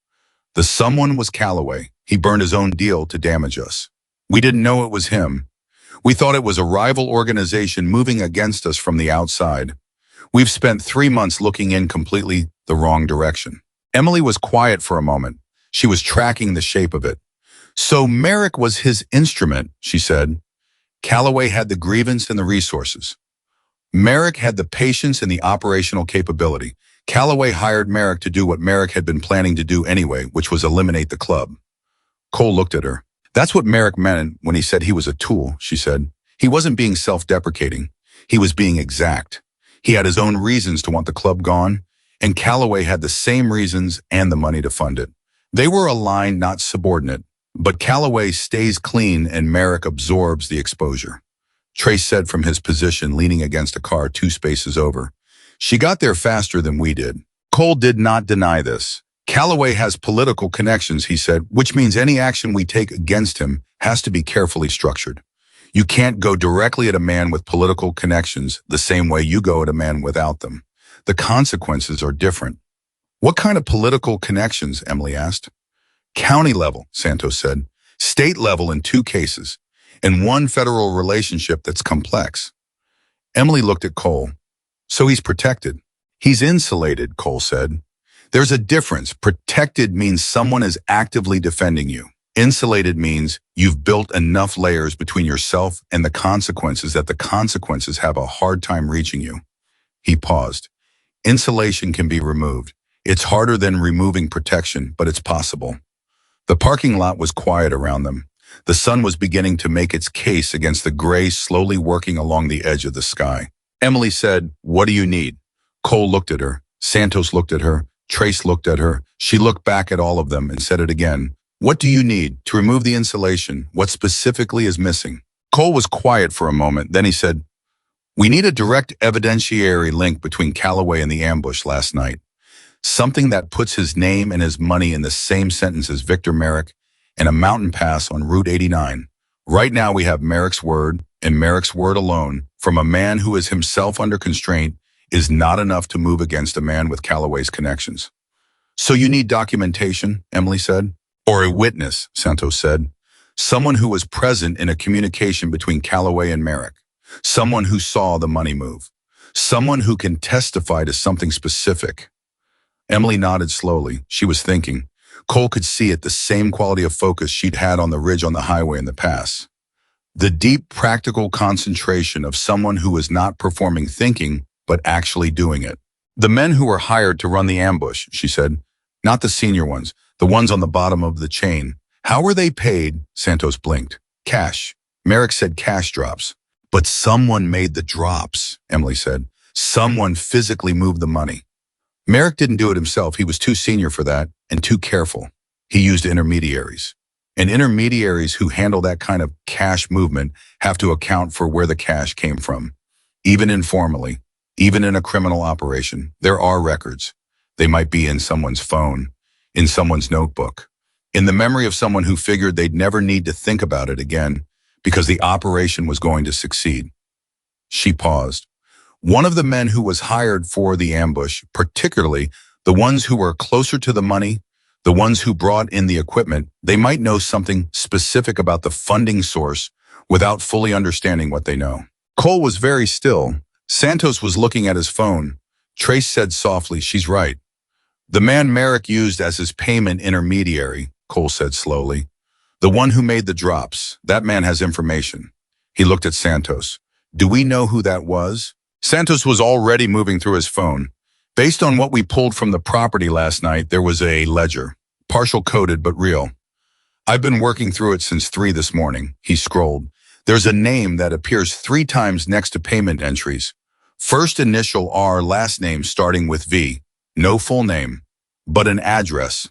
The someone was Calloway. He burned his own deal to damage us. We didn't know it was him. We thought it was a rival organization moving against us from the outside. We've spent 3 months looking in completely the wrong direction. Emily was quiet for a moment. She was tracking the shape of it. "So Merrick was his instrument," she said. "Calloway had the grievance and the resources. Merrick had the patience and the operational capability. Calloway hired Merrick to do what Merrick had been planning to do anyway, which was eliminate the club." Cole looked at her. "That's what Merrick meant when he said he was a tool," she said. "He wasn't being self-deprecating. He was being exact. He had his own reasons to want the club gone, and Calloway had the same reasons and the money to fund it. They were aligned, not subordinate, but Calloway stays clean and Merrick absorbs the exposure. Trace said from his position leaning against a car 2 spaces over. She got there faster than we did. Cole did not deny this. Calloway has political connections, he said, which means any action we take against him has to be carefully structured. You can't go directly at a man with political connections the same way you go at a man without them. The consequences are different. What kind of political connections? Emily asked. County level, Santos said. State level in 2 cases, and 1 federal relationship that's complex. Emily looked at Cole. So he's protected. He's insulated, Cole said. There's a difference. Protected means someone is actively defending you. Insulated means you've built enough layers between yourself and the consequences that the consequences have a hard time reaching you. He paused. Insulation can be removed. It's harder than removing protection, but it's possible. The parking lot was quiet around them. The sun was beginning to make its case against the gray slowly working along the edge of the sky. Emily said, "What do you need?" Cole looked at her. Santos looked at her. Trace looked at her. She looked back at all of them and said it again. "What do you need to remove the insulation? What specifically is missing?" Cole was quiet for a moment. Then he said, "We need a direct evidentiary link between Calloway and the ambush last night. Something that puts his name and his money in the same sentence as Victor Merrick and a mountain pass on Route 89. Right now we have Merrick's word, and Merrick's word alone, from a man who is himself under constraint, is not enough to move against a man with Calloway's connections." "So you need documentation," Emily said. "Or a witness," Santos said. "Someone who was present in a communication between Calloway and Merrick. Someone who saw the money move. Someone who can testify to something specific." Emily nodded slowly. She was thinking. Cole could see it, the same quality of focus she'd had on the ridge on the highway in the pass. The deep, practical concentration of someone who was not performing thinking, but actually doing it. "The men who were hired to run the ambush," she said. "Not the senior ones, the ones on the bottom of the chain. How were they paid?" Santos blinked. "Cash." Merrick said cash drops. "But someone made the drops," Emily said. "Someone physically moved the money." Merrick didn't do it himself. He was too senior for that and too careful. He used intermediaries. And intermediaries who handle that kind of cash movement have to account for where the cash came from. Even informally, even in a criminal operation, there are records. They might be in someone's phone, in someone's notebook, in the memory of someone who figured they'd never need to think about it again because the operation was going to succeed. She paused. One of the men who was hired for the ambush, particularly the ones who were closer to the money, the ones who brought in the equipment, they might know something specific about the funding source without fully understanding what they know. Cole was very still. Santos was looking at his phone. Trace said softly, "She's right." "The man Merrick used as his payment intermediary," Cole said slowly. "The one who made the drops. That man has information." He looked at Santos. "Do we know who that was?" Santos was already moving through his phone. "Based on what we pulled from the property last night, there was a ledger. Partial coded, but real. I've been working through it since 3 this morning." He scrolled. "There's a name that appears 3 times next to payment entries. First initial R, last name starting with V. No full name, but an address."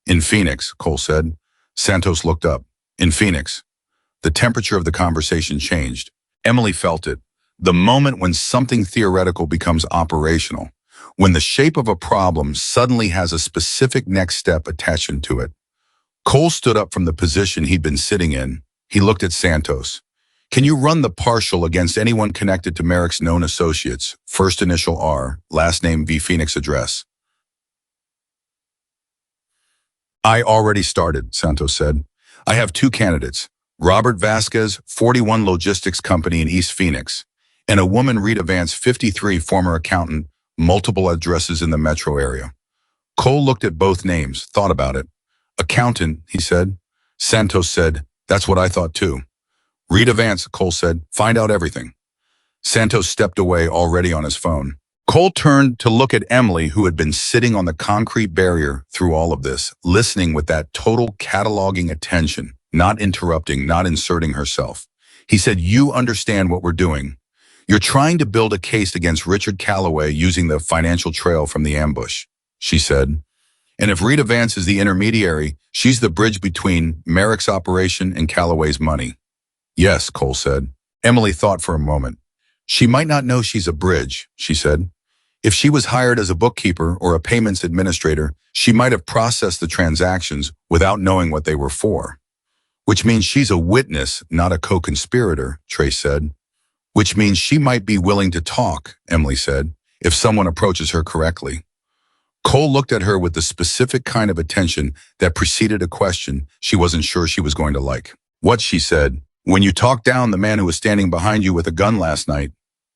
"In Phoenix," Cole said. Santos looked up. "In Phoenix." The temperature of the conversation changed. Emily felt it. The moment when something theoretical becomes operational, when the shape of a problem suddenly has a specific next step attached to it. Cole stood up from the position he'd been sitting in. He looked at Santos. "Can you run the partial against anyone connected to Merrick's known associates? First initial R, last name V, Phoenix address." "I already started," Santos said. "I have 2 candidates. Robert Vasquez, 41 Logistics Company in East Phoenix, and a woman, Rita Vance, 53, former accountant, multiple addresses in the metro area." Cole looked at both names, thought about it. "Accountant," he said. Santos said, "That's what I thought too." "Rita Vance," Cole said, "find out everything." Santos stepped away, already on his phone. Cole turned to look at Emily, who had been sitting on the concrete barrier through all of this, listening with that total cataloging attention, not interrupting, not inserting herself. He said, "You understand what we're doing. You're trying to build a case against Richard Calloway using the financial trail from the ambush," she said. "And if Rita Vance is the intermediary, she's the bridge between Merrick's operation and Calloway's money." "Yes," Cole said. Emily thought for a moment. She might not know she's a bridge, she said. If she was hired as a bookkeeper or a payments administrator, she might have processed the transactions without knowing what they were for. Which means she's a witness, not a co-conspirator, Trace said. Which means she might be willing to talk, Emily said, if someone approaches her correctly. Cole looked at her with the specific kind of attention that preceded a question she wasn't sure she was going to like. What, she said. When you talked down the man who was standing behind you with a gun last night,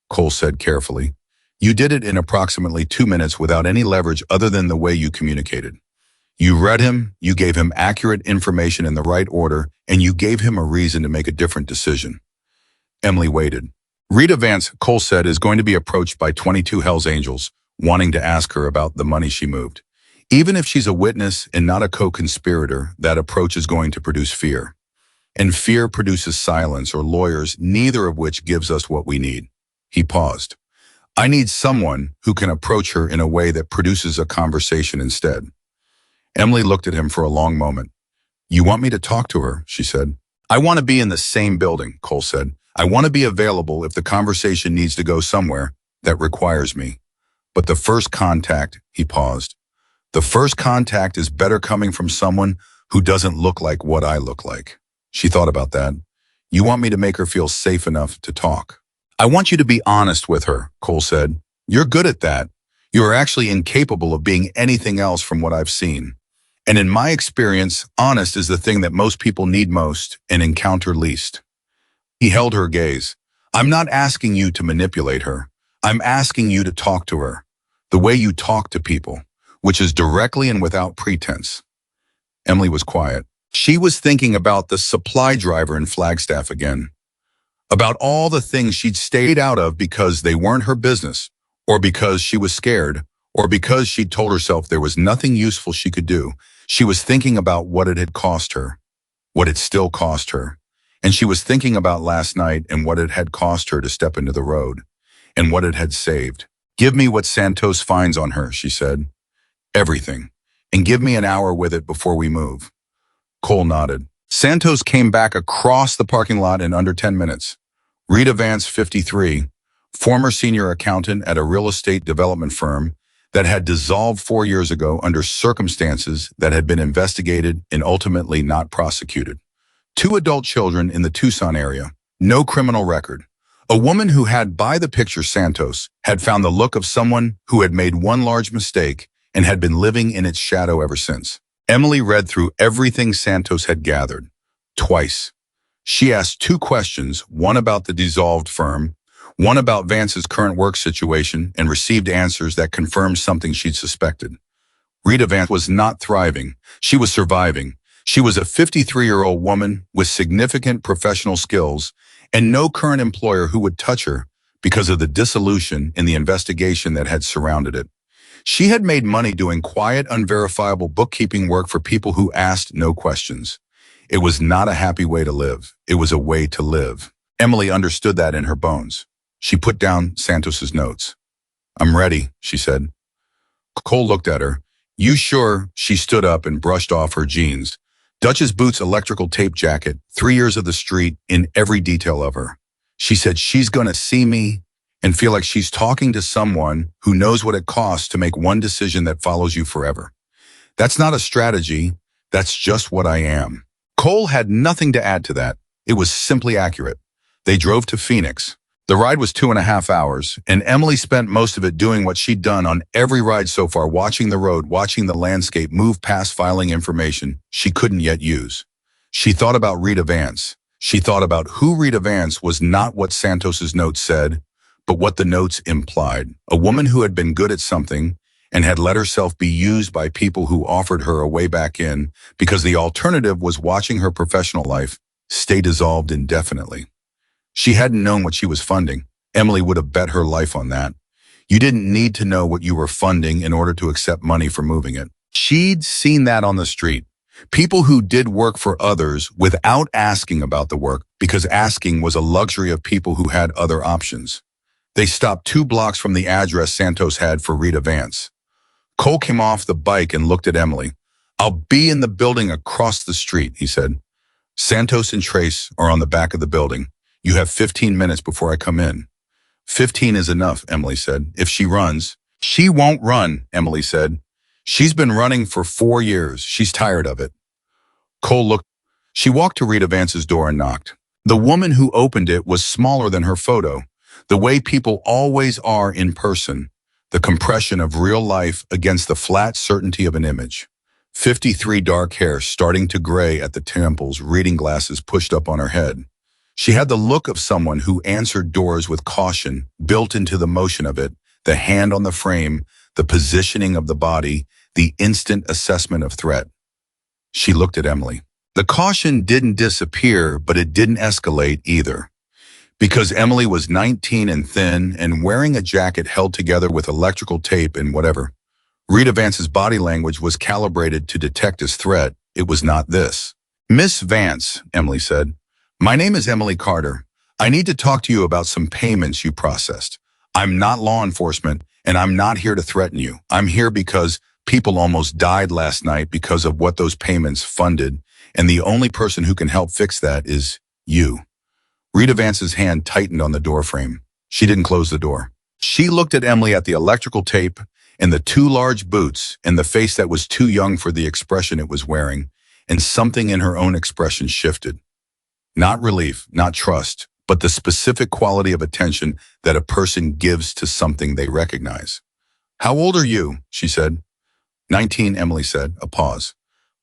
Cole said carefully. You did it in approximately 2 minutes without any leverage other than the way you communicated. You read him, you gave him accurate information in the right order, and you gave him a reason to make a different decision. Emily waited. Rita Vance, Cole said, is going to be approached by 22 Hells Angels, wanting to ask her about the money she moved. Even if she's a witness and not a co-conspirator, that approach is going to produce fear. And fear produces silence or lawyers, neither of which gives us what we need. He paused. I need someone who can approach her in a way that produces a conversation instead. Emily looked at him for a long moment. You want me to talk to her, she said. I want to be in the same building, Cole said. I want to be available if the conversation needs to go somewhere that requires me. But the first contact, he paused. The first contact is better coming from someone who doesn't look like what I look like. She thought about that. You want me to make her feel safe enough to talk. I want you to be honest with her, Cole said. You're good at that. You are actually incapable of being anything else from what I've seen. And in my experience, honest is the thing that most people need most and encounter least. He held her gaze. I'm not asking you to manipulate her. I'm asking you to talk to her. The way you talk to people, which is directly and without pretense. Emily was quiet. She was thinking about the supply driver in Flagstaff again. About all the things she'd stayed out of because they weren't her business, or because she was scared, or because she'd told herself there was nothing useful she could do. She was thinking about what it had cost her, what it still cost her. And she was thinking about last night and what it had cost her to step into the road, and what it had saved. Give me what Santos finds on her, she said. Everything. And give me an hour with it before we move. Cole nodded. Santos came back across the parking lot in under 10 minutes. Rita Vance, 53, former senior accountant at a real estate development firm that had dissolved 4 years ago under circumstances that had been investigated and ultimately not prosecuted. 2 adult children in the Tucson area, no criminal record. A woman who had, by the picture Santos, had found the look of someone who had made one large mistake and had been living in its shadow ever since. Emily read through everything Santos had gathered, twice. She asked 2 questions, one about the dissolved firm, one about Vance's current work situation, and received answers that confirmed something she'd suspected. Rita Vance was not thriving. She was surviving. She was a 53-year-old woman with significant professional skills and no current employer who would touch her because of the dissolution in the investigation that had surrounded it. She had made money doing quiet, unverifiable bookkeeping work for people who asked no questions. It was not a happy way to live. It was a way to live. Emily understood that in her bones. She put down Santos's notes. I'm ready, she said. Cole looked at her. You sure? She stood up and brushed off her jeans. Dutch's boots, electrical tape jacket, 3 years of the street in every detail of her. She said she's gonna see me and feel like she's talking to someone who knows what it costs to make one decision that follows you forever. That's not a strategy. That's just what I am. Cole had nothing to add to that. It was simply accurate. They drove to Phoenix. The ride was 2.5 hours, and Emily spent most of it doing what she'd done on every ride so far, watching the road, watching the landscape move past, filing information she couldn't yet use. She thought about Rita Vance. She thought about who Rita Vance was, not what Santos's notes said, but what the notes implied. A woman who had been good at something and had let herself be used by people who offered her a way back in because the alternative was watching her professional life stay dissolved indefinitely. She hadn't known what she was funding. Emily would have bet her life on that. You didn't need to know what you were funding in order to accept money for moving it. She'd seen that on the street. People who did work for others without asking about the work because asking was a luxury of people who had other options. They stopped 2 blocks from the address Santos had for Rita Vance. Cole came off the bike and looked at Emily. I'll be in the building across the street, he said. Santos and Trace are on the back of the building. You have 15 minutes before I come in. 15 is enough, Emily said. If she runs, she won't run, Emily said. She's been running for 4 years. She's tired of it. Cole looked. She walked to Rita Vance's door and knocked. The woman who opened it was smaller than her photo, the way people always are in person, the compression of real life against the flat certainty of an image. 53 dark hair starting to gray at the temples, reading glasses pushed up on her head. She had the look of someone who answered doors with caution, built into the motion of it, the hand on the frame, the positioning of the body, the instant assessment of threat. She looked at Emily. The caution didn't disappear, but it didn't escalate either. Because Emily was 19 and thin and wearing a jacket held together with electrical tape and whatever. Rita Vance's body language was calibrated to detect his threat. It was not this. Miss Vance, Emily said, my name is Emily Carter. I need to talk to you about some payments you processed. I'm not law enforcement, and I'm not here to threaten you. I'm here because people almost died last night because of what those payments funded, and the only person who can help fix that is you. Rita Vance's hand tightened on the doorframe. She didn't close the door. She looked at Emily at the electrical tape and the two large boots and the face that was too young for the expression it was wearing, and something in her own expression shifted. Not relief, not trust, but the specific quality of attention that a person gives to something they recognize. How old are you? She said. 19, Emily said, a pause.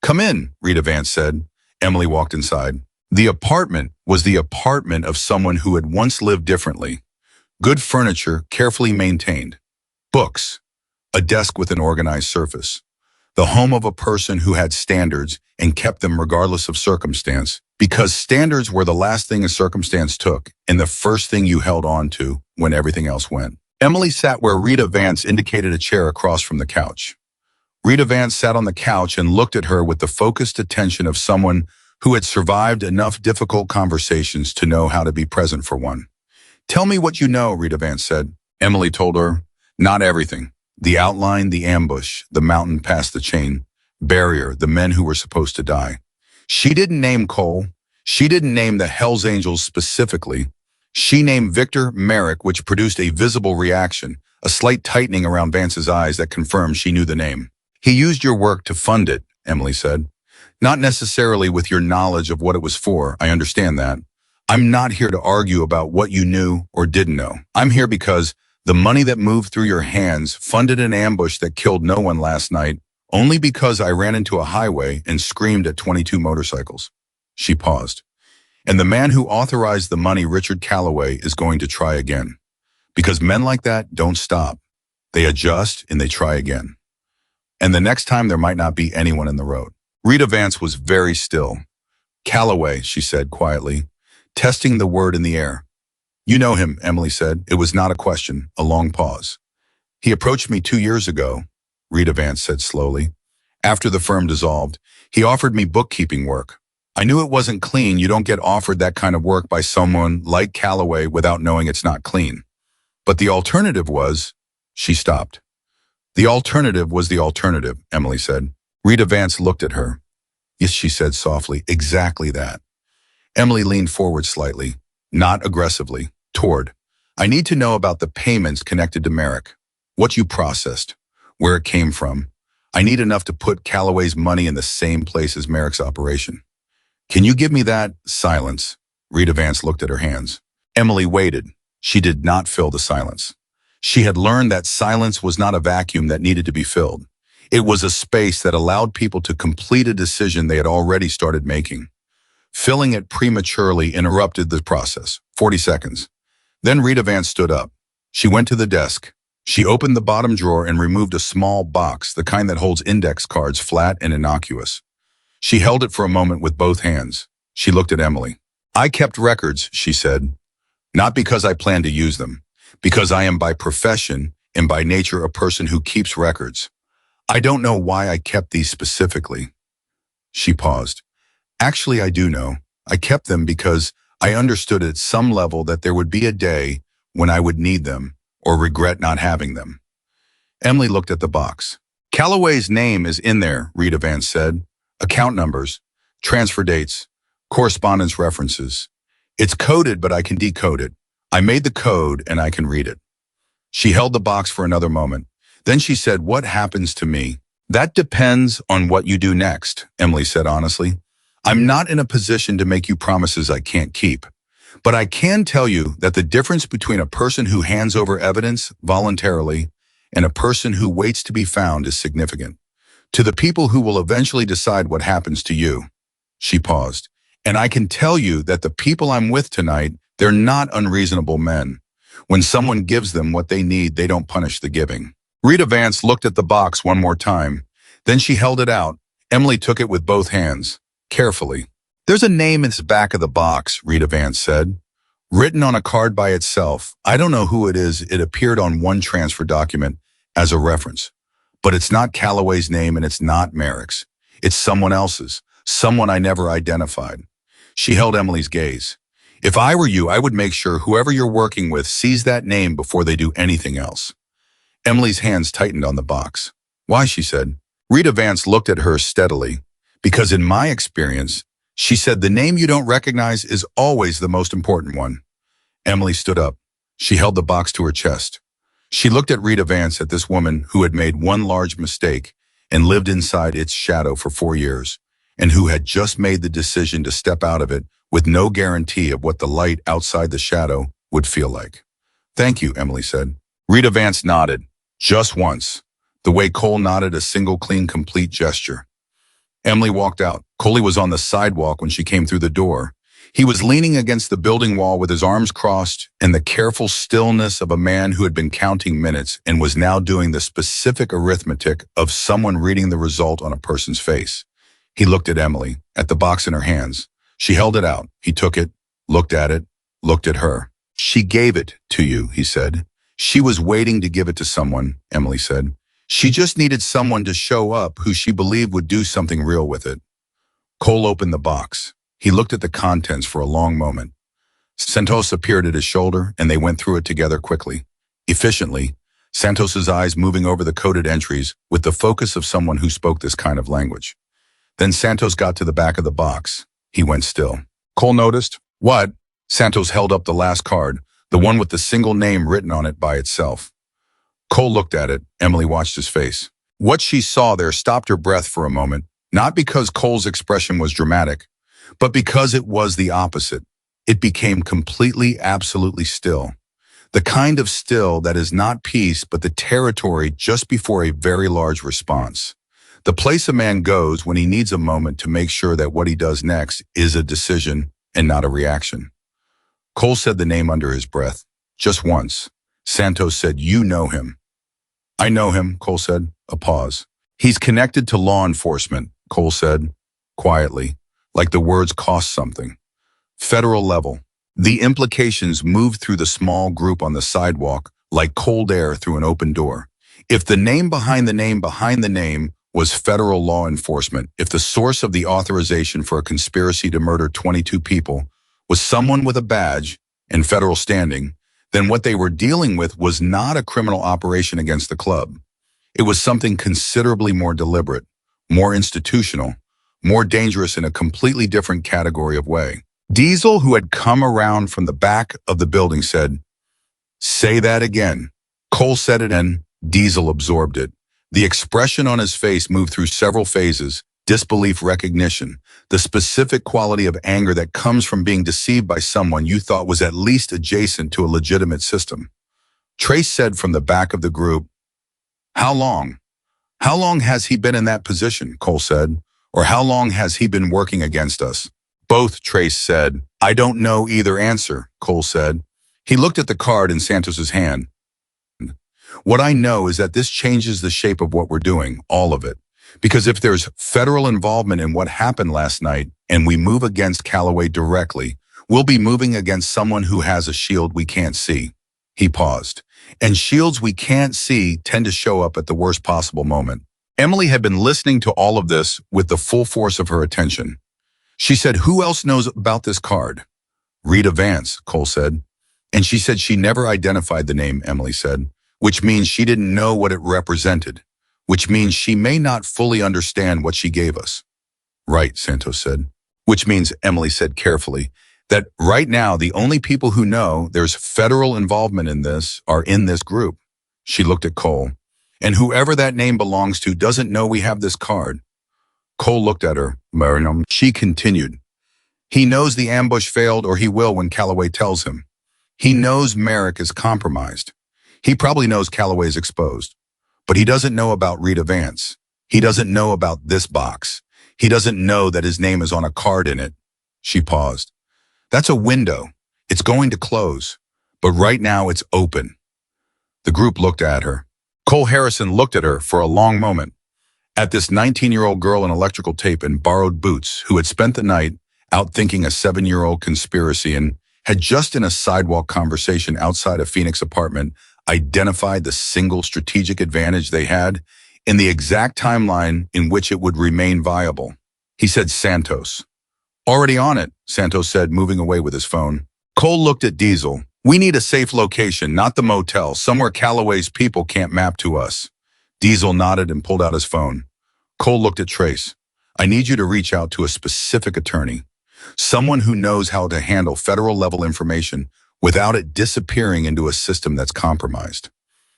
Come in, Rita Vance said. Emily walked inside. The apartment was the apartment of someone who had once lived differently. Good furniture, carefully maintained. Books. A desk with an organized surface. The home of a person who had standards and kept them regardless of circumstance, because standards were the last thing a circumstance took and the first thing you held on to when everything else went. Emily sat where Rita Vance indicated a chair across from the couch. Rita Vance sat on the couch and looked at her with the focused attention of someone who had survived enough difficult conversations to know how to be present for one. Tell me what you know, Rita Vance said. Emily told her, not everything. The outline, the ambush, the mountain past the chain, barrier, the men who were supposed to die. She didn't name Cole. She didn't name the Hells Angels specifically. She named Victor Merrick, which produced a visible reaction, a slight tightening around Vance's eyes that confirmed she knew the name. He used your work to fund it, Emily said. Not necessarily with your knowledge of what it was for, I understand that. I'm not here to argue about what you knew or didn't know. I'm here because the money that moved through your hands funded an ambush that killed no one last night only because I ran into a highway and screamed at 22 motorcycles. She paused. And the man who authorized the money, Richard Calloway, is going to try again. Because men like that don't stop. They adjust and they try again. And the next time there might not be anyone in the road. Rita Vance was very still. Calloway, she said quietly, testing the word in the air. You know him, Emily said. It was not a question, a long pause. He approached me 2 years ago, Rita Vance said slowly. After the firm dissolved, he offered me bookkeeping work. I knew it wasn't clean. You don't get offered that kind of work by someone like Calloway without knowing it's not clean. But the alternative was, she stopped. The alternative was the alternative, Emily said. Rita Vance looked at her. Yes, she said softly, exactly that. Emily leaned forward slightly, not aggressively, toward. I need to know about the payments connected to Merrick. What you processed, where it came from. I need enough to put Calloway's money in the same place as Merrick's operation. Can you give me that? Silence. Rita Vance looked at her hands. Emily waited. She did not fill the silence. She had learned that silence was not a vacuum that needed to be filled. It was a space that allowed people to complete a decision they had already started making. Filling it prematurely interrupted the process. 40 seconds. Then Rita Vance stood up. She went to the desk. She opened the bottom drawer and removed a small box, the kind that holds index cards, flat and innocuous. She held it for a moment with both hands. She looked at Emily. I kept records, she said. Not because I plan to use them. Because I am by profession and by nature a person who keeps records. I don't know why I kept these specifically. She paused. Actually, I do know. I kept them because I understood at some level that there would be a day when I would need them or regret not having them. Emily looked at the box. Calloway's name is in there, Rita Vance said. Account numbers, transfer dates, correspondence references. It's coded, but I can decode it. I made the code and I can read it. She held the box for another moment. Then she said, what happens to me? That depends on what you do next, Emily said honestly. I'm not in a position to make you promises I can't keep. But I can tell you that the difference between a person who hands over evidence voluntarily and a person who waits to be found is significant. To the people who will eventually decide what happens to you. She paused. And I can tell you that the people I'm with tonight, they're not unreasonable men. When someone gives them what they need, they don't punish the giving. Rita Vance looked at the box one more time. Then she held it out. Emily took it with both hands, carefully. There's a name in the back of the box, Rita Vance said. Written on a card by itself. I don't know who it is. It appeared on one transfer document as a reference. But it's not Calloway's name and it's not Merrick's. It's someone else's. Someone I never identified. She held Emily's gaze. If I were you, I would make sure whoever you're working with sees that name before they do anything else. Emily's hands tightened on the box. Why, she said. Rita Vance looked at her steadily. Because in my experience, she said the name you don't recognize is always the most important one. Emily stood up. She held the box to her chest. She looked at Rita Vance, at this woman who had made one large mistake and lived inside its shadow for 4 years, and who had just made the decision to step out of it with no guarantee of what the light outside the shadow would feel like. Thank you, Emily said. Rita Vance nodded, just once, the way Cole nodded a single clean, complete gesture. Emily walked out. Coley was on the sidewalk when she came through the door. He was leaning against the building wall with his arms crossed and the careful stillness of a man who had been counting minutes and was now doing the specific arithmetic of someone reading the result on a person's face. He looked at Emily, at the box in her hands. She held it out. He took it, looked at her. She gave it to you, he said. She was waiting to give it to someone, Emily said. She just needed someone to show up who she believed would do something real with it. Cole opened the box. He looked at the contents for a long moment. Santos appeared at his shoulder, and they went through it together quickly. Efficiently, Santos's eyes moving over the coded entries with the focus of someone who spoke this kind of language. Then Santos got to the back of the box. He went still. Cole noticed. What? Santos held up the last card, the one with the single name written on it by itself. Cole looked at it. Emily watched his face. What she saw there stopped her breath for a moment, not because Cole's expression was dramatic, but because it was the opposite. It became completely, absolutely still. The kind of still that is not peace, but the territory just before a very large response. The place a man goes when he needs a moment to make sure that what he does next is a decision and not a reaction. Cole said the name under his breath, just once. Santos said, "You know him." "I know him," Cole said. A pause. "He's connected to law enforcement," Cole said, quietly, like the words cost something. "Federal level." The implications moved through the small group on the sidewalk like cold air through an open door. If the name behind the name behind the name was federal law enforcement, if the source of the authorization for a conspiracy to murder 22 people was someone with a badge and federal standing, then what they were dealing with was not a criminal operation against the club. It was something considerably more deliberate, more institutional, more dangerous in a completely different category of way. Diesel, who had come around from the back of the building, said, "Say that again." Cole said it and Diesel absorbed it. The expression on his face moved through several phases: disbelief, recognition, the specific quality of anger that comes from being deceived by someone you thought was at least adjacent to a legitimate system. Trace said from the back of the group, "How long? How long has he been in that position?" Cole said. "Or how long has he been working against us?" "Both," Trace said. "I don't know either answer," Cole said. He looked at the card in Santos's hand. "What I know is that this changes the shape of what we're doing, all of it. Because if there's federal involvement in what happened last night and we move against Calloway directly, we'll be moving against someone who has a shield we can't see." He paused. "And shields we can't see tend to show up at the worst possible moment." Emily had been listening to all of this with the full force of her attention. She said, "Who else knows about this card?" "Rita Vance," Cole said. "And she said she never identified the name," Emily said, "which means she didn't know what it represented, which means she may not fully understand what she gave us." "Right," Santos said. "Which means," Emily said carefully, That right now, the only people who know there's federal involvement in this are in this group. She looked at Cole. And whoever that name belongs to doesn't know we have this card. Cole looked at her. Miriam. She continued. He knows the ambush failed, or he will when Calloway tells him. He knows Merrick is compromised. He probably knows Calloway's exposed. But he doesn't know about Rita Vance. He doesn't know about this box. He doesn't know that his name is on a card in it. She paused. That's a window. It's going to close. But right now it's open. The group looked at her. Cole Harrison looked at her for a long moment. At this 19-year-old girl in electrical tape and borrowed boots who had spent the night out thinking a 7-year-old conspiracy and had just in a sidewalk conversation outside a Phoenix apartment identified the single strategic advantage they had in the exact timeline in which it would remain viable. He said Santos. Already on it, Santos said, moving away with his phone. Cole looked at Diesel. We need a safe location, not the motel, somewhere Calloway's people can't map to us. Diesel nodded and pulled out his phone. Cole looked at Trace. I need you to reach out to a specific attorney, someone who knows how to handle federal-level information without it disappearing into a system that's compromised.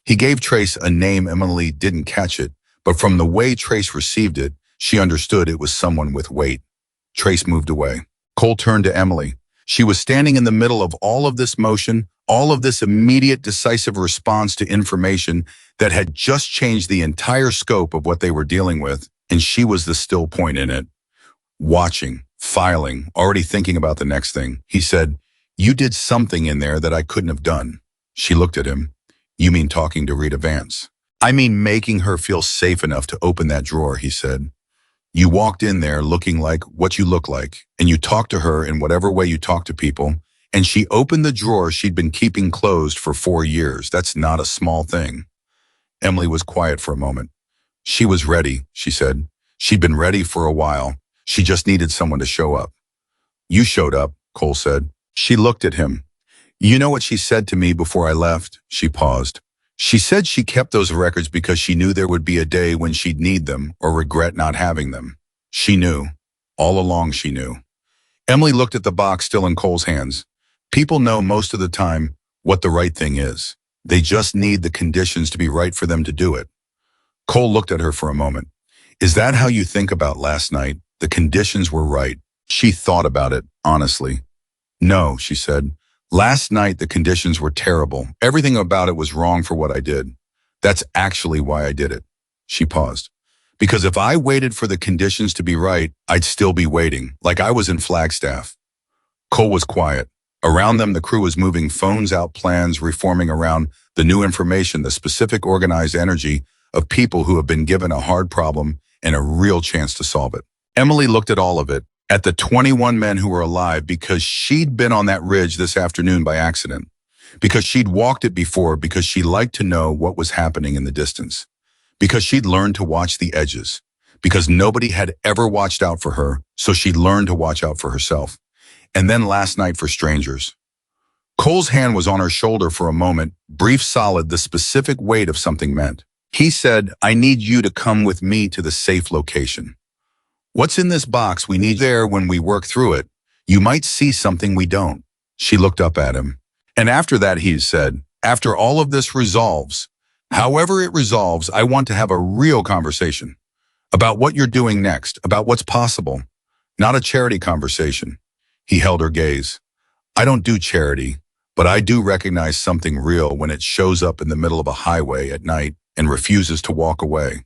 He gave Trace a name. Emily didn't catch it, but from the way Trace received it, she understood it was someone with weight. Trace moved away. Cole turned to Emily. She was standing in the middle of all of this motion, all of this immediate decisive response to information that had just changed the entire scope of what they were dealing with, and she was the still point in it. Watching, filing, already thinking about the next thing. He said, you did something in there that I couldn't have done. She looked at him. You mean talking to Rita Vance? I mean making her feel safe enough to open that drawer, he said. You walked in there looking like what you look like, and you talked to her in whatever way you talk to people, and she opened the drawer she'd been keeping closed for 4 years. That's not a small thing. Emily was quiet for a moment. She was ready, she said. She'd been ready for a while. She just needed someone to show up. You showed up, Cole said. She looked at him. You know what she said to me before I left? She paused. She said she kept those records because she knew there would be a day when she'd need them or regret not having them. She knew. All along she knew. Emily looked at the box still in Cole's hands. People know most of the time what the right thing is. They just need the conditions to be right for them to do it. Cole looked at her for a moment. Is that how you think about last night? The conditions were right. She thought about it, honestly. No, she said. Last night, the conditions were terrible. Everything about it was wrong for what I did. That's actually why I did it. She paused. Because if I waited for the conditions to be right, I'd still be waiting, like I was in Flagstaff. Cole was quiet. Around them, the crew was moving phones out, plans reforming around the new information, the specific organized energy of people who have been given a hard problem and a real chance to solve it. Emily looked at all of it, at the 21 men who were alive because she'd been on that ridge this afternoon by accident, because she'd walked it before, because she liked to know what was happening in the distance, because she'd learned to watch the edges, because nobody had ever watched out for her, so she'd learned to watch out for herself. And then last night for strangers. Cole's hand was on her shoulder for a moment, brief, solid, the specific weight of something meant. He said, I need you to come with me to the safe location. What's in this box? We need there when we work through it. You might see something we don't. She looked up at him. And after that, he said, after all of this resolves, however it resolves, I want to have a real conversation about what you're doing next, about what's possible, not a charity conversation. He held her gaze. I don't do charity, but I do recognize something real when it shows up in the middle of a highway at night and refuses to walk away.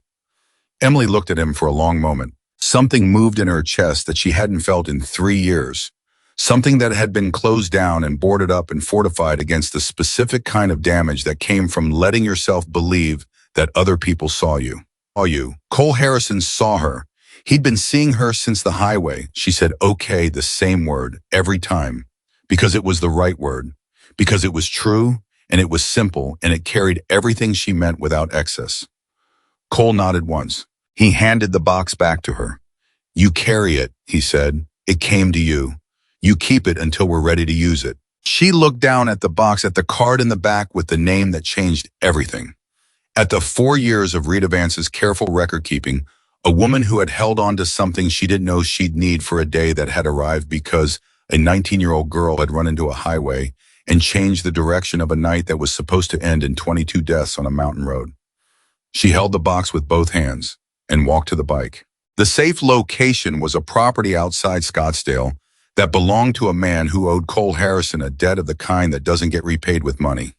Emily looked at him for a long moment. Something moved in her chest that she hadn't felt in 3 years. Something that had been closed down and boarded up and fortified against the specific kind of damage that came from letting yourself believe that other people saw you. Cole Harrison saw her. He'd been seeing her since the highway. She said, okay, the same word, every time. Because it was the right word. Because it was true, and it was simple, and it carried everything she meant without excess. Cole nodded once. He handed the box back to her. You carry it, he said. It came to you. You keep it until we're ready to use it. She looked down at the box, at the card in the back with the name that changed everything. At the 4 years of Rita Vance's careful record keeping, a woman who had held on to something she didn't know she'd need for a day that had arrived because A 19-year-old girl had run into a highway and changed the direction of a night that was supposed to end in 22 deaths on a mountain road. She held the box with both hands and walked to the bike. The safe location was a property outside Scottsdale that belonged to a man who owed Cole Harrison a debt of the kind that doesn't get repaid with money.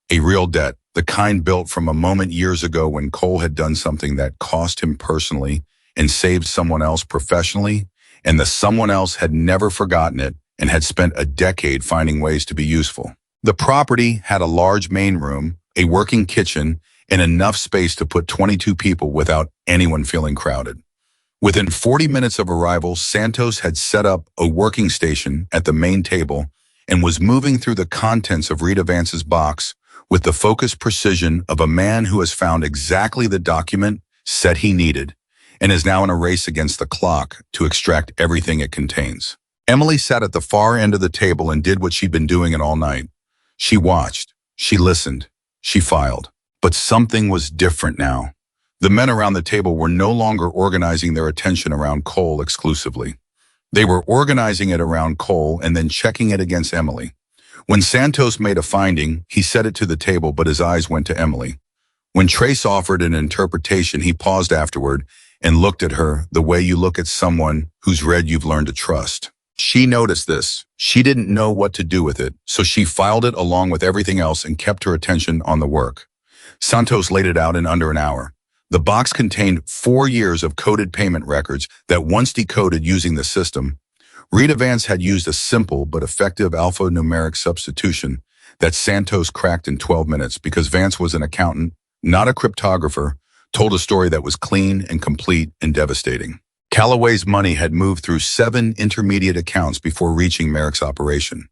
A real debt, the kind built from a moment years ago when Cole had done something that cost him personally and saved someone else professionally, and the someone else had never forgotten it and had spent a decade finding ways to be useful. The property had a large main room, a working kitchen, and enough space to put 22 people without anyone feeling crowded. Within 40 minutes of arrival, Santos had set up a working station at the main table and was moving through the contents of Rita Vance's box with the focused precision of a man who has found exactly the document said he needed and is now in a race against the clock to extract everything it contains. Emily sat at the far end of the table and did what she'd been doing it all night. She watched, she listened, she filed. But something was different now. The men around the table were no longer organizing their attention around Cole exclusively. They were organizing it around Cole and then checking it against Emily. When Santos made a finding, he set it to the table, but his eyes went to Emily. When Trace offered an interpretation, he paused afterward and looked at her the way you look at someone whose read you've learned to trust. She noticed this. She didn't know what to do with it, so she filed it along with everything else and kept her attention on the work. Santos laid it out in under an hour. The box contained 4 years of coded payment records that once decoded using the system, Rita Vance had used a simple but effective alphanumeric substitution that Santos cracked in 12 minutes because Vance was an accountant, not a cryptographer, told a story that was clean and complete and devastating. Calloway's money had moved through 7 intermediate accounts before reaching Merrick's operation.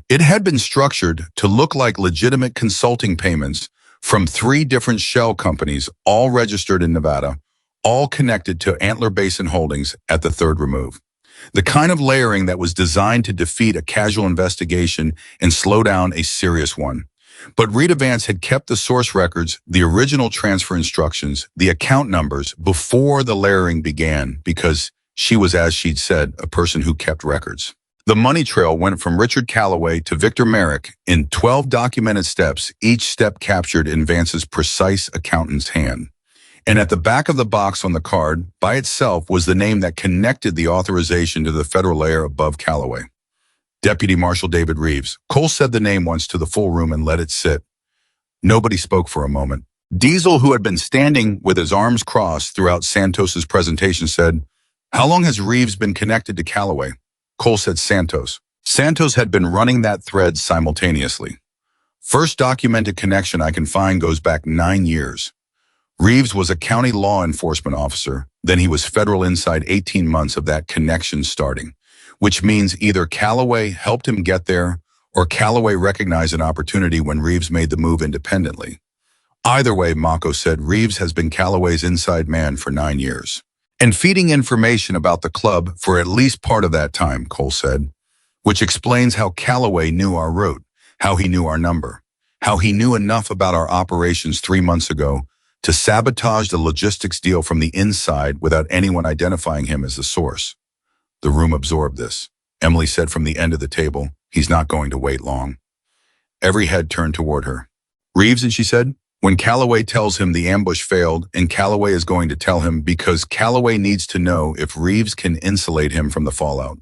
It had been structured to look like legitimate consulting payments from 3 different shell companies, all registered in Nevada, all connected to Antler Basin Holdings at the third remove. The kind of layering that was designed to defeat a casual investigation and slow down a serious one. But Rita Vance had kept the source records, the original transfer instructions, the account numbers before the layering began because she was, as she'd said, a person who kept records. The money trail went from Richard Calloway to Victor Merrick in 12 documented steps, each step captured in Vance's precise accountant's hand. And at the back of the box on the card, by itself, was the name that connected the authorization to the federal layer above Calloway. Deputy Marshal David Reeves. Cole said the name once to the full room and let it sit. Nobody spoke for a moment. Diesel, who had been standing with his arms crossed throughout Santos's presentation, said, "How long has Reeves been connected to Calloway?" Cole said Santos. Santos had been running that thread simultaneously. First documented connection I can find goes back 9 years. Reeves was a county law enforcement officer, then he was federal inside 18 months of that connection starting, which means either Calloway helped him get there or Calloway recognized an opportunity when Reeves made the move independently. Either way, Mako said, Reeves has been Calloway's inside man for 9 years. And feeding information about the club for at least part of that time, Cole said, which explains how Calloway knew our route, how he knew our number, how he knew enough about our operations 3 months ago to sabotage the logistics deal from the inside without anyone identifying him as the source. The room absorbed this. Emily said from the end of the table, "He's not going to wait long." Every head turned toward her. "Reeves," and she said, "when Calloway tells him the ambush failed, and Calloway is going to tell him because Calloway needs to know if Reeves can insulate him from the fallout.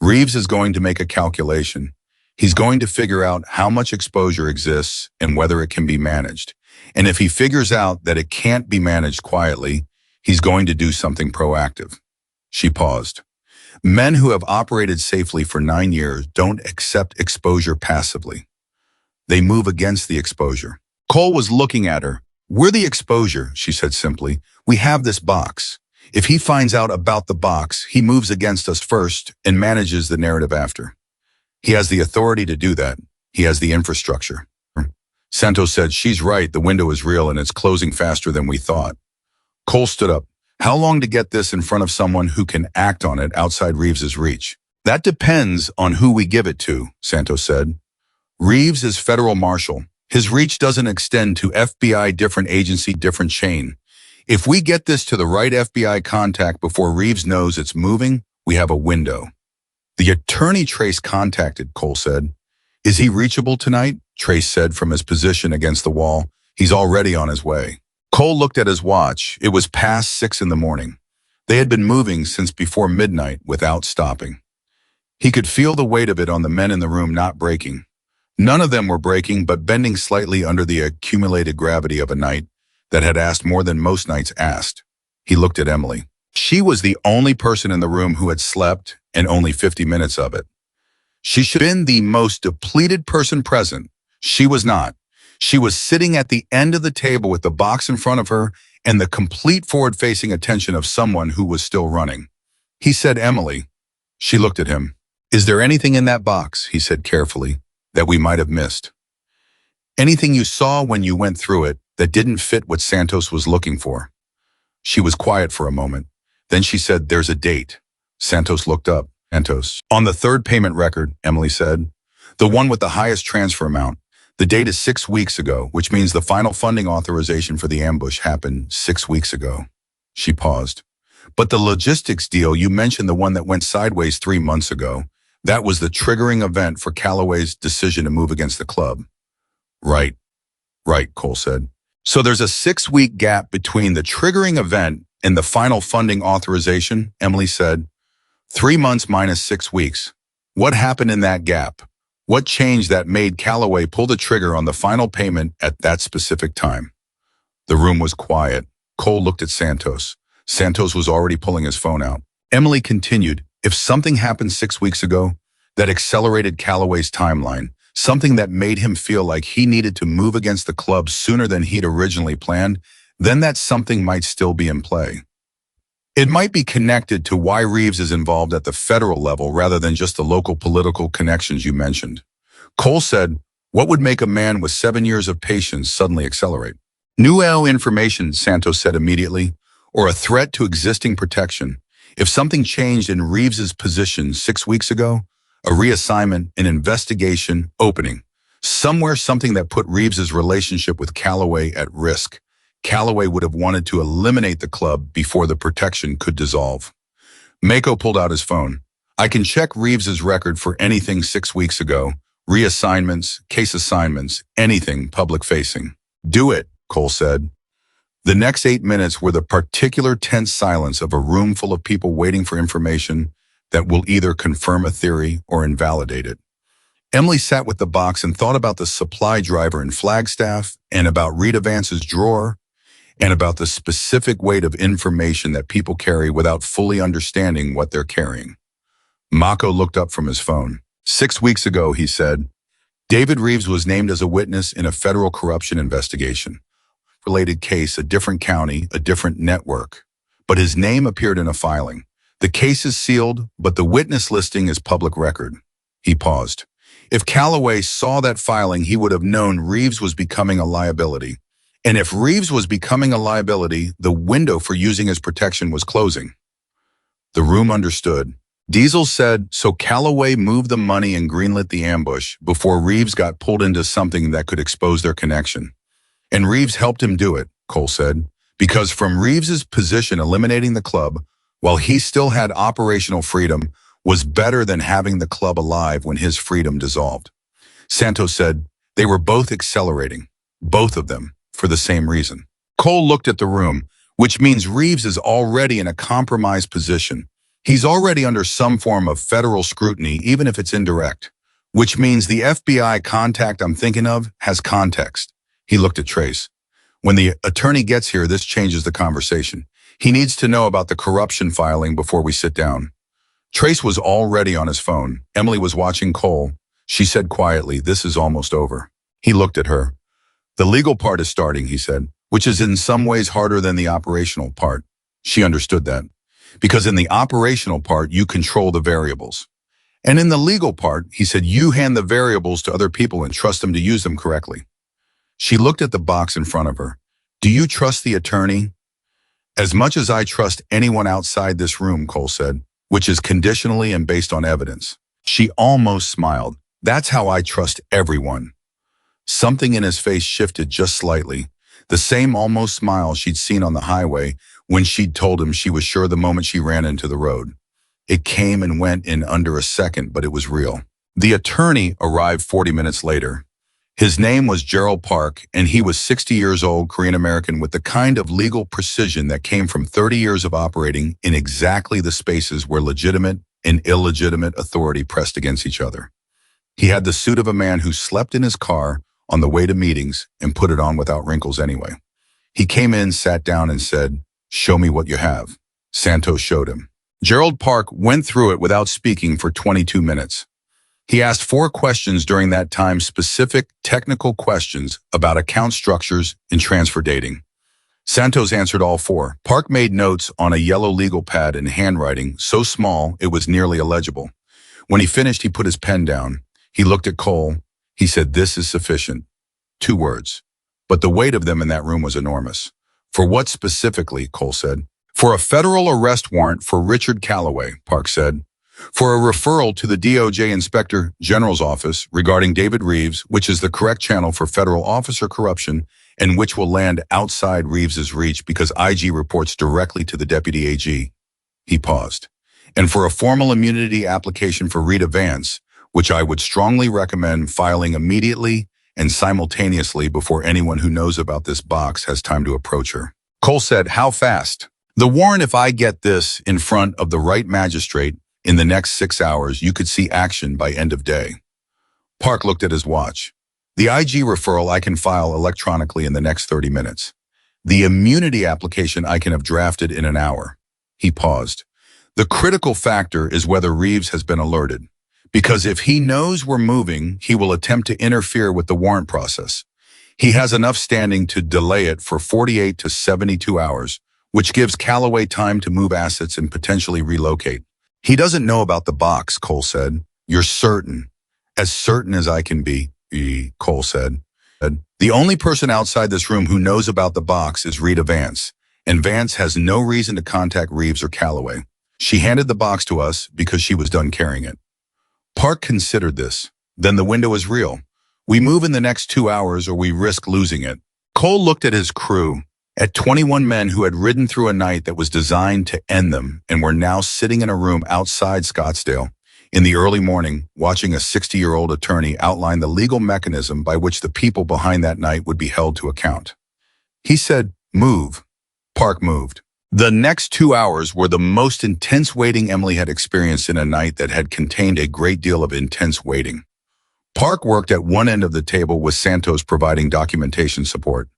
Reeves is going to make a calculation. He's going to figure out how much exposure exists and whether it can be managed. And if he figures out that it can't be managed quietly, he's going to do something proactive." She paused. Men who have operated safely for 9 years don't accept exposure passively. They move against the exposure. Cole was looking at her. "We're the exposure," she said simply. "We have this box. If he finds out about the box, he moves against us first and manages the narrative after. He has the authority to do that. He has the infrastructure." Santos said, "She's right. The window is real and it's closing faster than we thought." Cole stood up. "How long to get this in front of someone who can act on it outside Reeves's reach?" "That depends on who we give it to," Santos said. "Reeves is federal marshal. His reach doesn't extend to FBI, different agency, different chain. If we get this to the right FBI contact before Reeves knows it's moving, we have a window." The attorney Trace contacted, Cole said. Is he reachable tonight? Trace said from his position against the wall. He's already on his way. Cole looked at his watch. It was past 6 in the morning. They had been moving since before midnight without stopping. He could feel the weight of it on the men in the room not breaking. None of them were breaking, but bending slightly under the accumulated gravity of a night that had asked more than most nights asked. He looked at Emily. She was the only person in the room who had slept, and only 50 minutes of it. She should have been the most depleted person present. She was not. She was sitting at the end of the table with the box in front of her and the complete forward-facing attention of someone who was still running. He said, Emily. She looked at him. Is there anything in that box, he said carefully, that we might have missed? Anything you saw when you went through it that didn't fit what Santos was looking for? She was quiet for a moment. Then she said, there's a date. Santos looked up. Santos. On the third payment record, Emily said. The one with the highest transfer amount. The date is 6 weeks ago, which means the final funding authorization for the ambush happened 6 weeks ago. She paused. But the logistics deal, you mentioned the one that went sideways 3 months ago. That was the triggering event for Calloway's decision to move against the club. Right, Cole said. So there's a 6-week gap between the triggering event and the final funding authorization, Emily said. 3 months minus 6 weeks. What happened in that gap? What changed that made Calloway pull the trigger on the final payment at that specific time? The room was quiet. Cole looked at Santos. Santos was already pulling his phone out. Emily continued, if something happened 6 weeks ago that accelerated Calloway's timeline, something that made him feel like he needed to move against the club sooner than he'd originally planned, then that something might still be in play. It might be connected to why Reeves is involved at the federal level rather than just the local political connections you mentioned. Cole said, what would make a man with 7 years of patience suddenly accelerate? New information, Santos said immediately, or a threat to existing protection. If something changed in Reeves's position 6 weeks ago, a reassignment, an investigation, opening. Somewhere something that put Reeves's relationship with Calloway at risk. Calloway would have wanted to eliminate the club before the protection could dissolve. Mako pulled out his phone. I can check Reeves's record for anything 6 weeks ago. Reassignments, case assignments, anything public-facing. Do it, Cole said. The next 8 minutes were the particular tense silence of a room full of people waiting for information that will either confirm a theory or invalidate it. Emily sat with the box and thought about the supply driver in Flagstaff and about Rita Vance's drawer and about the specific weight of information that people carry without fully understanding what they're carrying. Mako looked up from his phone. 6 weeks ago, he said, David Reeves was named as a witness in a federal corruption investigation. Related case, a different county, a different network. But his name appeared in a filing. The case is sealed, but the witness listing is public record. He paused. If Calloway saw that filing, he would have known Reeves was becoming a liability. And if Reeves was becoming a liability, the window for using his protection was closing. The room understood. Diesel said, so Calloway moved the money and greenlit the ambush before Reeves got pulled into something that could expose their connection. And Reeves helped him do it, Cole said, because from Reeves's position, eliminating the club, while he still had operational freedom, was better than having the club alive when his freedom dissolved. Santos said, they were both accelerating, both of them, for the same reason. Cole looked at the room, which means Reeves is already in a compromised position. He's already under some form of federal scrutiny, even if it's indirect, which means the FBI contact I'm thinking of has context. He looked at Trace. When the attorney gets here, this changes the conversation. He needs to know about the corruption filing before we sit down. Trace was already on his phone. Emily was watching Cole. She said quietly, this is almost over. He looked at her. The legal part is starting, he said, which is in some ways harder than the operational part. She understood that. Because in the operational part, you control the variables. And in the legal part, he said, you hand the variables to other people and trust them to use them correctly. She looked at the box in front of her. Do you trust the attorney? As much as I trust anyone outside this room, Cole said, which is conditionally and based on evidence. She almost smiled. That's how I trust everyone. Something in his face shifted just slightly. The same almost smile she'd seen on the highway when she'd told him she was sure the moment she ran into the road. It came and went in under a second, but it was real. The attorney arrived 40 minutes later. His name was Gerald Park, and he was 60 years old, Korean-American, with the kind of legal precision that came from 30 years of operating in exactly the spaces where legitimate and illegitimate authority pressed against each other. He had the suit of a man who slept in his car on the way to meetings and put it on without wrinkles anyway. He came in, sat down, and said, "Show me what you have." Santos showed him. Gerald Park went through it without speaking for 22 minutes. He asked 4 questions during that time, specific technical questions about account structures and transfer dating. Santos answered all 4. Park made notes on a yellow legal pad in handwriting so small it was nearly illegible. When he finished, he put his pen down. He looked at Cole. He said, "This is sufficient." 2 words. But the weight of them in that room was enormous. "For what specifically?" Cole said. "For a federal arrest warrant for Richard Calloway," Park said. "For a referral to the DOJ Inspector General's office regarding David Reeves, which is the correct channel for federal officer corruption and which will land outside Reeves's reach because IG reports directly to the Deputy AG." He paused. "And for a formal immunity application for Rita Vance, which I would strongly recommend filing immediately and simultaneously before anyone who knows about this box has time to approach her." Cole said, "How fast?" "The warrant, if I get this in front of the right magistrate in the next 6 hours, you could see action by end of day." Park looked at his watch. "The IG referral I can file electronically in the next 30 minutes. The immunity application I can have drafted in an hour." He paused. "The critical factor is whether Reeves has been alerted. Because if he knows we're moving, he will attempt to interfere with the warrant process. He has enough standing to delay it for 48 to 72 hours, which gives Calloway time to move assets and potentially relocate." "He doesn't know about the box," Cole said. "You're certain?" "As certain as I can be," Cole said. "The only person outside this room who knows about the box is Rita Vance, and Vance has no reason to contact Reeves or Calloway. She handed the box to us because she was done carrying it." Park considered this. "Then the window is real. We move in the next 2 hours or we risk losing it." Cole looked at his crew, at 21 men who had ridden through a night that was designed to end them and were now sitting in a room outside Scottsdale in the early morning, watching a 60-year-old attorney outline the legal mechanism by which the people behind that night would be held to account. He said, "Move." Park moved. The next 2 hours were the most intense waiting Emily had experienced in a night that had contained a great deal of intense waiting. Park worked at one end of the table with Santos providing documentation support.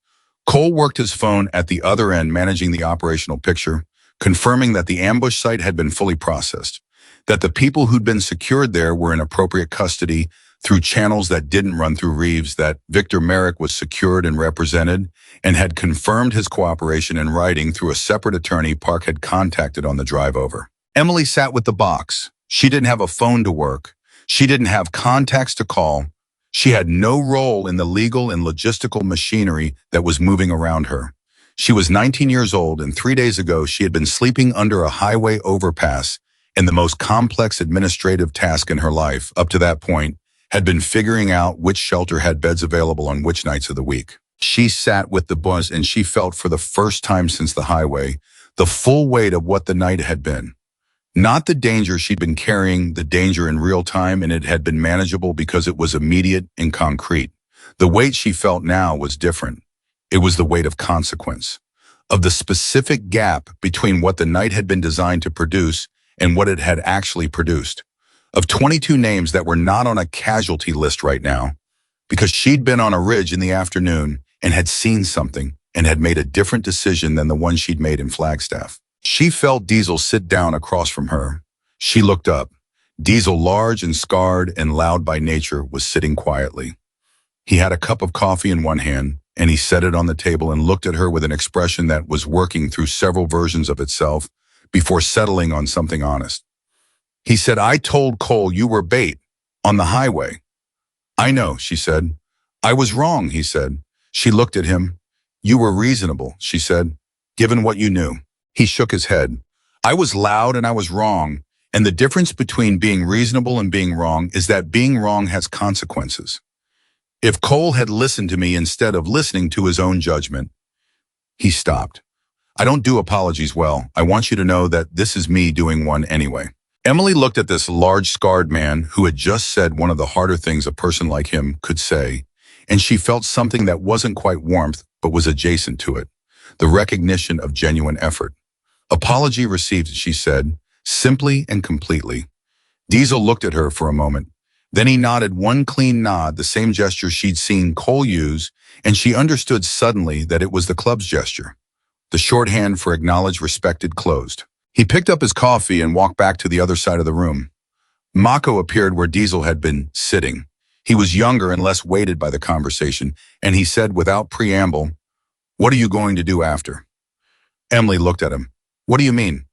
Cole worked his phone at the other end, managing the operational picture, confirming that the ambush site had been fully processed, that the people who'd been secured there were in appropriate custody through channels that didn't run through Reeves, that Victor Merrick was secured and represented, and had confirmed his cooperation in writing through a separate attorney Park had contacted on the drive over. Emily sat with the box. She didn't have a phone to work. She didn't have contacts to call. She had no role in the legal and logistical machinery that was moving around her. She was 19 years old, and 3 days ago she had been sleeping under a highway overpass, and the most complex administrative task in her life, up to that point, had been figuring out which shelter had beds available on which nights of the week. She sat with the buzz, and she felt for the first time since the highway the full weight of what the night had been. Not the danger she'd been carrying, the danger in real time, and it had been manageable because it was immediate and concrete. The weight she felt now was different. It was the weight of consequence, of the specific gap between what the night had been designed to produce and what it had actually produced, of 22 names that were not on a casualty list right now, because she'd been on a ridge in the afternoon and had seen something and had made a different decision than the one she'd made in Flagstaff. She felt Diesel sit down across from her. She looked up. Diesel, large and scarred and loud by nature, was sitting quietly. He had a cup of coffee in one hand, and he set it on the table and looked at her with an expression that was working through several versions of itself before settling on something honest. He said, "I told Cole you were bait on the highway." "I know," she said. "I was wrong," he said. She looked at him. "You were reasonable," she said, "given what you knew." He shook his head. "I was loud and I was wrong, and the difference between being reasonable and being wrong is that being wrong has consequences. If Cole had listened to me instead of listening to his own judgment." He stopped. "I don't do apologies well. I want you to know that this is me doing one anyway." Emily looked at this large, scarred man who had just said one of the harder things a person like him could say, and she felt something that wasn't quite warmth, but was adjacent to it, the recognition of genuine effort. Apology received, she said, simply and completely. Diesel looked at her for a moment. Then he nodded one clean nod, the same gesture she'd seen Cole use, and she understood suddenly that it was the club's gesture. The shorthand for acknowledged, respected closed. He picked up his coffee and walked back to the other side of the room. Mako appeared where Diesel had been sitting. He was younger and less weighted by the conversation, and he said without preamble, "What are you going to do after?" Emily looked at him. "What do you mean?"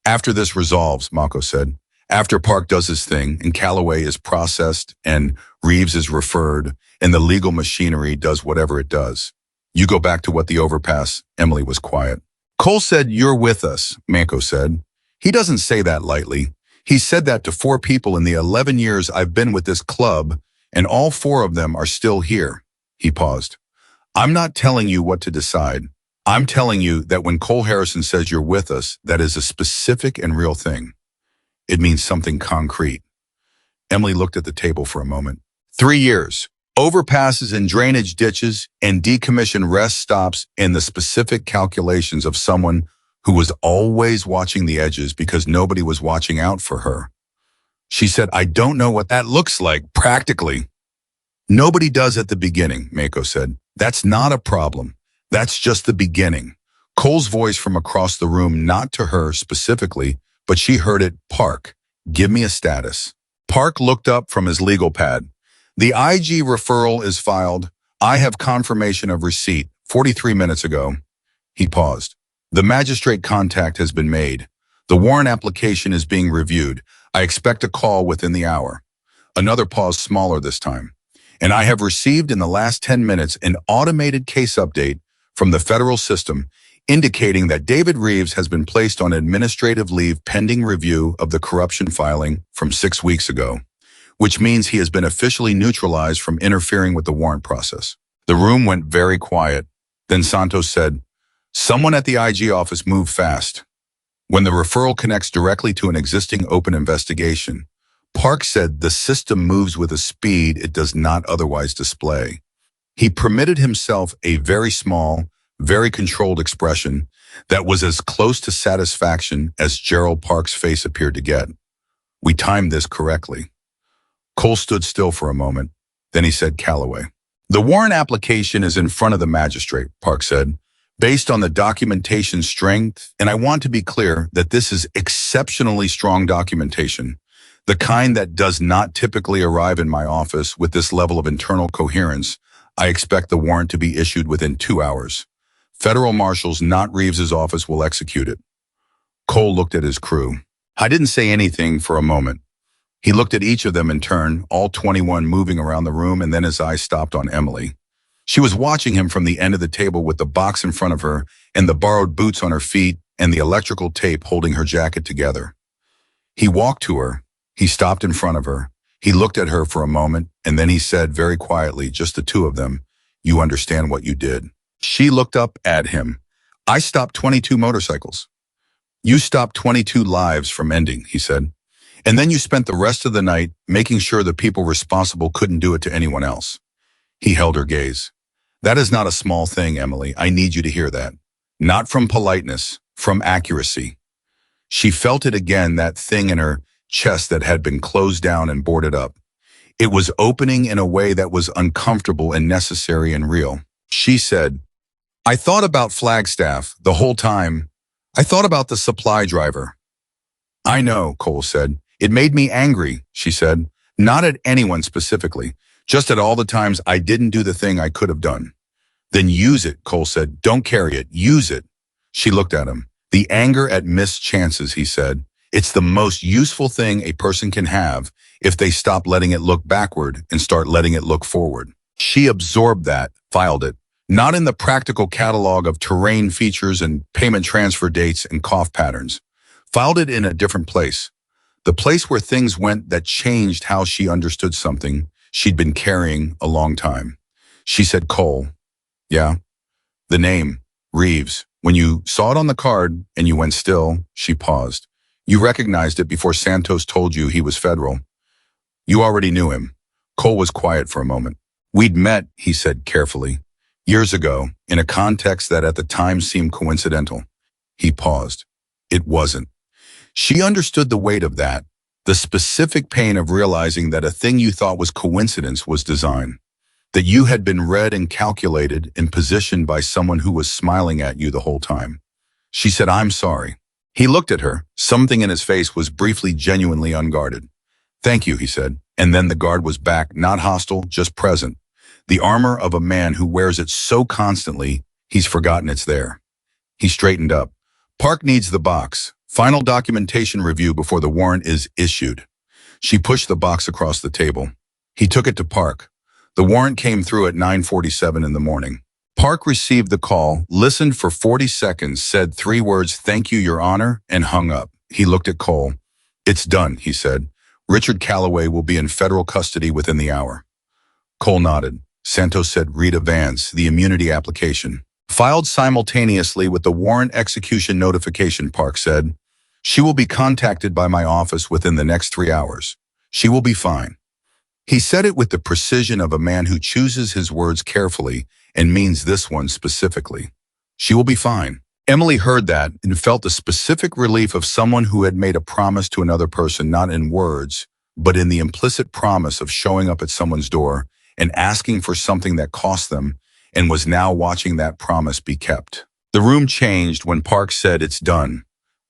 "After this resolves," Mako said. "After Park does his thing, and Calloway is processed, and Reeves is referred, and the legal machinery does whatever it does. You go back to what the overpass." Emily was quiet. "Cole said you're with us," Mako said. "He doesn't say that lightly. He said that to 4 people in the 11 years I've been with this club, and all 4 of them are still here." He paused. "I'm not telling you what to decide. I'm telling you that when Cole Harrison says you're with us, that is a specific and real thing. It means something concrete." Emily looked at the table for a moment. 3 years. Overpasses and drainage ditches and decommissioned rest stops and the specific calculations of someone who was always watching the edges because nobody was watching out for her. She said, "I don't know what that looks like practically." "Nobody does at the beginning," Mako said. "That's not a problem. That's just the beginning." Cole's voice from across the room, not to her specifically, but she heard it. "Park, give me a status." Park looked up from his legal pad. "The IG referral is filed. I have confirmation of receipt 43 minutes ago." He paused. "The magistrate contact has been made. The warrant application is being reviewed. I expect a call within the hour." Another pause, smaller this time. "And I have received in the last 10 minutes an automated case update from the federal system indicating that David Reeves has been placed on administrative leave pending review of the corruption filing from 6 weeks ago, which means he has been officially neutralized from interfering with the warrant process." The room went very quiet. Then Santos said, "Someone at the IG office move fast." When the referral connects directly to an existing open investigation, Park said the system moves with a speed it does not otherwise display. He permitted himself a very small, very controlled expression that was as close to satisfaction as Gerald Park's face appeared to get. "We timed this correctly." Cole stood still for a moment. Then he said, "Calloway." "The warrant application is in front of the magistrate," Park said, "based on the documentation strength, and I want to be clear that this is exceptionally strong documentation, the kind that does not typically arrive in my office with this level of internal coherence. I expect the warrant to be issued within 2 hours. Federal marshals, not Reeves's office, will execute it." Cole looked at his crew. "I didn't say anything for a moment." He looked at each of them in turn, all 21 moving around the room, and then his eyes stopped on Emily. She was watching him from the end of the table with the box in front of her and the borrowed boots on her feet and the electrical tape holding her jacket together. He walked to her. He stopped in front of her. He looked at her for a moment, and then he said very quietly, just the 2 of them, "You understand what you did." She looked up at him. "I stopped 22 motorcycles." "You stopped 22 lives from ending," he said. "And then you spent the rest of the night making sure the people responsible couldn't do it to anyone else." He held her gaze. "That is not a small thing, Emily. I need you to hear that. Not from politeness, from accuracy." She felt it again, that thing in her chest that had been closed down and boarded up. It was opening in a way that was uncomfortable and necessary and real. She said, "I thought about Flagstaff the whole time. I thought about the supply driver." "I know," Cole said. "It made me angry," she said. "Not at anyone specifically, just at all the times I didn't do the thing I could have done." "Then use it," Cole said. "Don't carry it. Use it." She looked at him. "The anger at missed chances," he said. "It's the most useful thing a person can have if they stop letting it look backward and start letting it look forward." She absorbed that, filed it, not in the practical catalog of terrain features and payment transfer dates and cough patterns. Filed it in a different place. The place where things went that changed how she understood something she'd been carrying a long time. She said, "Cole." "Yeah." "The name, Reeves. When you saw it on the card and you went still," she paused. You recognized it before Santos told you he was federal. You already knew him. Cole was quiet for a moment. We'd met, he said carefully, years ago, in a context that at the time seemed coincidental. He paused. It wasn't. She understood the weight of that, the specific pain of realizing that a thing you thought was coincidence was design, that you had been read and calculated and positioned by someone who was smiling at you the whole time. She said, "I'm sorry." He looked at her. Something in his face was briefly genuinely unguarded. "Thank you," he said. And then the guard was back, not hostile, just present. The armor of a man who wears it so constantly, he's forgotten it's there. He straightened up. "Park needs the box. Final documentation review before the warrant is issued." She pushed the box across the table. He took it to Park. The warrant came through at 9:47 in the morning. Park received the call, listened for 40 seconds, said 3 words, "Thank you, Your Honor," and hung up. He looked at Cole. "It's done," he said. "Richard Calloway will be in federal custody within the hour." Cole nodded. Santos said, "Rita Vance, the immunity application." Filed simultaneously with the warrant execution notification, Park said. "She will be contacted by my office within the next 3 hours. She will be fine." He said it with the precision of a man who chooses his words carefully and means this one specifically. She will be fine. Emily heard that and felt the specific relief of someone who had made a promise to another person, not in words, but in the implicit promise of showing up at someone's door and asking for something that cost them, and was now watching that promise be kept. The room changed when Park said, "It's done."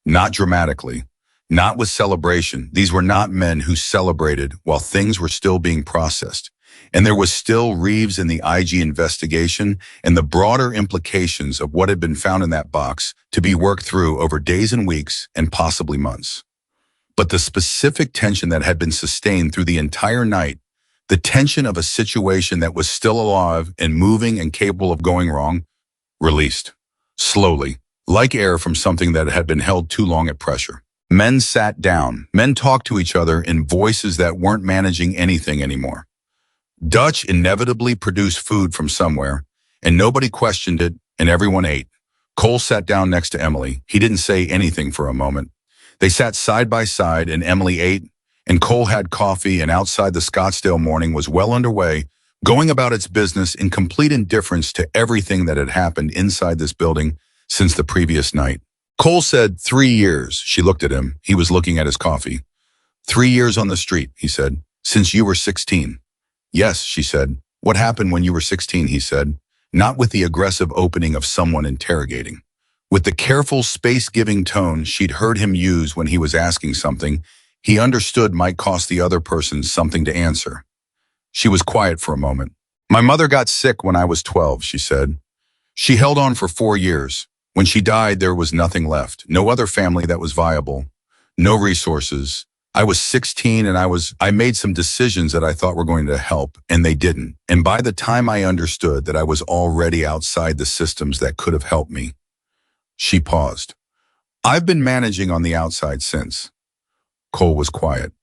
Not dramatically, not with celebration. These were not men who celebrated while things were still being processed. And there was still Reeves in the IG investigation and the broader implications of what had been found in that box to be worked through over days and weeks and possibly months. But the specific tension that had been sustained through the entire night, the tension of a situation that was still alive and moving and capable of going wrong, released. Slowly, like air from something that had been held too long at pressure. Men sat down. Men talked to each other in voices that weren't managing anything anymore. Dutch inevitably produced food from somewhere, and nobody questioned it, and everyone ate. Cole sat down next to Emily. He didn't say anything for a moment. They sat side by side, and Emily ate, and Cole had coffee, and outside the Scottsdale morning was well underway, going about its business in complete indifference to everything that had happened inside this building since the previous night. Cole said, 3 years. She looked at him. He was looking at his coffee. 3 years on the street, he said, since you were 16. Yes, she said. What happened when you were 16, he said, not with the aggressive opening of someone interrogating. With the careful, space-giving tone she'd heard him use when he was asking something, he understood might cost the other person something to answer. She was quiet for a moment. My mother got sick when I was 12, she said. She held on for 4 years. When she died, there was nothing left. No other family that was viable. No resources. I was 16 and I made some decisions that I thought were going to help, and they didn't. And by the time I understood that I was already outside the systems that could have helped me, she paused. I've been managing on the outside since. Cole was quiet.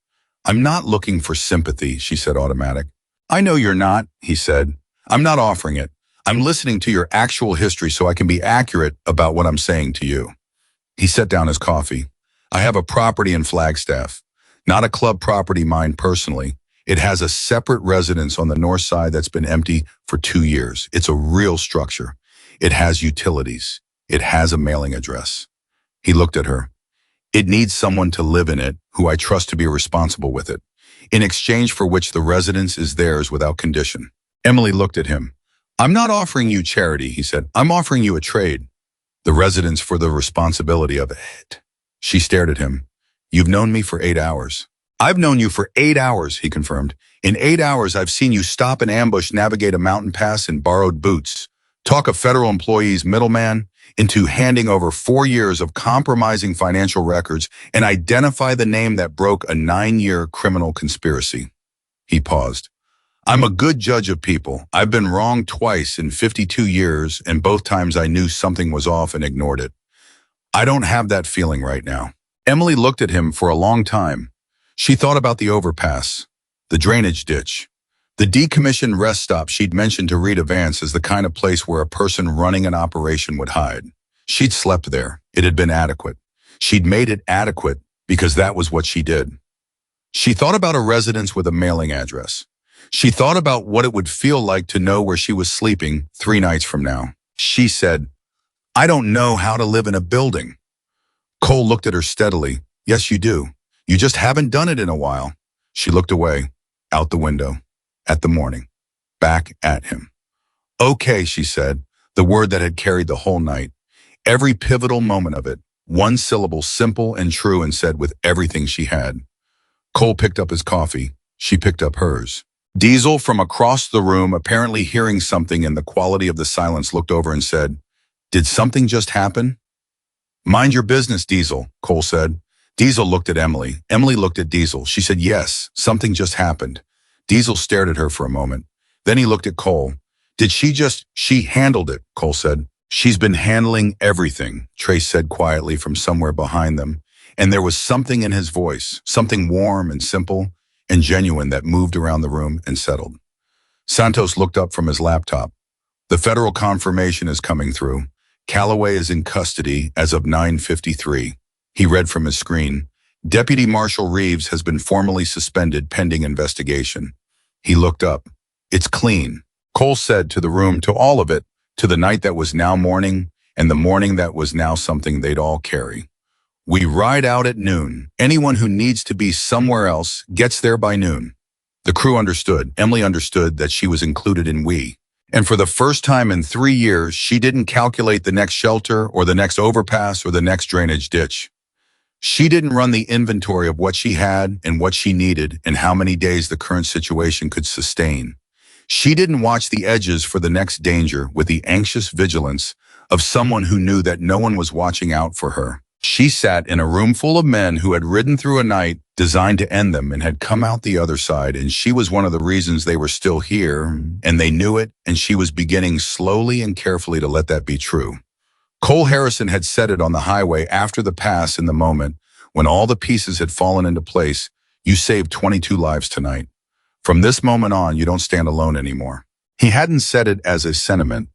I'm not looking for sympathy, she said automatic. I know you're not, he said. I'm not offering it. I'm listening to your actual history so I can be accurate about what I'm saying to you. He set down his coffee. I have a property in Flagstaff. Not a club property, mine personally. It has a separate residence on the north side that's been empty for 2 years. It's a real structure. It has utilities. It has a mailing address. He looked at her. It needs someone to live in it who I trust to be responsible with it, in exchange for which the residence is theirs without condition. Emily looked at him. I'm not offering you charity, he said. I'm offering you a trade. The residence for the responsibility of it. She stared at him. You've known me for 8 hours. I've known you for 8 hours, he confirmed. In 8 hours, I've seen you stop an ambush, navigate a mountain pass in borrowed boots, talk a federal employee's middleman into handing over 4 years of compromising financial records and identify the name that broke a 9-year criminal conspiracy. He paused. I'm a good judge of people. I've been wrong twice in 52 years, and both times I knew something was off and ignored it. I don't have that feeling right now. Emily looked at him for a long time. She thought about the overpass, the drainage ditch, the decommissioned rest stop she'd mentioned to Rita Vance as the kind of place where a person running an operation would hide. She'd slept there. It had been adequate. She'd made it adequate, because that was what she did. She thought about a residence with a mailing address. She thought about what it would feel like to know where she was sleeping 3 nights from now. She said, "I don't know how to live in a building." Cole looked at her steadily. "Yes, you do. You just haven't done it in a while." She looked away, out the window, at the morning, back at him. "Okay," she said, the word that had carried the whole night. Every pivotal moment of it, one syllable simple and true and said with everything she had. Cole picked up his coffee. She picked up hers. Diesel, from across the room, apparently hearing something in the quality of the silence, looked over and said, "Did something just happen?" "Mind your business, Diesel," Cole said. Diesel looked at Emily. Emily looked at Diesel. She said, "Yes, something just happened." Diesel stared at her for a moment. Then he looked at Cole. She handled it," Cole said. "She's been handling everything," Trace said quietly from somewhere behind them. And there was something in his voice, something warm and simple and genuine that moved around the room and settled. Santos looked up from his laptop. "The federal confirmation is coming through. Calloway is in custody as of 9:53. He read from his screen. "Deputy Marshal Reeves has been formally suspended pending investigation." He looked up. "It's clean," Cole said to the room, to all of it, to the night that was now morning and the morning that was now something they'd all carry. "We ride out at noon. Anyone who needs to be somewhere else gets there by noon." The crew understood. Emily understood that she was included in we. And for the first time in 3 years, she didn't calculate the next shelter or the next overpass or the next drainage ditch. She didn't run the inventory of what she had and what she needed and how many days the current situation could sustain. She didn't watch the edges for the next danger with the anxious vigilance of someone who knew that no one was watching out for her. She sat in a room full of men who had ridden through a night designed to end them and had come out the other side, and she was one of the reasons they were still here, and they knew it, and she was beginning slowly and carefully to let that be true. Cole Harrison had said it on the highway after the pass in the moment, when all the pieces had fallen into place. "You saved 22 lives tonight. From this moment on, you don't stand alone anymore." He hadn't said it as a sentiment.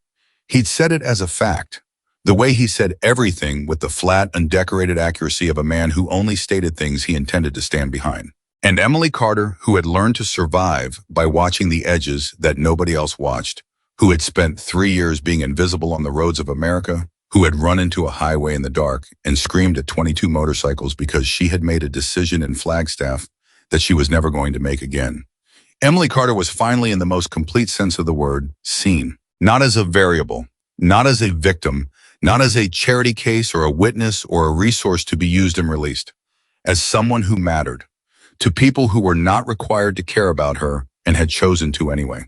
He'd said it as a fact. The way he said everything with the flat, undecorated accuracy of a man who only stated things he intended to stand behind. And Emily Carter, who had learned to survive by watching the edges that nobody else watched, who had spent 3 years being invisible on the roads of America, who had run into a highway in the dark and screamed at 22 motorcycles because she had made a decision in Flagstaff that she was never going to make again. Emily Carter was finally, in the most complete sense of the word, seen. Not as a variable, not as a victim, not as a charity case or a witness or a resource to be used and released, as someone who mattered, to people who were not required to care about her and had chosen to anyway.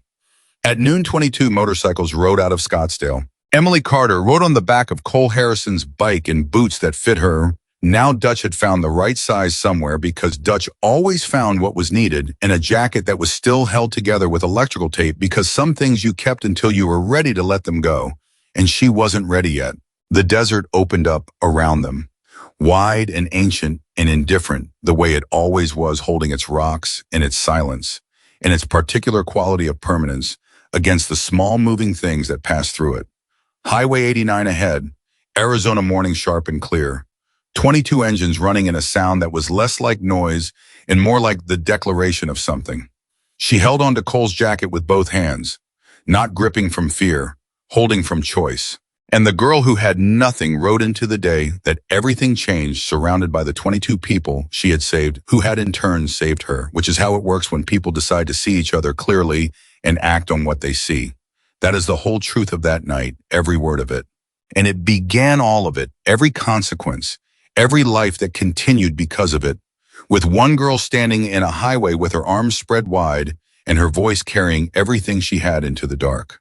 At noon, 22 motorcycles rode out of Scottsdale. Emily Carter rode on the back of Cole Harrison's bike in boots that fit her. Now Dutch had found the right size somewhere, because Dutch always found what was needed, and a jacket that was still held together with electrical tape, because some things you kept until you were ready to let them go, and she wasn't ready yet. The desert opened up around them, wide and ancient and indifferent, the way it always was, holding its rocks and its silence and its particular quality of permanence against the small moving things that passed through it. Highway 89 ahead, Arizona morning sharp and clear. 22 engines running in a sound that was less like noise and more like the declaration of something. She held onto Cole's jacket with both hands, not gripping from fear, holding from choice. And the girl who had nothing rode into the day that everything changed, surrounded by the 22 people she had saved, who had in turn saved her, which is how it works when people decide to see each other clearly and act on what they see. That is the whole truth of that night, every word of it. And it began all of it, every consequence, every life that continued because of it, with one girl standing in a highway with her arms spread wide and her voice carrying everything she had into the dark.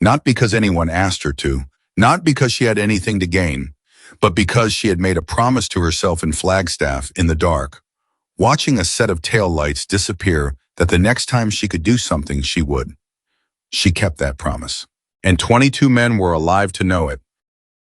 Not because anyone asked her to, not because she had anything to gain, but because she had made a promise to herself in Flagstaff, in the dark, watching a set of tail lights disappear, that the next time she could do something, she would. She kept that promise. And 22 men were alive to know it.